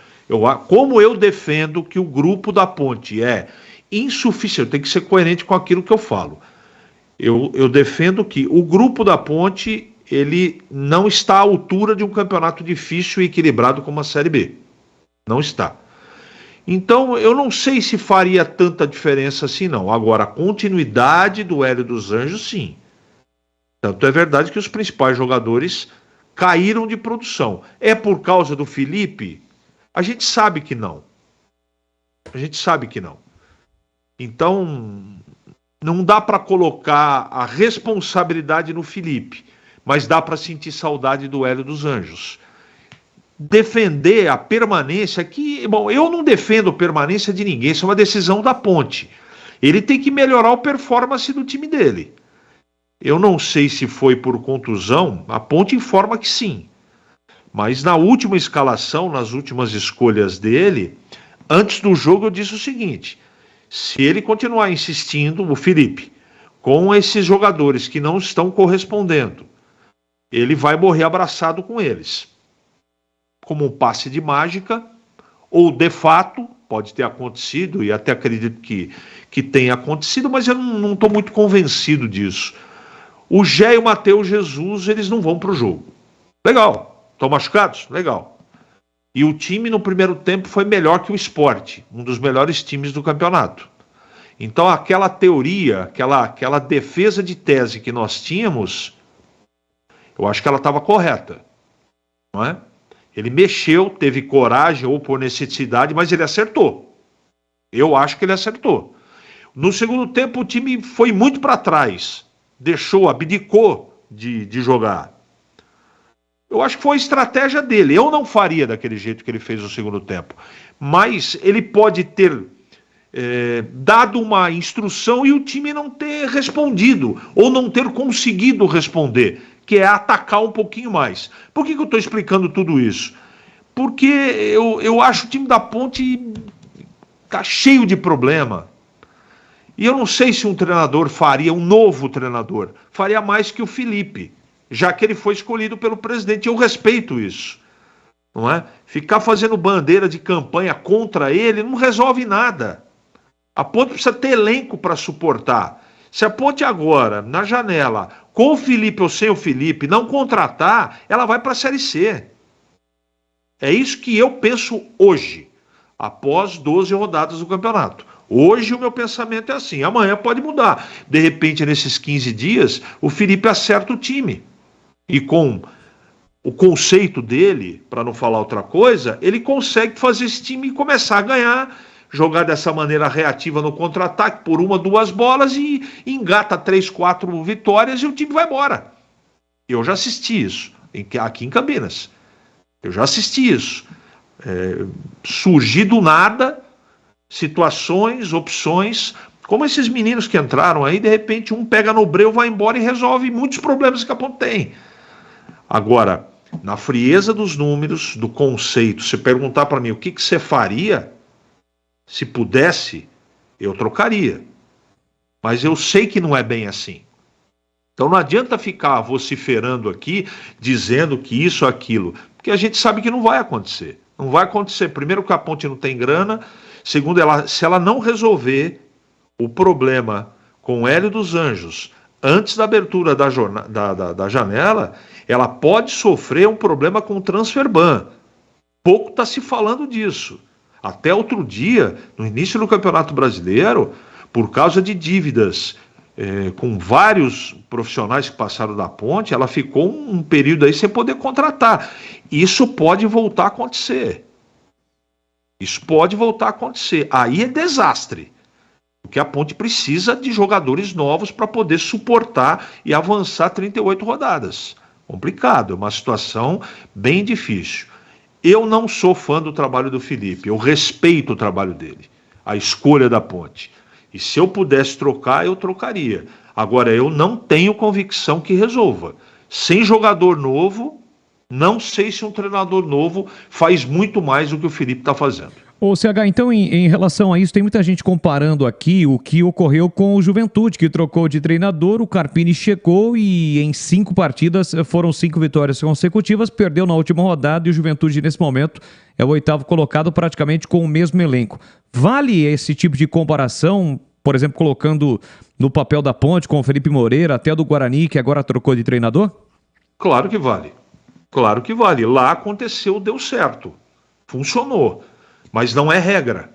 Como eu defendo que o grupo da Ponte é insuficiente, tem que ser coerente com aquilo que eu falo. Eu defendo que o grupo da Ponte, ele não está à altura de um campeonato difícil e equilibrado como a Série B. Não está. Então, eu não sei se faria tanta diferença assim, não. Agora, a continuidade do Hélio dos Anjos, sim. Tanto é verdade que os principais jogadores caíram de produção. É por causa do Felipe? A gente sabe que não. A gente sabe que não. Então, não dá para colocar a responsabilidade no Felipe, mas dá para sentir saudade do Hélio dos Anjos. Defender a permanência, bom, eu não defendo a permanência de ninguém, isso é uma decisão da Ponte. Ele tem que melhorar a performance do time dele. Eu não sei se foi por contusão, a Ponte informa que sim. Mas na última escalação, nas últimas escolhas dele, antes do jogo eu disse o seguinte: se ele continuar insistindo, o Felipe, com esses jogadores que não estão correspondendo, ele vai morrer abraçado com eles. Como um passe de mágica, ou de fato, pode ter acontecido, e até acredito que tenha acontecido, mas eu não estou muito convencido disso. O Gé e o Matheus Jesus, eles não vão para o jogo. Legal. Estão machucados? Legal. E o time no primeiro tempo foi melhor que o Sport, um dos melhores times do campeonato. Então aquela teoria, aquela defesa de tese que nós tínhamos, eu acho que ela estava correta. Não é? Ele mexeu, teve coragem ou por necessidade, mas ele acertou. Eu acho que ele acertou. No segundo tempo o time foi muito para trás. Abdicou de jogar. Eu acho que foi a estratégia dele. Eu não faria daquele jeito que ele fez no segundo tempo. Mas ele pode ter dado uma instrução e o time não ter respondido, ou não ter conseguido responder, que é atacar um pouquinho mais. Por que eu estou explicando tudo isso? Porque eu acho que o time da Ponte está cheio de problema. E eu não sei se um treinador faria, um novo treinador, faria mais que o Felipe, já que ele foi escolhido pelo presidente. Eu respeito isso, não é? Ficar fazendo bandeira de campanha contra ele não resolve nada. A Ponte precisa ter elenco para suportar. Se a Ponte agora, na janela, com o Felipe ou sem o Felipe, não contratar, ela vai para a Série C. É isso que eu penso hoje, após 12 rodadas do campeonato. Hoje o meu pensamento é assim, amanhã pode mudar. De repente, nesses 15 dias, o Felipe acerta o time. E com o conceito dele, para não falar outra coisa, ele consegue fazer esse time começar a ganhar, jogar dessa maneira reativa no contra-ataque por 1, 2 bolas e engata 3, 4 vitórias e o time vai embora. Eu já assisti isso, aqui em Campinas. Eu já assisti isso. Surgir do nada situações, opções, como esses meninos que entraram aí, de repente um pega no breu, vai embora e resolve muitos problemas que a Ponte tem. Agora, na frieza dos números, do conceito, se perguntar para mim o que você faria, se pudesse, eu trocaria. Mas eu sei que não é bem assim. Então não adianta ficar vociferando aqui, dizendo que isso ou aquilo, porque a gente sabe que não vai acontecer. Não vai acontecer. Primeiro, que a Ponte não tem grana. Segundo, se ela não resolver o problema com o Hélio dos Anjos antes da abertura da janela, ela pode sofrer um problema com o transferban. Pouco está se falando disso. Até outro dia, no início do Campeonato Brasileiro, por causa de dívidas com vários profissionais que passaram da Ponte, ela ficou um período aí sem poder contratar. Isso pode voltar a acontecer. Isso pode voltar a acontecer. Aí é desastre. Porque a Ponte precisa de jogadores novos para poder suportar e avançar 38 rodadas. Complicado, é uma situação bem difícil. Eu não sou fã do trabalho do Felipe, eu respeito o trabalho dele, a escolha da Ponte. E se eu pudesse trocar, eu trocaria. Agora, eu não tenho convicção que resolva. Sem jogador novo, Não sei se um treinador novo faz muito mais do que o Felipe está fazendo. Ô CH, então em relação a isso, tem muita gente comparando aqui o que ocorreu com o Juventude, que trocou de treinador, o Carpini chegou e em 5 partidas foram 5 vitórias consecutivas, perdeu na última rodada e o Juventude nesse momento é o 8º colocado praticamente com o mesmo elenco. Vale esse tipo de comparação, por exemplo, colocando no papel da Ponte com o Felipe Moreira, até do Guarani, que agora trocou de treinador? Claro que vale. Claro que vale. Lá aconteceu, deu certo. Funcionou. Mas não é regra.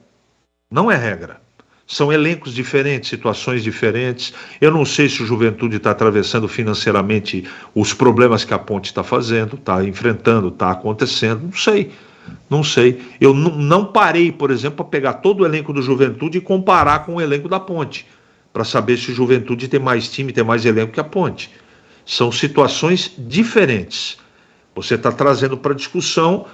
Não é regra. São elencos diferentes, situações diferentes. Eu não sei se o Juventude está atravessando financeiramente os problemas que a Ponte está fazendo, está enfrentando, está acontecendo. Não sei. Não sei. Eu não parei, por exemplo, para pegar todo o elenco do Juventude e comparar com o elenco da Ponte, para saber se o Juventude tem mais time, tem mais elenco que a Ponte. São situações diferentes. Você está trazendo para discussão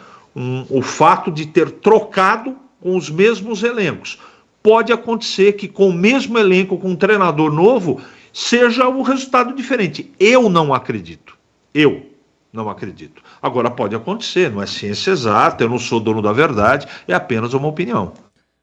o fato de ter trocado com os mesmos elencos. Pode acontecer que com o mesmo elenco, com um treinador novo, seja o resultado diferente. Eu não acredito. Eu não acredito. Agora pode acontecer, não é ciência exata, eu não sou dono da verdade, é apenas uma opinião.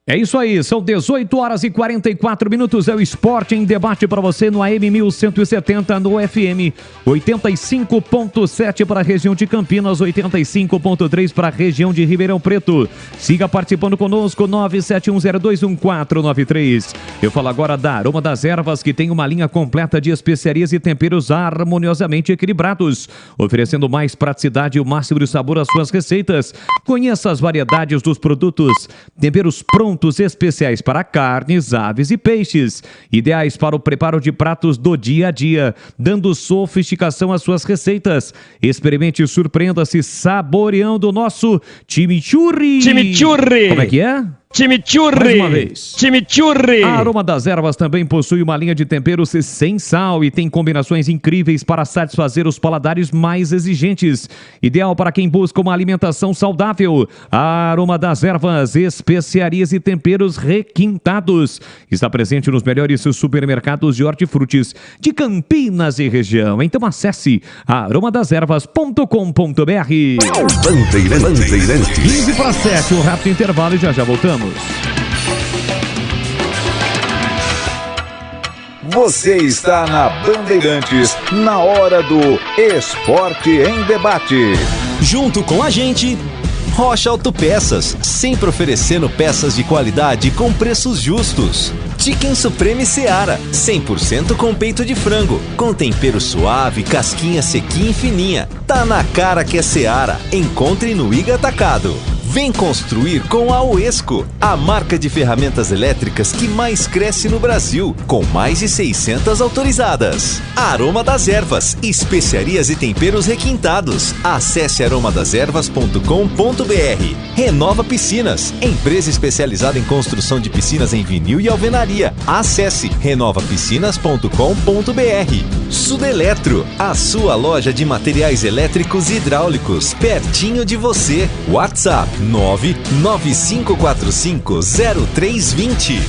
É isso aí, são 18h44, é o Esporte em Debate para você no AM 1170, no FM 85.7 para a região de Campinas, 85.3 para a região de Ribeirão Preto. Siga participando conosco, 971021493. Eu falo agora da Aroma das Ervas, que tem uma linha completa de especiarias e temperos harmoniosamente equilibrados, oferecendo mais praticidade e o máximo de sabor às suas receitas. Conheça as variedades dos produtos, temperos prontos especiais para carnes, aves e peixes, ideais para o preparo de pratos do dia a dia, dando sofisticação às suas receitas. Experimente e surpreenda-se saboreando o nosso chimichurri. Chimichurri! Como é que é? Chimichurri! Mais uma vez. Chimichurri! A Aroma das Ervas também possui uma linha de temperos sem sal e tem combinações incríveis para satisfazer os paladares mais exigentes. Ideal para quem busca uma alimentação saudável. A Aroma das Ervas, especiarias e temperos requintados. Está presente nos melhores supermercados de hortifrutis de Campinas e região. Então acesse aromadeservas.com.br. Bandeirantes. 15:07, um rápido intervalo e já voltamos. Você está na Bandeirantes, na hora do Esporte em Debate. Junto com a gente, Rocha Autopeças, sempre oferecendo peças de qualidade com preços justos. Chicken Supreme Seara, 100% com peito de frango, com tempero suave, casquinha sequinha e fininha. Tá na cara que é Seara. Encontre no Iga Atacado. Vem construir com a Oesco, a marca de ferramentas elétricas que mais cresce no Brasil, com mais de 600 autorizadas. Aroma das Ervas, especiarias e temperos requintados. Acesse aromadeservas.com.br. Renova Piscinas, empresa especializada em construção de piscinas em vinil e alvenaria. Acesse renovapiscinas.com.br. Sudeletro, a sua loja de materiais elétricos e hidráulicos, pertinho de você. WhatsApp 995450320.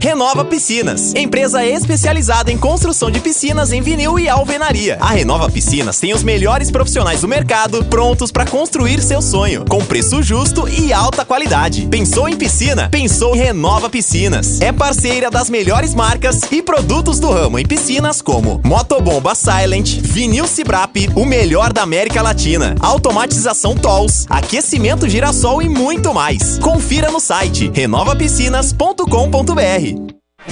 Renova Piscinas, empresa especializada em construção de piscinas em vinil e alvenaria. A Renova Piscinas tem os melhores profissionais do mercado prontos para construir seu sonho, com preço justo e alta qualidade. Pensou em piscina? Pensou em Renova Piscinas. É parceira das melhores marcas e produtos do ramo em piscinas como Motobomba Silent, Vinil Cibrap, o melhor da América Latina, automatização Tolls, aquecimento Girassol e muito mais. Confira no site renovapiscinas.com.br.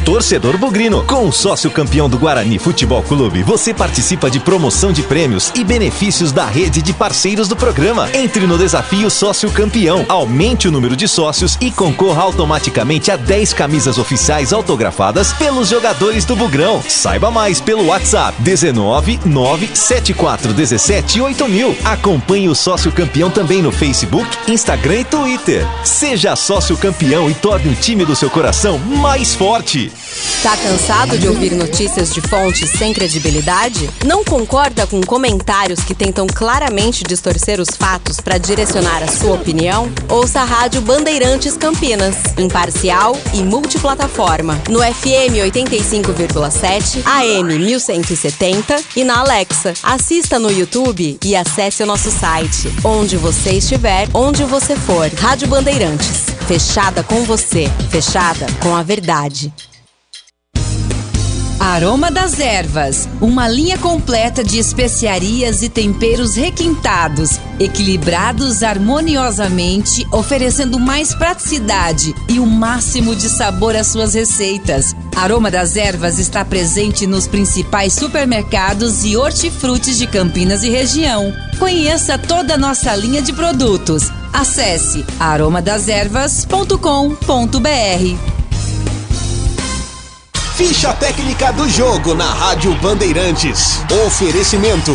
Torcedor Bugrino, com o sócio campeão do Guarani Futebol Clube, você participa de promoção de prêmios e benefícios da rede de parceiros do programa. Entre no desafio Sócio Campeão, aumente o número de sócios e concorra automaticamente a 10 camisas oficiais autografadas pelos jogadores do Bugrão. Saiba mais pelo WhatsApp 19974178000. Acompanhe o Sócio Campeão também no Facebook, Instagram e Twitter. Seja sócio campeão e torne o time do seu coração mais forte. Guarani. Tá cansado de ouvir notícias de fontes sem credibilidade? Não concorda com comentários que tentam claramente distorcer os fatos para direcionar a sua opinião? Ouça a Rádio Bandeirantes Campinas, imparcial e multiplataforma, no FM 85,7, AM 1170 e na Alexa. Assista no YouTube e acesse o nosso site. Onde você estiver, onde você for. Rádio Bandeirantes, fechada com você, fechada com a verdade. Aroma das Ervas, uma linha completa de especiarias e temperos requintados, equilibrados harmoniosamente, oferecendo mais praticidade e o máximo de sabor às suas receitas. Aroma das Ervas está presente nos principais supermercados e hortifrutis de Campinas e região. Conheça toda a nossa linha de produtos. Acesse aromadaservas.com.br. Ficha técnica do jogo na Rádio Bandeirantes. Oferecimento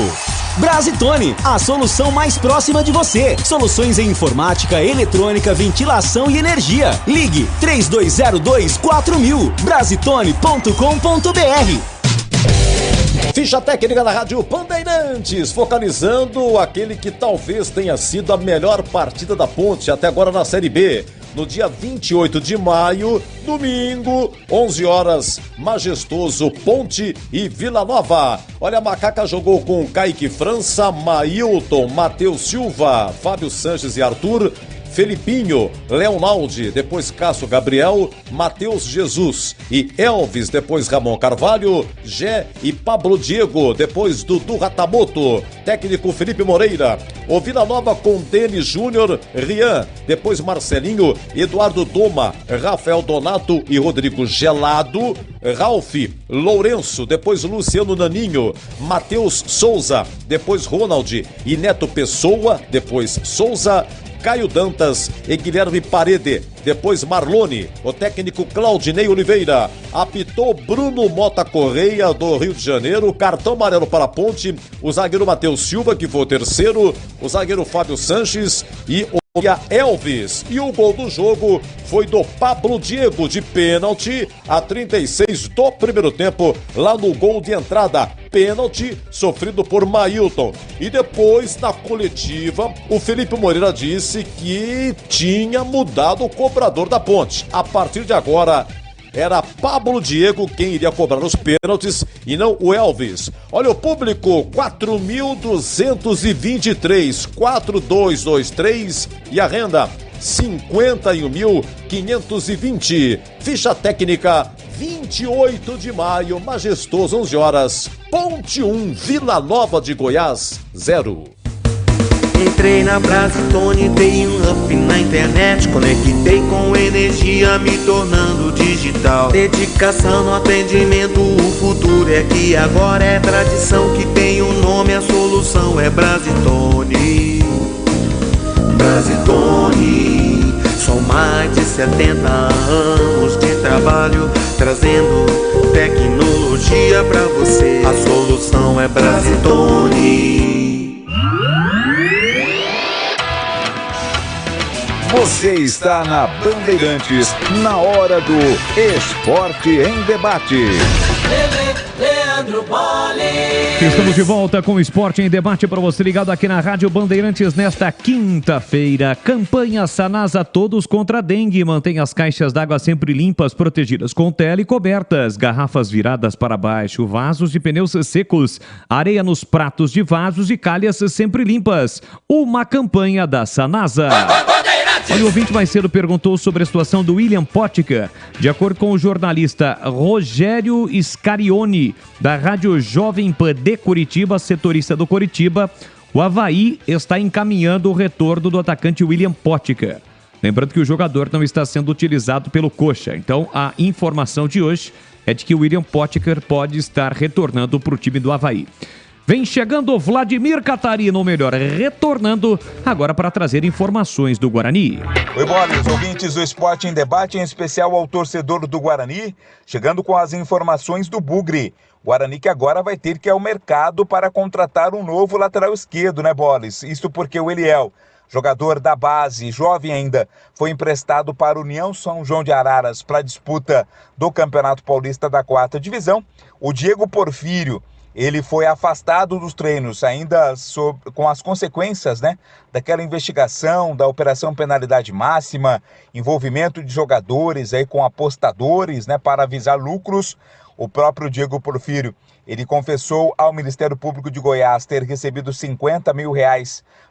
Brasitone, a solução mais próxima de você. Soluções em informática, eletrônica, ventilação e energia. Ligue 3202-4000. Brasitone.com.br. Ficha técnica da Rádio Bandeirantes, focalizando aquele que talvez tenha sido a melhor partida da Ponte até agora na Série B. No dia 28 de maio, domingo, 11 horas, majestoso Ponte e Vila Nova. Olha, a Macaca jogou com Kaique França, Mailton, Matheus Silva, Fábio Sanches e Arthur, Felipinho, Leonaldi, depois Cássio Gabriel, Matheus Jesus e Elvis, depois Ramon Carvalho, Gé e Pablo Diego, depois Dudu Ratamoto, técnico Felipe Moreira, o Vila Nova com Denis Júnior, Rian, depois Marcelinho, Eduardo Doma, Rafael Donato e Rodrigo Gelado, Ralf, Lourenço, depois Luciano Naninho, Matheus Souza, depois Ronald e Neto Pessoa, depois Souza, Caio Dantas e Guilherme Parede, depois Marlone, o técnico Claudinei Oliveira, apitou Bruno Mota Correia do Rio de Janeiro, cartão amarelo para a Ponte, o zagueiro Matheus Silva, que foi o terceiro, o zagueiro Fábio Sanches e o Elvis. E o gol do jogo foi do Pablo Diego de pênalti a 36 do primeiro tempo, lá no gol de entrada. Pênalti sofrido por Mailton. E depois, na coletiva, o Felipe Moreira disse que tinha mudado o cobrador da Ponte. A partir de agora, era Pablo Diego quem iria cobrar os pênaltis e não o Elvis. Olha o público, 4.223, 4.223 e a renda 51.520. Ficha técnica 28 de maio, majestoso, 11 horas, Ponte 1, Vila Nova de Goiás, 0. Entrei na Brasitone, dei um up na internet, conectei com energia, me tornando digital. Dedicação no atendimento, o futuro é que agora é tradição que tem um nome, a solução é Brasitone. Brasitone, são mais de 70 anos de trabalho, trazendo tecnologia pra você. A solução é Brasitone. Você está na Bandeirantes, na hora do Esporte em Debate. Leandro Bolle. Estamos de volta com o Esporte em Debate para você ligado aqui na Rádio Bandeirantes nesta quinta-feira. Campanha Sanasa Todos contra a Dengue. Mantenha as caixas d'água sempre limpas, protegidas com tela e cobertas. Garrafas viradas para baixo, vasos e pneus secos. Areia nos pratos de vasos e calhas sempre limpas. Uma campanha da Sanasa. Olha, o ouvinte mais cedo perguntou sobre a situação do William Potker. De acordo com o jornalista Rogério Scarione, da Rádio Jovem Pan de Curitiba, setorista do Curitiba, o Avaí está encaminhando o retorno do atacante William Potker. Lembrando que o jogador não está sendo utilizado pelo Coxa. Então, a informação de hoje é de que o William Potker pode estar retornando para o time do Avaí. Vem chegando Vladimir Catarino, ou melhor, retornando agora para trazer informações do Guarani. Oi, Bolle, os ouvintes do Esporte em Debate, em especial ao torcedor do Guarani, chegando com as informações do Bugre. Guarani que agora vai ter que ir ao mercado para contratar um novo lateral esquerdo, né, Boles? Isso porque o Eliel jogador da base, jovem ainda, foi emprestado para o União São João de Araras para a disputa do Campeonato Paulista da 4ª Divisão. O Diego Porfírio, ele foi afastado dos treinos ainda com as consequências, né, daquela investigação da Operação Penalidade Máxima, envolvimento de jogadores aí com apostadores, né, para avisar lucros. O próprio Diego Porfírio, ele confessou ao Ministério Público de Goiás ter recebido R$50 mil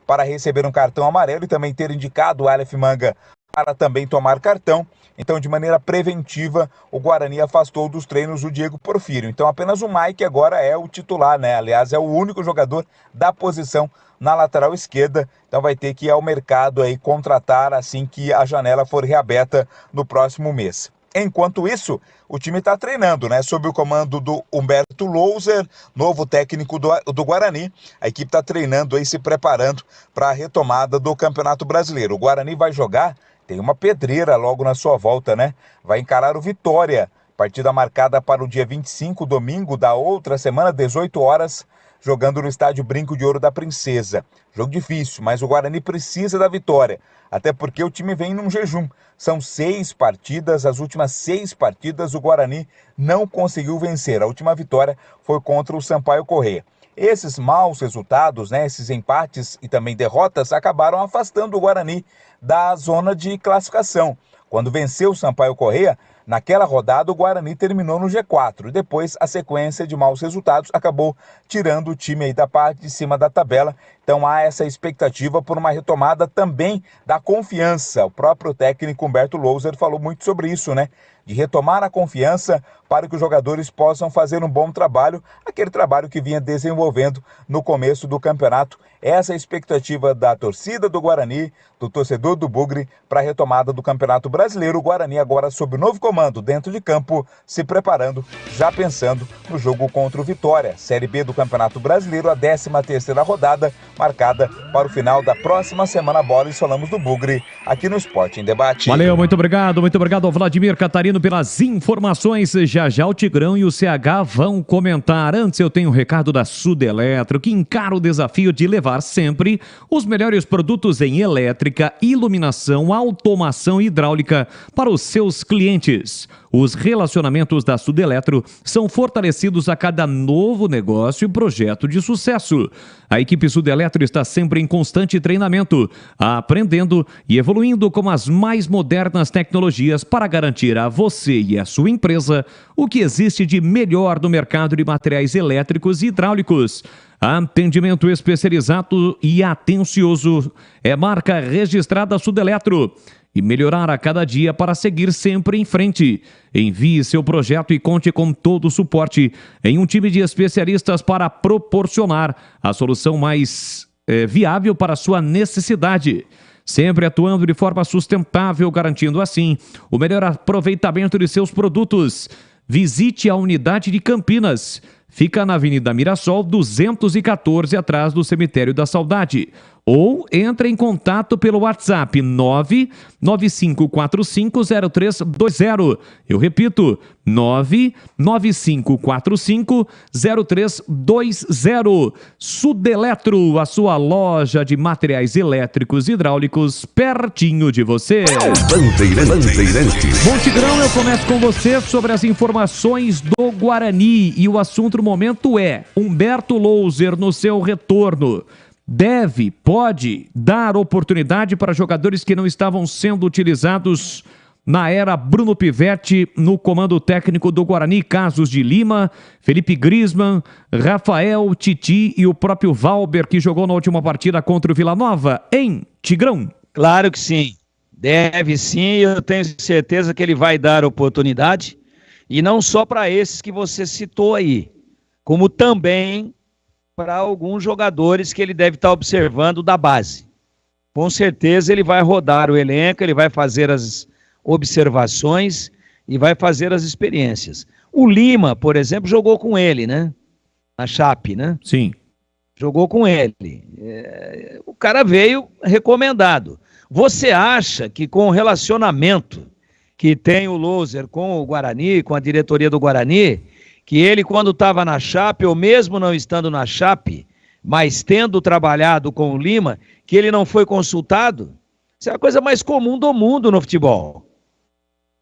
para receber um cartão amarelo e também ter indicado o Aleph Manga para também tomar cartão. Então, de maneira preventiva, o Guarani afastou dos treinos o Diego Porfírio. Então, apenas o Mike agora é o titular, né? Aliás, é o único jogador da posição na lateral esquerda. Então, vai ter que ir ao mercado aí contratar assim que a janela for reaberta no próximo mês. Enquanto isso, o time está treinando, né? Sob o comando do Humberto Louser, novo técnico do Guarani. A equipe está treinando aí, se preparando para a retomada do Campeonato Brasileiro. O Guarani vai jogar, tem uma pedreira logo na sua volta, né? Vai encarar o Vitória. Partida marcada para o dia 25, domingo da outra semana, 18 horas, jogando no estádio Brinco de Ouro da Princesa. Jogo difícil, mas o Guarani precisa da vitória, até porque o time vem num jejum. São 6 partidas, as últimas 6 partidas o Guarani não conseguiu vencer. A última vitória foi contra o Sampaio Corrêa. Esses maus resultados, né, esses empates e também derrotas, acabaram afastando o Guarani da zona de classificação. Quando venceu o Sampaio Corrêa, naquela rodada o Guarani terminou no G4. E depois a sequência de maus resultados acabou tirando o time aí da parte de cima da tabela. Então há essa expectativa por uma retomada também da confiança. O próprio técnico Humberto Louser falou muito sobre isso, né? De retomar a confiança para que os jogadores possam fazer um bom trabalho, aquele trabalho que vinha desenvolvendo no começo do campeonato. Essa é a expectativa da torcida do Guarani, do torcedor do Bugre, para a retomada do Campeonato Brasileiro. O Guarani agora sob novo comando dentro de campo, se preparando, já pensando no jogo contra o Vitória. Série B do Campeonato Brasileiro, a 13ª rodada, marcada para o final da próxima semana. Bola e falamos do Bugre aqui no Esporte em Debate. Valeu, muito obrigado ao Vladimir Catarino pelas informações. Já já o Tigrão e o CH vão comentar. Antes eu tenho um recado da Sudeletro, que encara o desafio de levar sempre os melhores produtos em elétrica, iluminação, automação e hidráulica para os seus clientes. Os relacionamentos da Sudeletro são fortalecidos a cada novo negócio e projeto de sucesso. A equipe Sudeletro está sempre em constante treinamento, aprendendo e evoluindo com as mais modernas tecnologias para garantir a você e a sua empresa o que existe de melhor no mercado de materiais elétricos e hidráulicos. Atendimento especializado e atencioso é marca registrada Sudeletro. E melhorar a cada dia para seguir sempre em frente. Envie seu projeto e conte com todo o suporte em um time de especialistas para proporcionar a solução mais viável para a sua necessidade. Sempre atuando de forma sustentável, garantindo assim o melhor aproveitamento de seus produtos. Visite a unidade de Campinas. Fica na Avenida Mirassol 214, atrás do Cemitério da Saudade. Ou entre em contato pelo WhatsApp 995450320. Eu repito, 995450320. Sudeletro, a sua loja de materiais elétricos e hidráulicos, pertinho de você. Bandeirantes. Bom, Tigrão, eu começo com você sobre as informações do Guarani. E o assunto do momento é Humberto Louser no seu retorno. Pode dar oportunidade para jogadores que não estavam sendo utilizados na era Bruno Pivetti no comando técnico do Guarani, casos de Lima, Felipe Griezmann, Rafael, Titi e o próprio Valber, que jogou na última partida contra o Vila Nova, hein, Tigrão? Claro que sim, deve sim, eu tenho certeza que ele vai dar oportunidade, e não só para esses que você citou aí, como também para alguns jogadores que ele deve estar observando da base. Com certeza ele vai rodar o elenco, ele vai fazer as observações e vai fazer as experiências. O Lima, por exemplo, jogou com ele, né? Na Chape, né? Sim. Jogou com ele. O cara veio recomendado. Você acha que com o relacionamento que tem o Louser com o Guarani, com a diretoria do Guarani, que ele, quando estava na Chape, ou mesmo não estando na Chape, mas tendo trabalhado com o Lima, que ele não foi consultado? Isso é a coisa mais comum do mundo no futebol.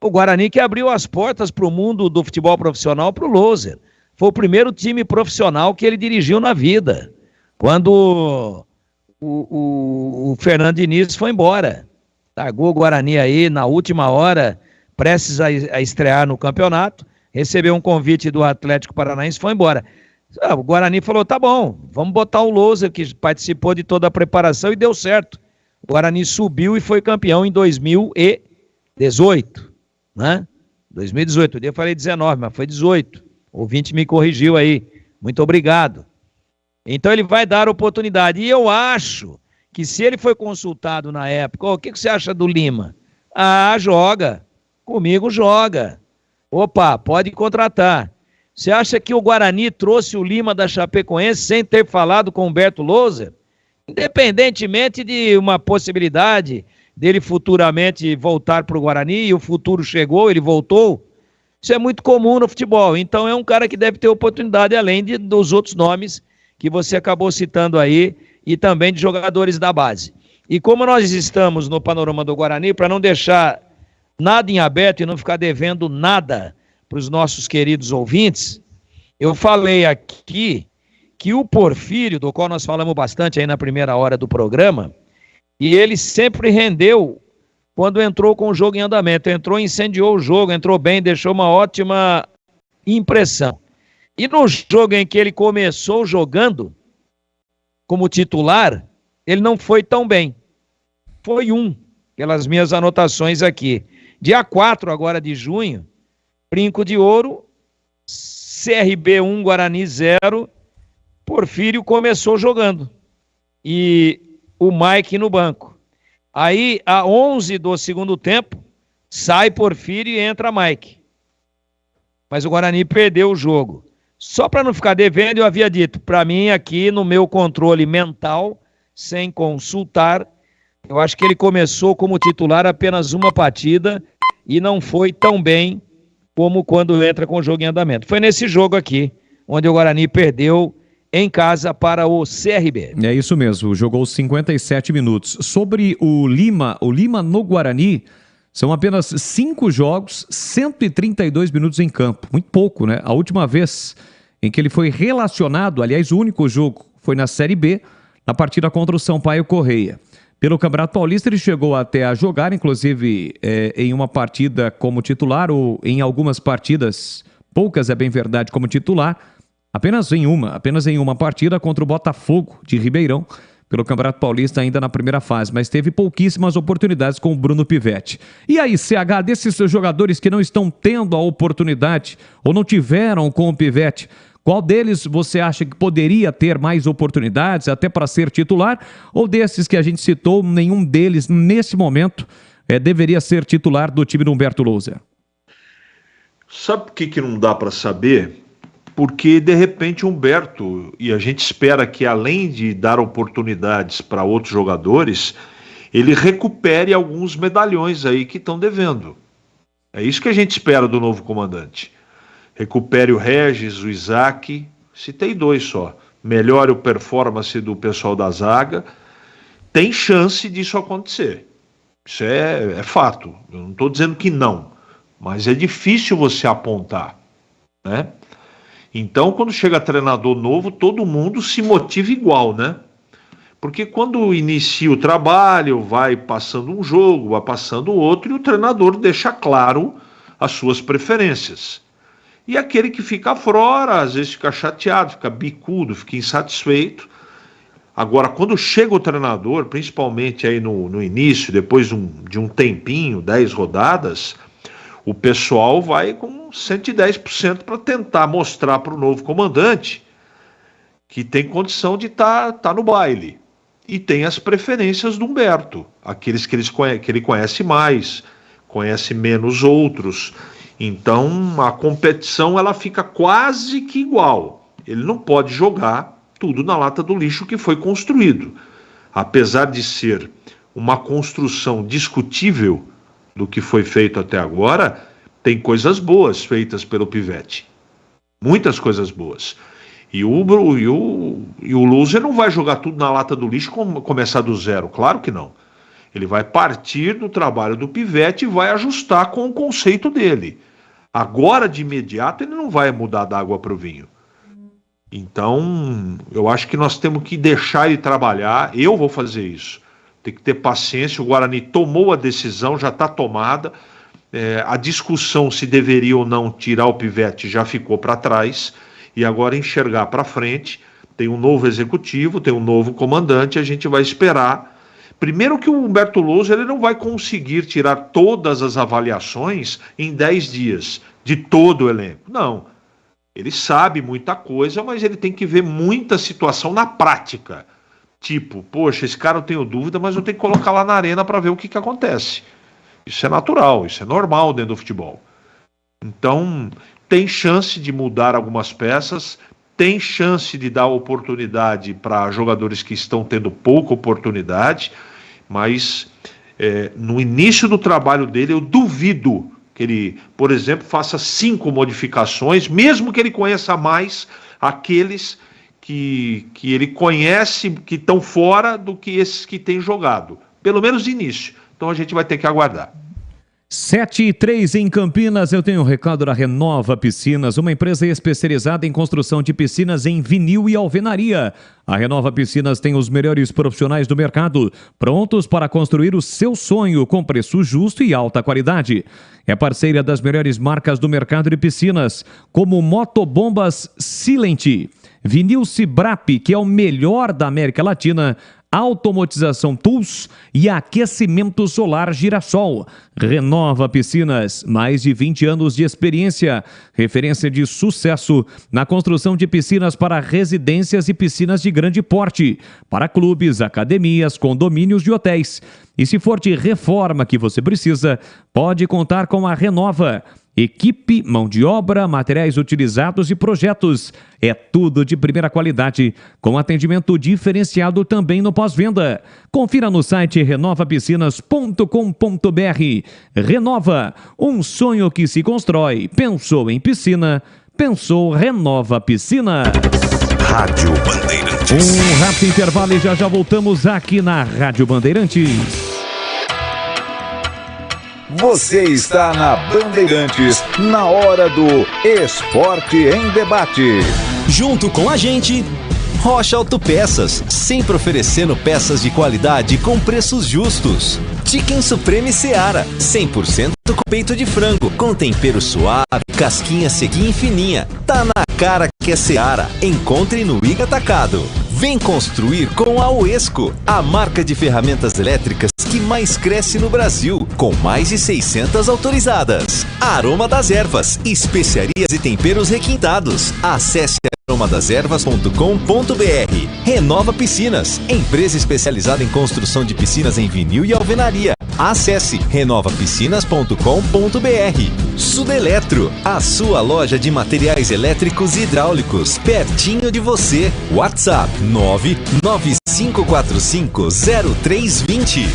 O Guarani que abriu as portas para o mundo do futebol profissional para o Loser. Foi o primeiro time profissional que ele dirigiu na vida. Quando o Fernando Diniz foi embora. Largou o Guarani aí na última hora, prestes a estrear no campeonato, recebeu um convite do Atlético Paranaense e foi embora. O Guarani falou, tá bom, vamos botar o Loser, que participou de toda a preparação e deu certo. O Guarani subiu e foi campeão em 2018, né? 2018, eu falei 19, mas foi 18. O ouvinte me corrigiu aí. Muito obrigado. Então ele vai dar oportunidade. E eu acho que se ele foi consultado na época, o que você acha do Lima? Ah, joga. Comigo joga. Opa, pode contratar. Você acha que o Guarani trouxe o Lima da Chapecoense sem ter falado com o Humberto Loser? Independentemente de uma possibilidade dele futuramente voltar para o Guarani, e o futuro chegou, ele voltou, isso é muito comum no futebol. Então é um cara que deve ter oportunidade, além dos outros nomes que você acabou citando aí, e também de jogadores da base. E como nós estamos no panorama do Guarani, para não deixar nada em aberto e não ficar devendo nada para os nossos queridos ouvintes, eu falei aqui que o Porfírio, do qual nós falamos bastante aí na primeira hora do programa, e ele sempre rendeu quando entrou com o jogo em andamento, entrou, incendiou o jogo, entrou bem, deixou uma ótima impressão. E no jogo em que ele começou jogando como titular, ele não foi tão bem. Foi pelas minhas anotações aqui. Dia 4 agora de junho, Brinco de Ouro, CRB 1, Guarani 0, Porfírio começou jogando. E o Mike no banco. Aí, a 11 do segundo tempo, sai Porfírio e entra Mike. Mas o Guarani perdeu o jogo. Só para não ficar devendo, eu havia dito, para mim aqui no meu controle mental, sem consultar, eu acho que ele começou como titular apenas uma partida e não foi tão bem como quando entra com o jogo em andamento. Foi nesse jogo aqui, onde o Guarani perdeu em casa para o CRB. É isso mesmo, jogou 57 minutos. Sobre o Lima no Guarani, são apenas 5 jogos, 132 minutos em campo. Muito pouco, né? A última vez em que ele foi relacionado, aliás, o único jogo foi na Série B, na partida contra o Sampaio Correia. Pelo Campeonato Paulista, ele chegou até a jogar, inclusive em uma partida como titular, ou em algumas partidas, poucas é bem verdade, como titular, apenas em uma partida contra o Botafogo de Ribeirão, pelo Campeonato Paulista ainda na primeira fase, mas teve pouquíssimas oportunidades com o Bruno Pivetti. E aí, CH, desses jogadores que não estão tendo a oportunidade, ou não tiveram com o Pivetti, qual deles você acha que poderia ter mais oportunidades, até para ser titular? Ou desses que a gente citou, nenhum deles, nesse momento, deveria ser titular do time do Humberto Loser? Sabe por que não dá para saber? Porque, de repente, Humberto, e a gente espera que, além de dar oportunidades para outros jogadores, ele recupere alguns medalhões aí que estão devendo. É isso que a gente espera do novo comandante. Recupere o Regis, o Isaac, citei 2 só. Melhore a performance do pessoal da zaga. Tem chance disso acontecer. Isso é fato. Eu não estou dizendo que não, mas é difícil você apontar, né? Então, quando chega treinador novo, todo mundo se motiva igual, né? Porque quando inicia o trabalho, vai passando um jogo, vai passando outro, e o treinador deixa claro as suas preferências. E aquele que fica fora, às vezes fica chateado, fica bicudo, fica insatisfeito. Agora, quando chega o treinador, principalmente aí no início, depois de um tempinho, 10 rodadas, o pessoal vai com 110% para tentar mostrar para o novo comandante que tem condição de tá no baile. E tem as preferências do Humberto, aqueles que ele conhece mais, conhece menos outros. Então a competição ela fica quase que igual. Ele não pode jogar tudo na lata do lixo que foi construído. Apesar de ser uma construção discutível do que foi feito até agora, tem coisas boas feitas pelo Pivetti. Muitas coisas boas. E o loser não vai jogar tudo na lata do lixo e começar do zero, claro que não. Ele vai partir do trabalho do Pivete e vai ajustar com o conceito dele. Agora, de imediato, ele não vai mudar da água para o vinho. Então, eu acho que nós temos que deixar ele trabalhar. Eu vou fazer isso. Tem que ter paciência. O Guarani tomou a decisão, já está tomada. A discussão se deveria ou não tirar o Pivete já ficou para trás. E agora enxergar para frente. Tem um novo executivo, tem um novo comandante. A gente vai esperar. Primeiro que o Humberto Lousa ele não vai conseguir tirar todas as avaliações em 10 dias de todo o elenco. Não. Ele sabe muita coisa, mas ele tem que ver muita situação na prática. Tipo, poxa, esse cara eu tenho dúvida, mas eu tenho que colocar lá na arena para ver o que acontece. Isso é natural, isso é normal dentro do futebol. Então, tem chance de mudar algumas peças, tem chance de dar oportunidade para jogadores que estão tendo pouca oportunidade, mas no início do trabalho dele eu duvido que ele, por exemplo, faça 5 modificações, mesmo que ele conheça mais aqueles que ele conhece, que estão fora do que esses que têm jogado, pelo menos de início. Então a gente vai ter que aguardar. 7:03 em Campinas, eu tenho um recado da Renova Piscinas, uma empresa especializada em construção de piscinas em vinil e alvenaria. A Renova Piscinas tem os melhores profissionais do mercado, prontos para construir o seu sonho com preço justo e alta qualidade. É parceira das melhores marcas do mercado de piscinas, como Motobombas Silent, Vinil Cibrap, que é o melhor da América Latina, Automatização Tools e aquecimento solar Girassol. Renova Piscinas, mais de 20 anos de experiência, referência de sucesso na construção de piscinas para residências e piscinas de grande porte, para clubes, academias, condomínios e hotéis. E se for de reforma que você precisa, pode contar com a Renova. Equipe, mão de obra, materiais utilizados e projetos. É tudo de primeira qualidade, com atendimento diferenciado também no pós-venda. Confira no site renovapiscinas.com.br. Renova, um sonho que se constrói. Pensou em piscina, pensou Renova Piscinas. Rádio Bandeirantes. Um rápido intervalo e já voltamos aqui na Rádio Bandeirantes. Você está na Bandeirantes, na hora do Esporte em Debate. Junto com a gente, Rocha Autopeças, sempre oferecendo peças de qualidade com preços justos. Chicken Supreme Seara, 100% com peito de frango, com tempero suave, casquinha sequinha e fininha. Tá na cara que é Seara. Encontre no Iga Atacado. Vem construir com a Uesco, a marca de ferramentas elétricas que mais cresce no Brasil, com mais de 600 autorizadas. Aroma das Ervas, especiarias e temperos requintados. Acesse aromadasерvas.com.br. Renova Piscinas, empresa especializada em construção de piscinas em vinil e alvenaria. Acesse renovapiscinas.com.br. Sudeletro, a sua loja de materiais elétricos e hidráulicos, pertinho de você. WhatsApp 995450320.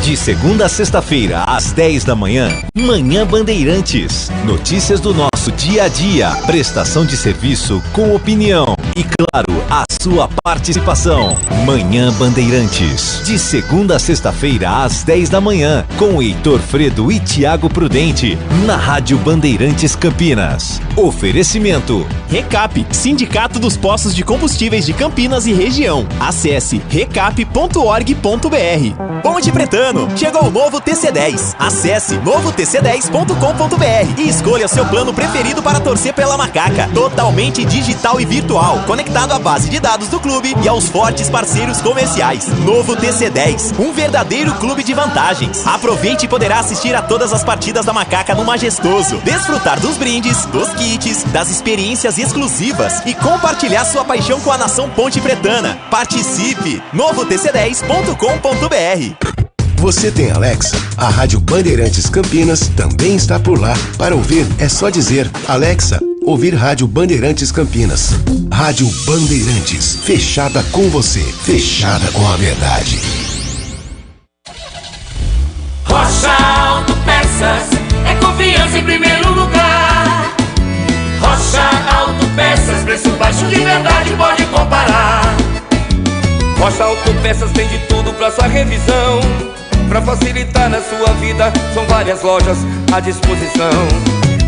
De segunda a sexta-feira, às 10 da manhã, Manhã Bandeirantes. Notícias do nosso dia a dia, prestação de serviço com opinião e, claro, a sua participação. Manhã Bandeirantes. De segunda a sexta-feira, às 10 da manhã, com Heitor Fredo e Tiago Prudente, na Rádio Bandeirantes Campinas. Oferecimento: Recap, Sindicato dos Postos de Combustíveis de Campinas e região. Acesse recap.org.br. Ponte Pretano, chegou o novo TC10. Acesse novotc10.com.br e escolha seu plano preferido para torcer pela Macaca. Totalmente digital e virtual, conectado à base de dados do clube e aos fortes parceiros comerciais. Novo TC10, um verdadeiro clube de vantagens. Aproveite e poderá assistir a todas as partidas da Macaca no Majestoso, desfrutar dos brindes, dos kits, das experiências exclusivas e compartilhar sua paixão com a nação Ponte Pretana. Participe! novotc10.com.br. Você tem Alexa? A Rádio Bandeirantes Campinas também está por lá. Para ouvir, é só dizer: Alexa, ouvir Rádio Bandeirantes Campinas. Rádio Bandeirantes, fechada com você, fechada com a verdade. Rocha Autopeças é confiança em primeiro lugar. Rocha Autopeças preço baixo de verdade, pode comparar. Rocha Autopeças tem de tudo pra sua revisão. Pra facilitar na sua vida, são várias lojas à disposição.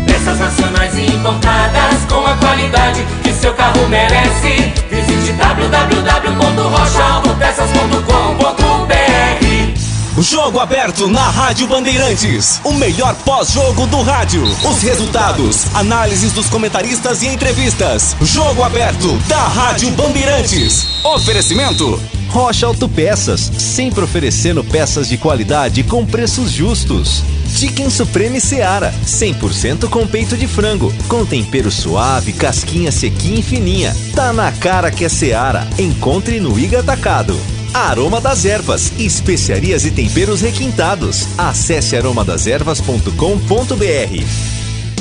Peças nacionais e importadas com a qualidade que seu carro merece. Visite www.rochaautopeças.com.br. Jogo aberto na Rádio Bandeirantes. O melhor pós-jogo do rádio. Os resultados, análises dos comentaristas e entrevistas. Jogo aberto da Rádio Bandeirantes. Oferecimento Rocha Autopeças, sempre oferecendo peças de qualidade com preços justos. Chicken Supreme Seara, 100% com peito de frango, com tempero suave, casquinha sequinha e fininha. Tá na cara que é Seara. Encontre no Iga Atacado. Aroma das Ervas, especiarias e temperos requintados. Acesse aromadeservas.com.br.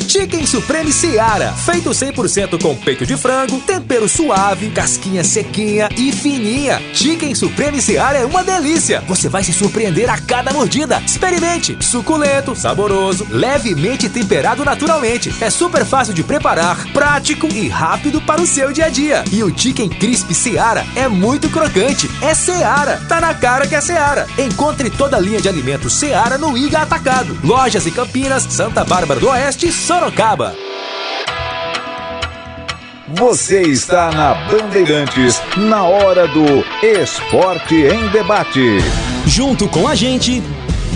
Chicken Supreme Seara, feito 100% com peito de frango, tempero suave, casquinha sequinha e fininha. Chicken Supreme Seara é uma delícia. Você vai se surpreender a cada mordida. Experimente. Suculento, saboroso, levemente temperado naturalmente. É super fácil de preparar, prático e rápido para o seu dia a dia. E o Chicken Crisp Seara é muito crocante. É Seara. Tá na cara que é Seara. Encontre toda a linha de alimentos Seara no Iga Atacado. Lojas em Campinas, Santa Bárbara do Oeste e Sorocaba. Você está na Bandeirantes, na hora do Esporte em Debate. Junto com a gente,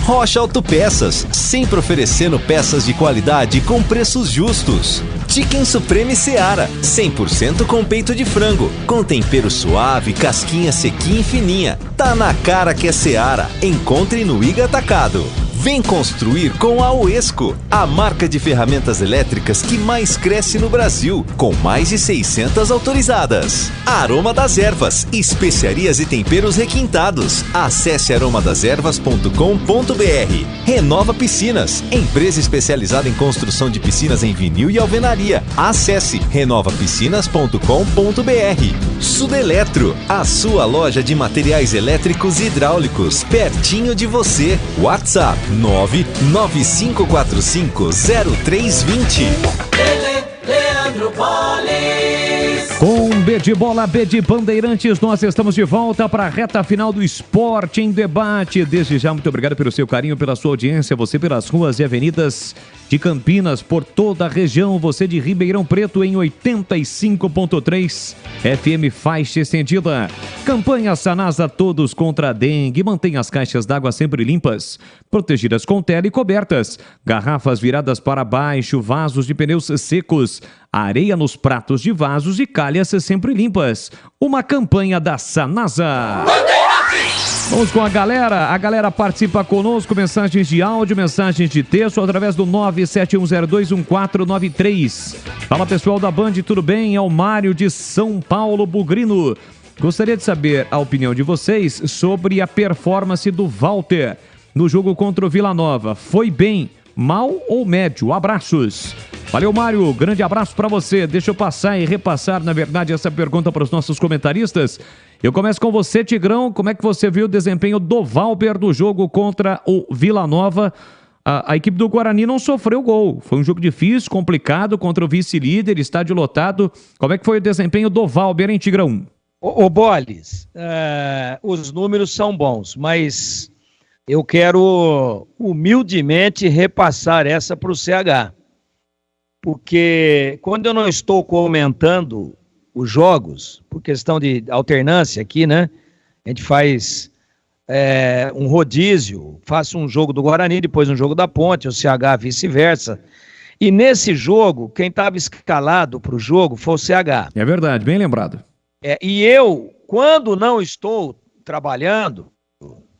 Rocha Autopeças, sempre oferecendo peças de qualidade com preços justos. Chicken Supreme Seara, 100% com peito de frango, com tempero suave, casquinha sequinha e fininha. Tá na cara que é Seara. Encontre no Iga Atacado. Vem construir com a Oesco, a marca de ferramentas elétricas que mais cresce no Brasil, com mais de 600 autorizadas. Aroma das Ervas, especiarias e temperos requintados. Acesse aromadeservas.com.br. Renova Piscinas, empresa especializada em construção de piscinas em vinil e alvenaria. Acesse renovapiscinas.com.br. Sudeletro, a sua loja de materiais elétricos e hidráulicos, pertinho de você. WhatsApp 995450320. Leandro Bolis. Com B de Bola, B de Bandeirantes, nós estamos de volta para a reta final do Esporte em Debate. Desde já, muito obrigado pelo seu carinho, pela sua audiência, você pelas ruas e avenidas de Campinas, por toda a região, você de Ribeirão Preto em 85.3 FM faixa estendida. Campanha Sanasa Todos contra a Dengue. Mantenha as caixas d'água sempre limpas, protegidas com tela e cobertas. Garrafas viradas para baixo, vasos de pneus secos, areia nos pratos de vasos e calhas sempre limpas. Uma campanha da Sanasa. Vamos com a galera participa conosco, mensagens de áudio, mensagens de texto, através do 971021493. Fala pessoal da Band, tudo bem? É o Mário de São Paulo, Bugrino. Gostaria de saber a opinião de vocês sobre a performance do Walter no jogo contra o Vila Nova. Foi bem, mal ou médio? Abraços. Valeu, Mário, grande abraço para você. Deixa eu passar e repassar, na verdade, essa pergunta para os nossos comentaristas. Eu começo com você, Tigrão. Como é que você viu o desempenho do Valber do jogo contra o Vila Nova? A equipe do Guarani não sofreu gol. Foi um jogo difícil, complicado, contra o vice-líder, estádio lotado. Como é que foi o desempenho do Valber, hein, Tigrão? Ô Bolis, os números são bons, mas eu quero humildemente repassar essa para o CH. Porque quando eu não estou comentando os jogos, por questão de alternância aqui, né? A gente faz um rodízio, faço um jogo do Guarani, depois um jogo da Ponte, o CH vice-versa. E nesse jogo, quem estava escalado para o jogo foi o CH. É verdade, bem lembrado. E eu, quando não estou trabalhando,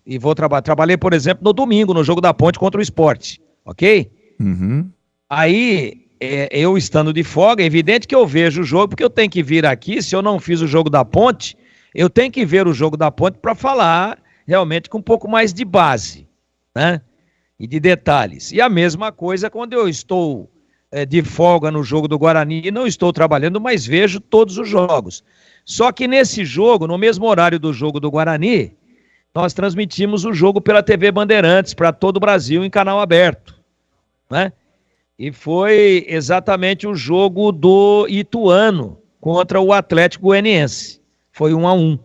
e vou trabalhei, por exemplo, no domingo, no jogo da Ponte contra o Sport, ok? Uhum. Aí, eu estando de folga, é evidente que eu vejo o jogo, porque eu tenho que vir aqui, se eu não fiz o jogo da Ponte, eu tenho que ver o jogo da Ponte para falar realmente com um pouco mais de base, né? E de detalhes. E a mesma coisa quando eu estou de folga no jogo do Guarani, não estou trabalhando, mas vejo todos os jogos. Só que nesse jogo, no mesmo horário do jogo do Guarani, nós transmitimos o jogo pela TV Bandeirantes para todo o Brasil em canal aberto, né? E foi exatamente o jogo do Ituano, contra o Atlético Goianiense. Foi 1-1.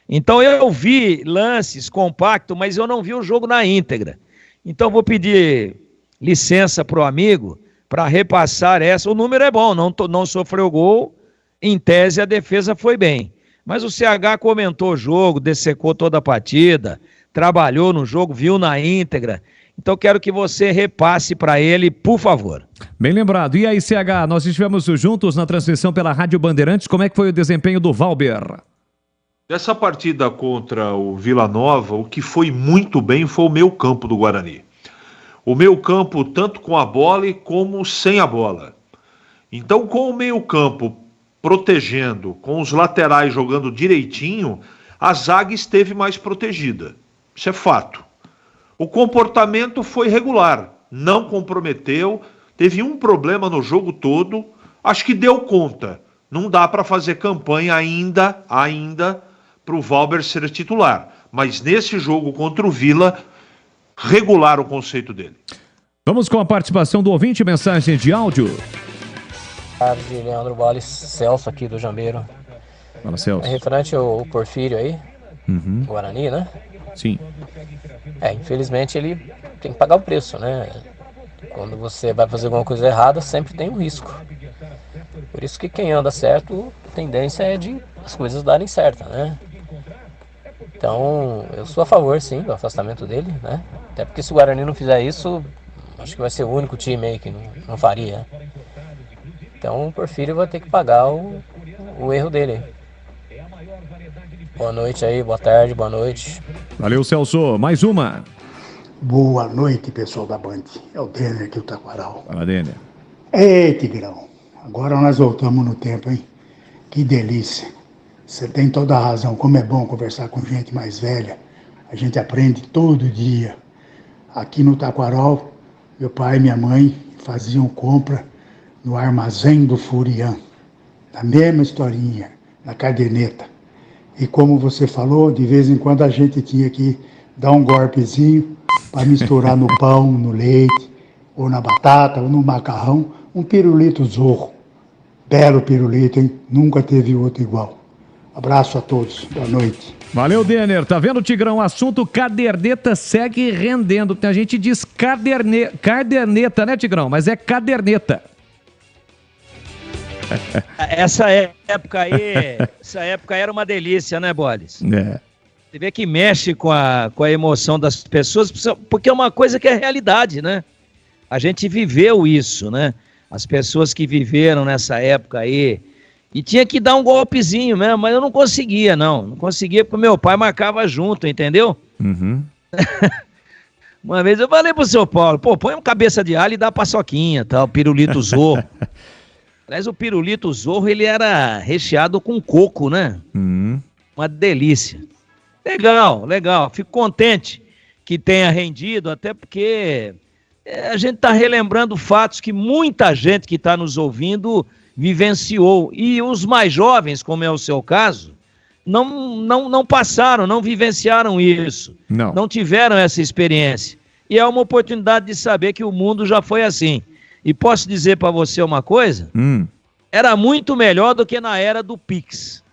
Então eu vi lances compactos, mas eu não vi o jogo na íntegra. Então vou pedir licença para o amigo para repassar essa. O número é bom, não sofreu gol, em tese a defesa foi bem. Mas o CH comentou o jogo, dessecou toda a partida, trabalhou no jogo, viu na íntegra. Então quero que você repasse para ele, por favor. Bem lembrado. E aí, CH, nós estivemos juntos na transmissão pela Rádio Bandeirantes. Como é que foi o desempenho do Valber? Nessa partida contra o Vila Nova, o que foi muito bem foi o meio campo do Guarani. O meio campo tanto com a bola como sem a bola. Então, com o meio campo protegendo, com os laterais jogando direitinho, a zaga esteve mais protegida. Isso é fato. O comportamento foi regular, não comprometeu, teve um problema no jogo todo, acho que deu conta. Não dá para fazer campanha ainda para o Valber ser titular. Mas nesse jogo contra o Vila, regular o conceito dele. Vamos com a participação do ouvinte, mensagem de áudio. Boa tarde, Leandro Boles, Celso aqui do Jambeiro. Fala, Celso. É referente ao Porfírio aí, Guarani, né? Sim. Infelizmente ele tem que pagar o preço, né? Quando você vai fazer alguma coisa errada, sempre tem um risco. Por isso que quem anda certo, a tendência é de as coisas darem certo, né? Então, eu sou a favor, sim, do afastamento dele, né? Até porque se o Guarani não fizer isso, acho que vai ser o único time aí que não faria. Então, o Porfírio vai ter que pagar o erro dele. Boa noite aí, boa tarde, boa noite. Valeu, Celso. Mais uma. Boa noite, pessoal da Band. É o Denner aqui, o Taquaral. Fala, Denner. Ei, Tigrão. Agora nós voltamos no tempo, hein? Que delícia. Você tem toda a razão. Como é bom conversar com gente mais velha. A gente aprende todo dia. Aqui no Taquaral, meu pai e minha mãe faziam compra no armazém do Furian. Na mesma historinha, na caderneta. E como você falou, de vez em quando a gente tinha que dar um golpezinho para misturar no pão, no leite, ou na batata, ou no macarrão, um pirulito Zorro. Belo pirulito, hein? Nunca teve outro igual. Abraço a todos. Boa noite. Valeu, Denner. Tá vendo, Tigrão? O assunto caderneta segue rendendo. A gente diz caderneta, né, Tigrão? Mas é caderneta. Essa época era uma delícia, né, Boles? É. Você vê que mexe com a emoção das pessoas, porque é uma coisa que é realidade, né? A gente viveu isso, né? As pessoas que viveram nessa época aí, e tinha que dar um golpezinho mesmo, mas eu não conseguia, não conseguia porque meu pai marcava junto, entendeu? Uhum. Uma vez eu falei pro seu Paulo, põe uma cabeça de alho e dá paçoquinha, tal, pirulito Zorro. Aliás, o pirulito Zorro, ele era recheado com coco, né? Uma delícia. Legal. Fico contente que tenha rendido, até porque a gente está relembrando fatos que muita gente que está nos ouvindo vivenciou. E os mais jovens, como é o seu caso, não passaram, não vivenciaram isso. Não tiveram essa experiência. E é uma oportunidade de saber que o mundo já foi assim. E posso dizer para você uma coisa? Era muito melhor do que na era do Pix.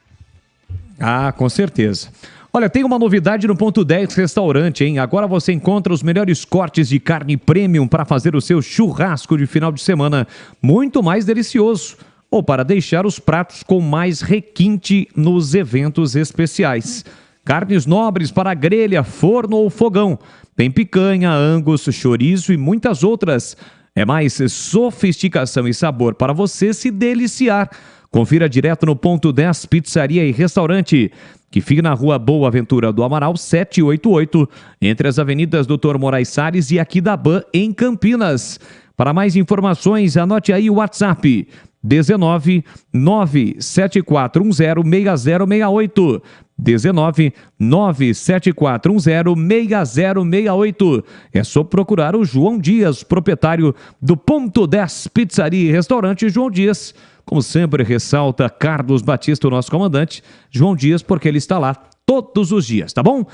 Ah, com certeza. Olha, tem uma novidade no Ponto 10 Restaurante, hein? Agora você encontra os melhores cortes de carne premium para fazer o seu churrasco de final de semana muito mais delicioso. Ou para deixar os pratos com mais requinte nos eventos especiais. Carnes nobres para grelha, forno ou fogão. Tem picanha, angus, chouriço e muitas outras. É mais sofisticação e sabor para você se deliciar. Confira direto no Ponto 10 Pizzaria e Restaurante, que fica na Rua Boa Ventura do Amaral 788, entre as avenidas Dr. Moraes Salles e Aquidaban, em Campinas. Para mais informações, anote aí o WhatsApp 19 974106068. 19 974106068. É só procurar o João Dias, proprietário do Ponto 10 Pizzaria e Restaurante João Dias. Como sempre ressalta Carlos Batista, o nosso comandante, João Dias, porque ele está lá todos os dias, tá bom?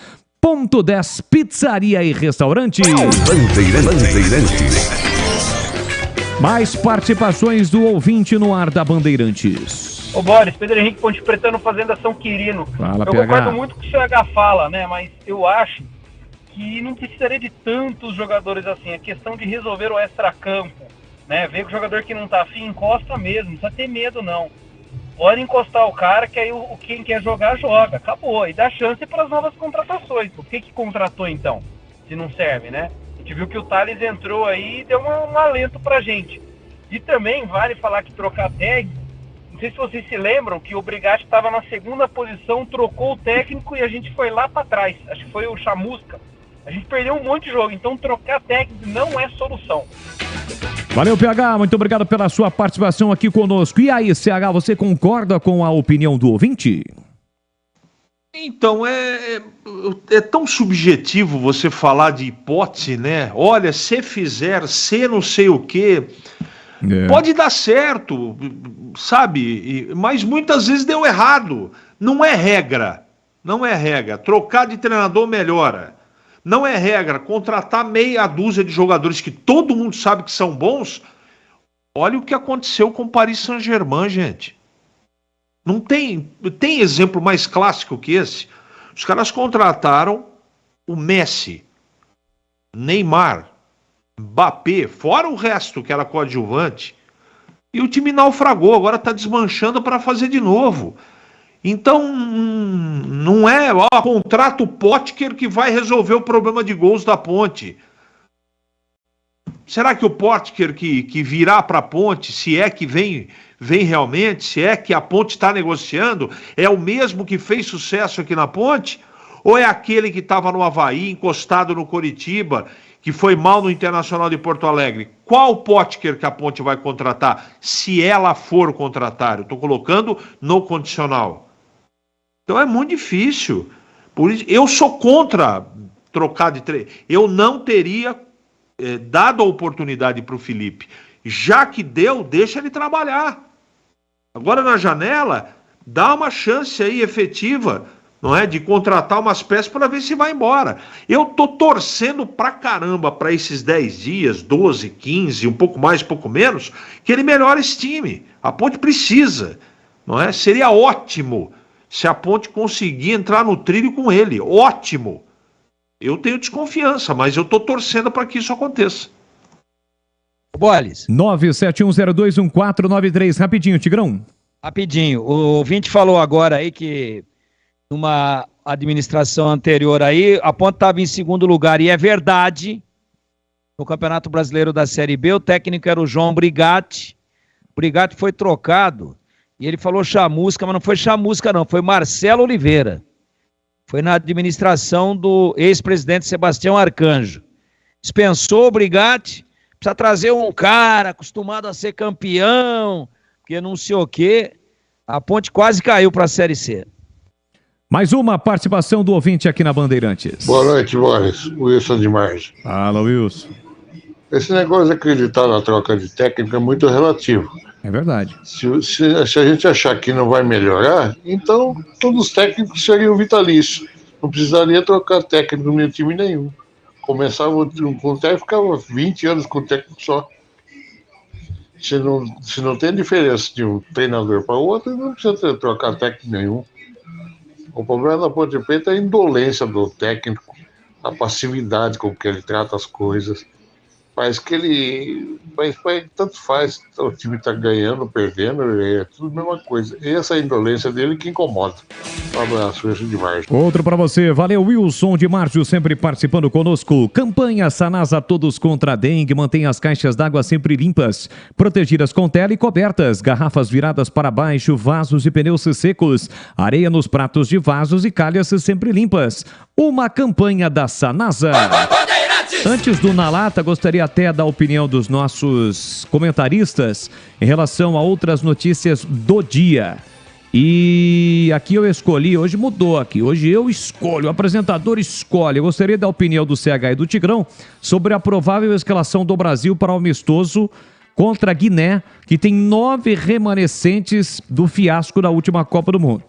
Ponto 10 Pizzaria e Restaurante. Mais participações do ouvinte no ar da Bandeirantes. Ô Boris, Pedro Henrique Ponte Pretano Fazenda São Quirino. Fala, eu PH. concordo muito com o que o CH fala, né? Mas eu acho que não precisaria de tantos jogadores assim. É questão de resolver o extracampo, né? Ver que o jogador que não tá afim encosta mesmo, não precisa ter medo não. Pode encostar o cara, que aí quem quer jogar, joga. Acabou. E dá chance para as novas contratações. Por que contratou então? Se não serve, né? A gente viu que o Thales entrou aí e deu um alento pra gente. E também vale falar que trocar técnico. Não sei se vocês se lembram que o Brigatti estava na segunda posição, trocou o técnico e a gente foi lá para trás. Acho que foi o Chamusca. A gente perdeu um monte de jogo, então trocar técnico não é solução. Valeu, PH, muito obrigado pela sua participação aqui conosco. E aí, CH, você concorda com a opinião do ouvinte? Então, é tão subjetivo você falar de hipótese, né? Olha, se fizer, se não sei o quê... Pode dar certo, sabe? Mas muitas vezes deu errado. Não é regra. Não é regra. Trocar de treinador melhora. Não é regra. Contratar meia dúzia de jogadores que todo mundo sabe que são bons. Olha o que aconteceu com o Paris Saint-Germain, gente. Não tem exemplo mais clássico que esse. Os caras contrataram o Messi, Neymar, Mbappé, fora o resto que era coadjuvante, e o time naufragou, agora está desmanchando para fazer de novo. Então, não é contrata o Potker que vai resolver o problema de gols da Ponte. Será que o Potker que virá para a Ponte, se é que vem realmente, se é que a Ponte está negociando, é o mesmo que fez sucesso aqui na Ponte? Ou é aquele que estava no Avaí, encostado no Coritiba, que foi mal no Internacional de Porto Alegre? Qual Potker que a Ponte vai contratar, se ela for contratar? Eu estou colocando no condicional. Então é muito difícil. Por isso, eu sou contra trocar de treinador. Eu não teria dado a oportunidade para o Felipe. Já que deu, deixa ele trabalhar. Agora na janela, dá uma chance aí efetiva, não é, de contratar umas peças para ver se vai embora. Eu tô torcendo pra caramba para esses 10 dias, 12, 15, um pouco mais, pouco menos, que ele melhore esse time. A Ponte precisa, não é? Seria ótimo se a Ponte conseguir entrar no trilho com ele. Ótimo. Eu tenho desconfiança, mas eu tô torcendo para que isso aconteça. Boles. 971021493. Rapidinho, Tigrão. Rapidinho. O ouvinte falou agora aí que numa administração anterior aí, a Ponte estava em segundo lugar, e é verdade, no Campeonato Brasileiro da Série B, o técnico era o João Brigatti. O Brigatti foi trocado, e ele falou Chamusca, mas não foi Chamusca não, foi Marcelo Oliveira. Foi na administração do ex-presidente Sebastião Arcanjo. Dispensou o Brigatti, precisa trazer um cara acostumado a ser campeão, porque não sei o quê. A Ponte quase caiu para a Série C. Mais uma participação do ouvinte aqui na Bandeirantes. Boa noite, Boris. Wilson de Margem. Fala, Wilson. Esse negócio de acreditar na troca de técnico é muito relativo. É verdade. Se a gente achar que não vai melhorar, então todos os técnicos seriam vitalícios. Não precisaria trocar técnico no meu time nenhum. Começava com o técnico, ficava 20 anos com o técnico só. Se não tem diferença de um treinador para o outro, não precisa trocar técnico nenhum. O problema da Ponte Preta é a indolência do técnico, a passividade com que ele trata as coisas. Mas que ele... Mas tanto faz, o time está ganhando, perdendo, é tudo a mesma coisa. E essa indolência dele que incomoda. Um abraço, Wilson de Márcio. Outro para você, valeu, Wilson de Márcio, sempre participando conosco. Campanha Sanasa Todos contra a Dengue, mantenha as caixas d'água sempre limpas, protegidas com tela e cobertas, garrafas viradas para baixo, vasos e pneus secos, areia nos pratos de vasos e calhas sempre limpas. Uma campanha da Sanasa. Antes do Na Lata, gostaria até da opinião dos nossos comentaristas em relação a outras notícias do dia. E aqui eu escolhi, hoje mudou aqui, hoje eu escolho, o apresentador escolhe. Eu gostaria da opinião do CH e do Tigrão sobre a provável escalação do Brasil para o amistoso contra a Guiné, que tem 9 remanescentes do fiasco da última Copa do Mundo.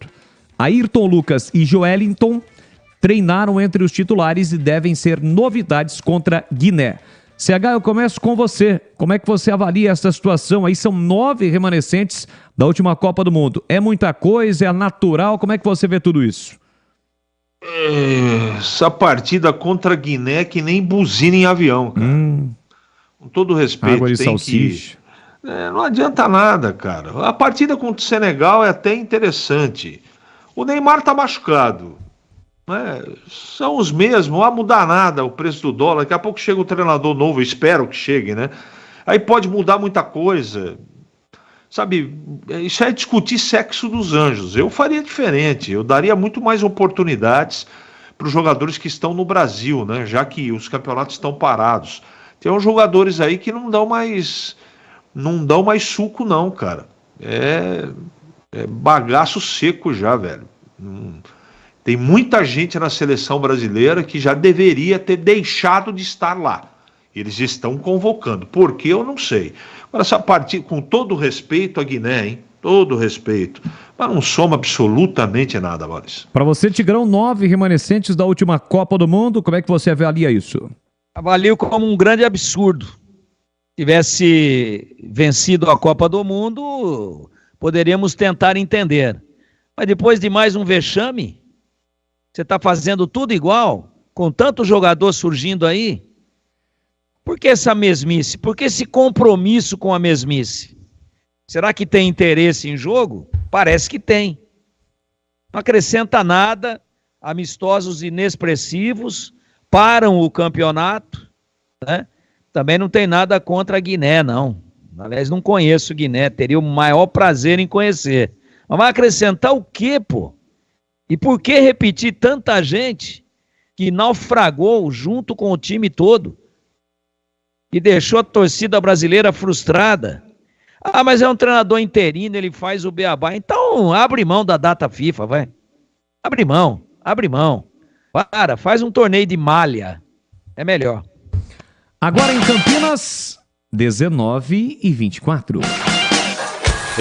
Ayrton Lucas e Joelinton treinaram entre os titulares e devem ser novidades contra Guiné. CH, eu começo com você. Como é que você avalia essa situação aí? São 9 remanescentes da última Copa do Mundo. É muita coisa? É natural? Como é que você vê tudo isso? Essa partida contra a Guiné é que nem buzina em avião, cara. Com todo respeito, Água de tem salsicha. que... não adianta nada, cara. A partida contra o Senegal é até interessante. O Neymar tá machucado. Né? São os mesmos, não vai mudar nada o preço do dólar. Daqui a pouco chega um treinador novo, eu espero que chegue, né? Aí pode mudar muita coisa. Sabe, isso é discutir sexo dos anjos. Eu faria diferente, eu daria muito mais oportunidades para os jogadores que estão no Brasil, né? Já que os campeonatos estão parados. Tem uns jogadores aí que não dão mais suco não, cara. É bagaço seco já, velho. Tem muita gente na seleção brasileira que já deveria ter deixado de estar lá. Eles estão convocando. Por quê? Eu não sei. Agora, essa partida, com todo respeito à Guiné, hein? Todo respeito. Mas não soma absolutamente nada, Maurício. Para você, Tigrão, 9 remanescentes da última Copa do Mundo. Como é que você avalia isso? Avalio como um grande absurdo. Tivesse vencido a Copa do Mundo, poderíamos tentar entender. Mas depois de mais um vexame, você está fazendo tudo igual, com tanto jogador surgindo aí. Por que essa mesmice? Por que esse compromisso com a mesmice? Será que tem interesse em jogo? Parece que tem. Não acrescenta nada, amistosos inexpressivos, param o campeonato, né? Também não tem nada contra a Guiné, não. Aliás, não conheço Guiné, teria o maior prazer em conhecer. Mas vai acrescentar o quê, pô? E por que repetir tanta gente que naufragou junto com o time todo e deixou a torcida brasileira frustrada? Ah, mas é um treinador interino, ele faz o beabá. Então abre mão da data FIFA, vai. Abre mão. Faz um torneio de malha. É melhor. Agora em Campinas, 19h24.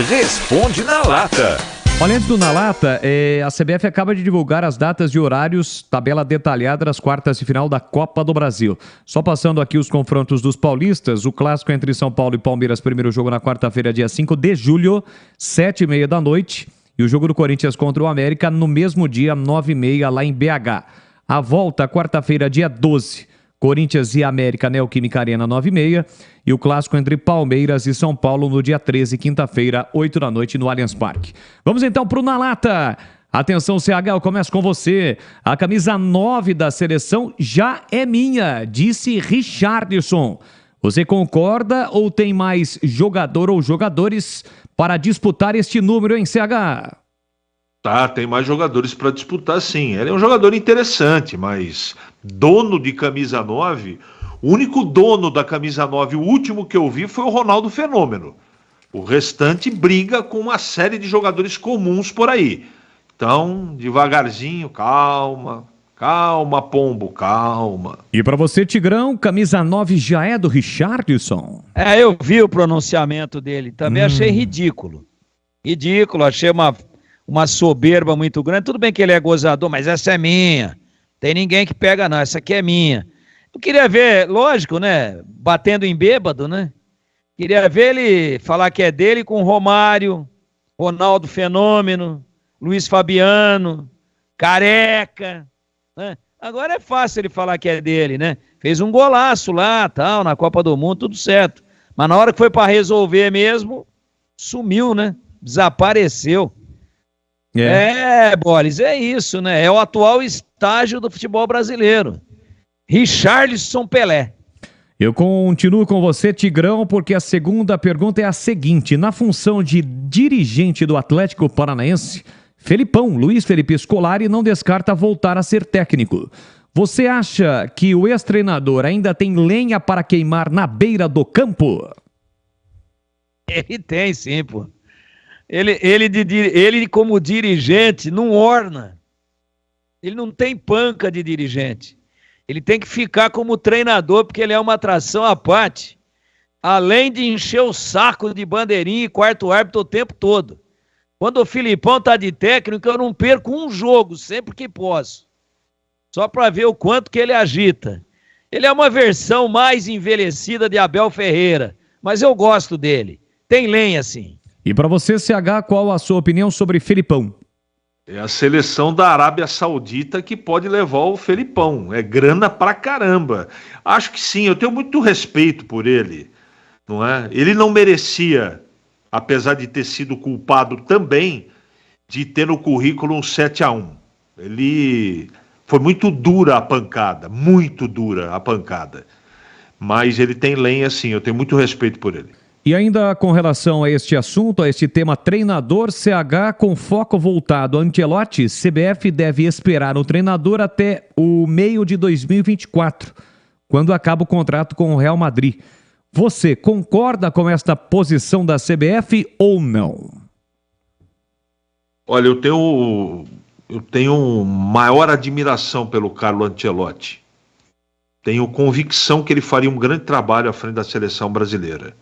Responde na lata. Olha, antes do Na Lata, a CBF acaba de divulgar as datas e horários, tabela detalhada das quartas de final da Copa do Brasil. Só passando aqui os confrontos dos paulistas, o clássico entre São Paulo e Palmeiras, primeiro jogo na quarta-feira, dia 5 de julho, 7h30 da noite. E o jogo do Corinthians contra o América no mesmo dia, 9h30, lá em BH. A volta, quarta-feira, dia 12. Corinthians e América, Neoquímica Arena, 9h30. E o clássico entre Palmeiras e São Paulo no dia 13, quinta-feira, 8 da noite, no Allianz Parque. Vamos então para o Na Lata. Atenção, CH, eu começo com você. A camisa 9 da seleção já é minha, disse Richarlison. Você concorda ou tem mais jogador ou jogadores para disputar este número, hein, CH? Tá, tem mais jogadores para disputar, sim. Ele é um jogador interessante, mas dono de camisa 9, o único dono da camisa 9, o último que eu vi foi o Ronaldo Fenômeno. O restante briga com uma série de jogadores comuns por aí. Então, devagarzinho, calma, pombo, calma. E para você, Tigrão, camisa 9 já é do Richarlison? Eu vi o pronunciamento dele, também achei ridículo. Achei uma soberba muito grande. Tudo bem que ele é gozador, mas essa é minha. Tem ninguém que pega não, essa aqui é minha. Eu queria ver, lógico, né, batendo em bêbado, né? Queria ver ele falar que é dele com Romário, Ronaldo Fenômeno, Luiz Fabiano, Careca, né? Agora é fácil ele falar que é dele, né? Fez um golaço lá, tal, na Copa do Mundo, tudo certo. Mas na hora que foi para resolver mesmo, sumiu, né? Desapareceu. Boris, é isso, né? É o atual estágio do futebol brasileiro. Richarlison Pelé. Eu continuo com você, Tigrão, porque a segunda pergunta é a seguinte. Na função de dirigente do Atlético Paranaense, Luiz Felipe Scolari não descarta voltar a ser técnico. Você acha que o ex-treinador ainda tem lenha para queimar na beira do campo? Ele tem, sim, pô. Ele como dirigente não orna. Ele não tem panca de dirigente. Ele tem que ficar como treinador porque ele é uma atração à parte. Além de encher o saco de bandeirinha e quarto árbitro o tempo todo. Quando o Filipão tá de técnico, eu não perco um jogo, sempre que posso. Só para ver o quanto que ele agita. Ele é uma versão mais envelhecida de Abel Ferreira, mas eu gosto dele. Tem lenha, sim. E para você, CH, qual a sua opinião sobre Felipão? É a seleção da Arábia Saudita que pode levar o Felipão. É grana pra caramba. Acho que sim, eu tenho muito respeito por ele, não é? Ele não merecia, apesar de ter sido culpado também, de ter no currículo um 7-1. Ele... Foi muito dura a pancada, muito dura a pancada. Mas ele tem lenha sim, eu tenho muito respeito por ele. E ainda com relação a este assunto, a este tema treinador, CH com foco voltado a Ancelotti, CBF deve esperar o treinador até o meio de 2024, quando acaba o contrato com o Real Madrid. Você concorda com esta posição da CBF ou não? Olha, eu tenho maior admiração pelo Carlo Ancelotti. Tenho convicção que ele faria um grande trabalho à frente da seleção brasileira.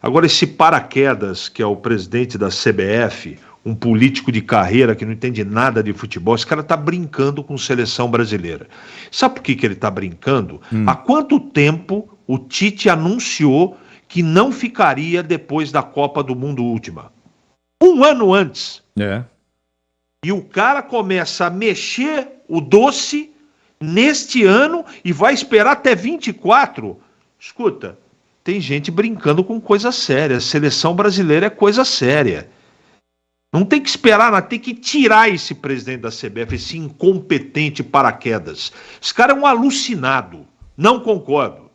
Agora, esse paraquedas, que é o presidente da CBF, um político de carreira que não entende nada de futebol, esse cara está brincando com seleção brasileira. Sabe por que ele está brincando? Há quanto tempo o Tite anunciou que não ficaria depois da Copa do Mundo última? 1 ano antes. E o cara começa a mexer o doce neste ano e vai esperar até 24. Escuta, tem gente brincando com coisa séria. A seleção brasileira é coisa séria. Não tem que esperar, mas tem que tirar esse presidente da CBF, esse incompetente paraquedas. Esse cara é um alucinado. Não concordo.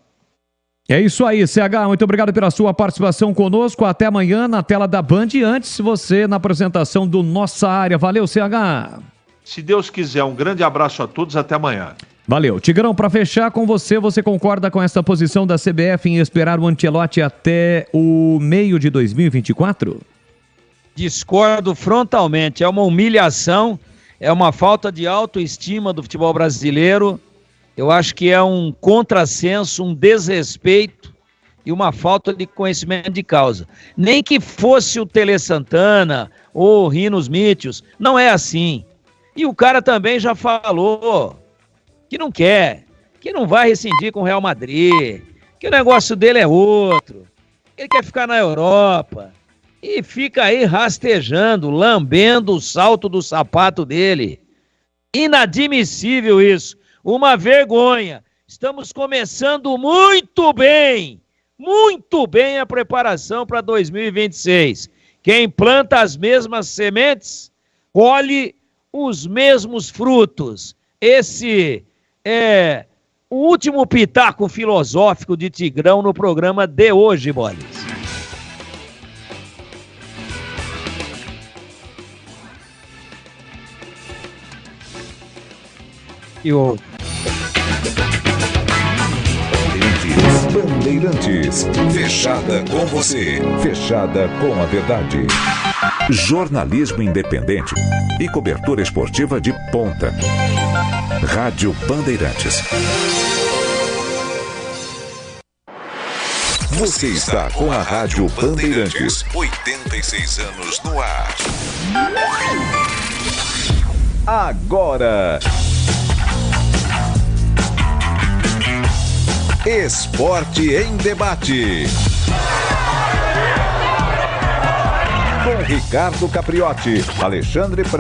É isso aí, CH. Muito obrigado pela sua participação conosco. Até amanhã na tela da Band. E antes, você na apresentação do Nossa Área. Valeu, CH. Se Deus quiser, um grande abraço a todos. Até amanhã. Valeu. Tigrão, para fechar com você, você concorda com essa posição da CBF em esperar o Ancelotti até o meio de 2024? Discordo frontalmente. É uma humilhação, é uma falta de autoestima do futebol brasileiro. Eu acho que é um contrassenso, um desrespeito e uma falta de conhecimento de causa. Nem que fosse o Tele Santana ou o Rinos Mítios, não é assim. E o cara também já falou que não quer, que não vai rescindir com o Real Madrid, que o negócio dele é outro, ele quer ficar na Europa e fica aí rastejando, lambendo o salto do sapato dele. Inadmissível isso, uma vergonha. Estamos começando muito bem a preparação para 2026. Quem planta as mesmas sementes, colhe os mesmos frutos. Esse é o último pitaco filosófico de Tigrão no programa de hoje, Bolis. E o Bandeirantes, fechada com você, fechada com a verdade. Jornalismo independente e cobertura esportiva de ponta. Rádio Bandeirantes. Você está com a Rádio Bandeirantes. 86 anos no ar. Agora, Esporte em Debate. Com Ricardo Capriotti, Alexandre Pré.